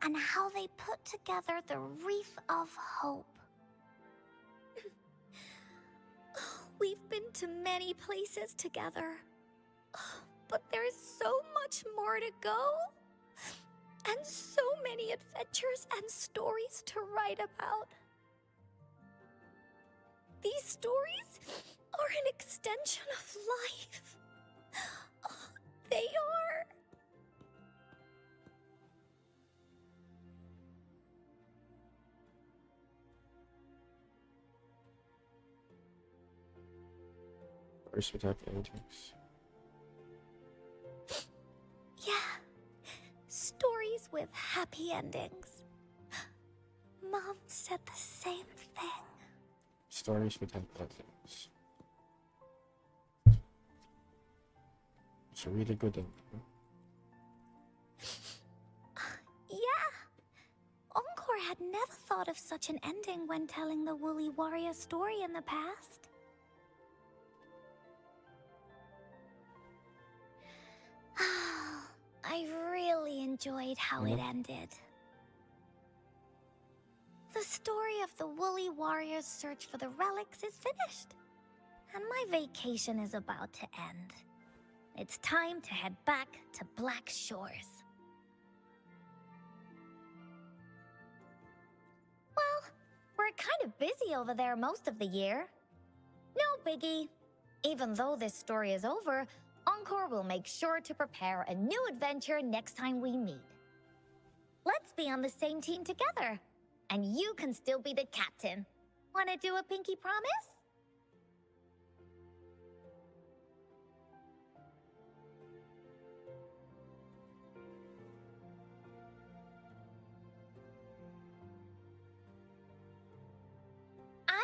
D: and how they put together the Wreath of Hope. We've been to many places together, but there's so much more to go, and so many adventures and stories to write about. These stories are an extension of life. They are.
A: First without endings.
D: Yeah. Stories with happy endings. Mom said the same thing.
A: Stories without endings. It's a really good ending.
D: Yeah. Encore had never thought of such an ending when telling the Woolly Warrior story in the past. I really enjoyed how it ended. The story of the Woolly Warrior's search for the relics is finished. And my vacation is about to end. It's time to head back to Black Shores. Well, we're kind of busy over there most of the year. No biggie. Even though this story is over, Encore will make sure to prepare a new adventure next time we meet. Let's be on the same team together. And you can still be the captain. Wanna do a pinky promise?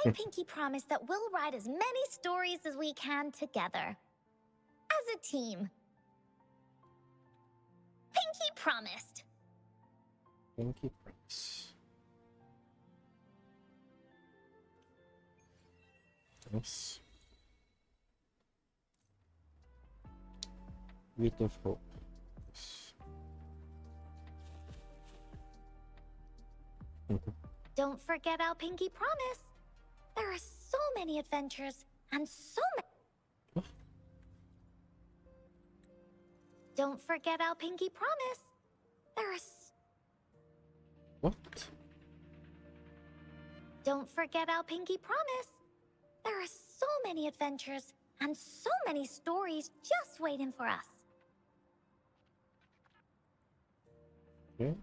D: I pinky promise that we'll write as many stories as we can together. As a team. Pinky promised.
A: Pinky promise. Nice. Wheat of hope. Yes.
D: Don't forget our pinky promise. There are so many adventures and so many. Don't forget our pinky promise. There are.
A: What?
D: Don't forget our pinky promise. There are so many adventures and so many stories just waiting for us.
A: Okay.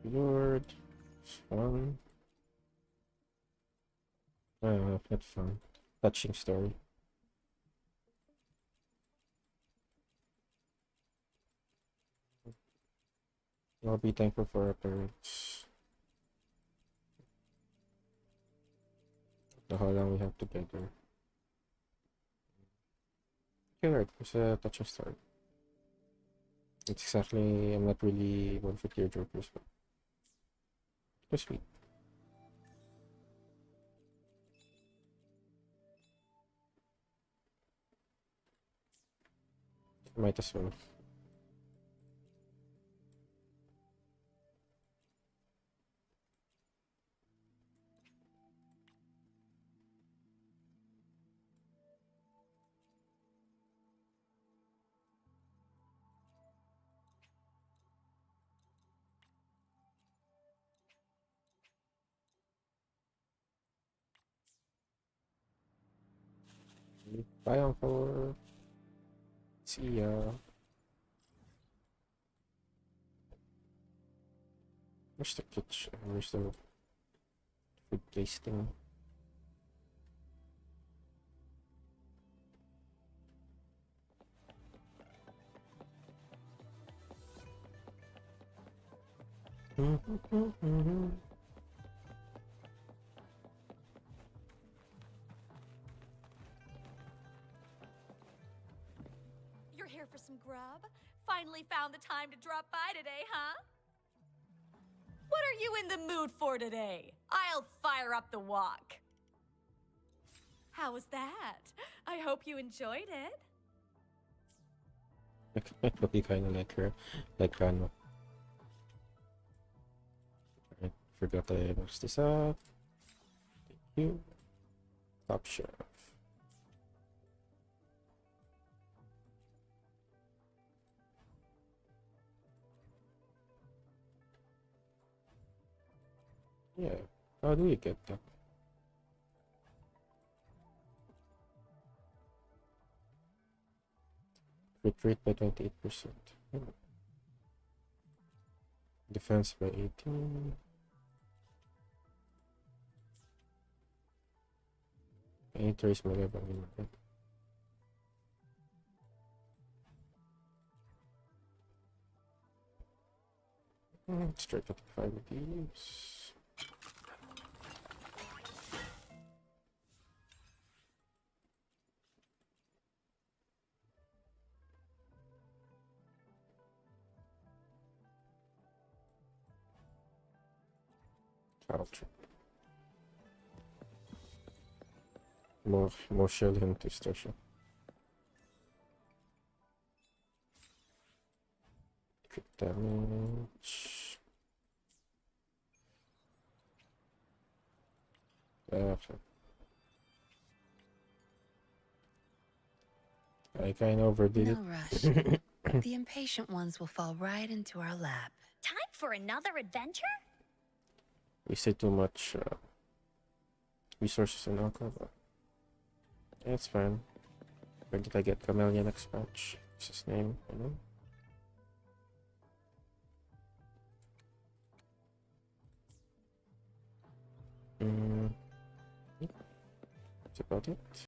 A: Lord. Fun. Not fun. Touching story. I'll be thankful for our parents. The how long we have together. Okay, right. It's a touching story. It's exactly. I'm not really one for tearjerkers, but it was sweet. Might as well. Bye, Encore. See ya. Where's the kitchen? Where's the food tasting?
J: You're here for some grub? Finally found the time to drop by today, huh? What are you in the mood for today? I'll fire up the wok. How was that? I hope you enjoyed it.
A: It would be kind of like her, like Rano. Alright, forgot I box this up. Thank you. Top shelf. Yeah, how do you get that? Crit rate by 28%. Defense by 18. Increase my level. Straight at 5 of these. Ultra. More shell into station. damage. Okay. I kinda overdid
E: No
A: it.
E: rush. The impatient ones will fall right into our lap.
D: Time for another adventure?
A: We say too much resources in Encore, but it's fine. Where did I get Camellya next match? What's his name? I know. That's about it.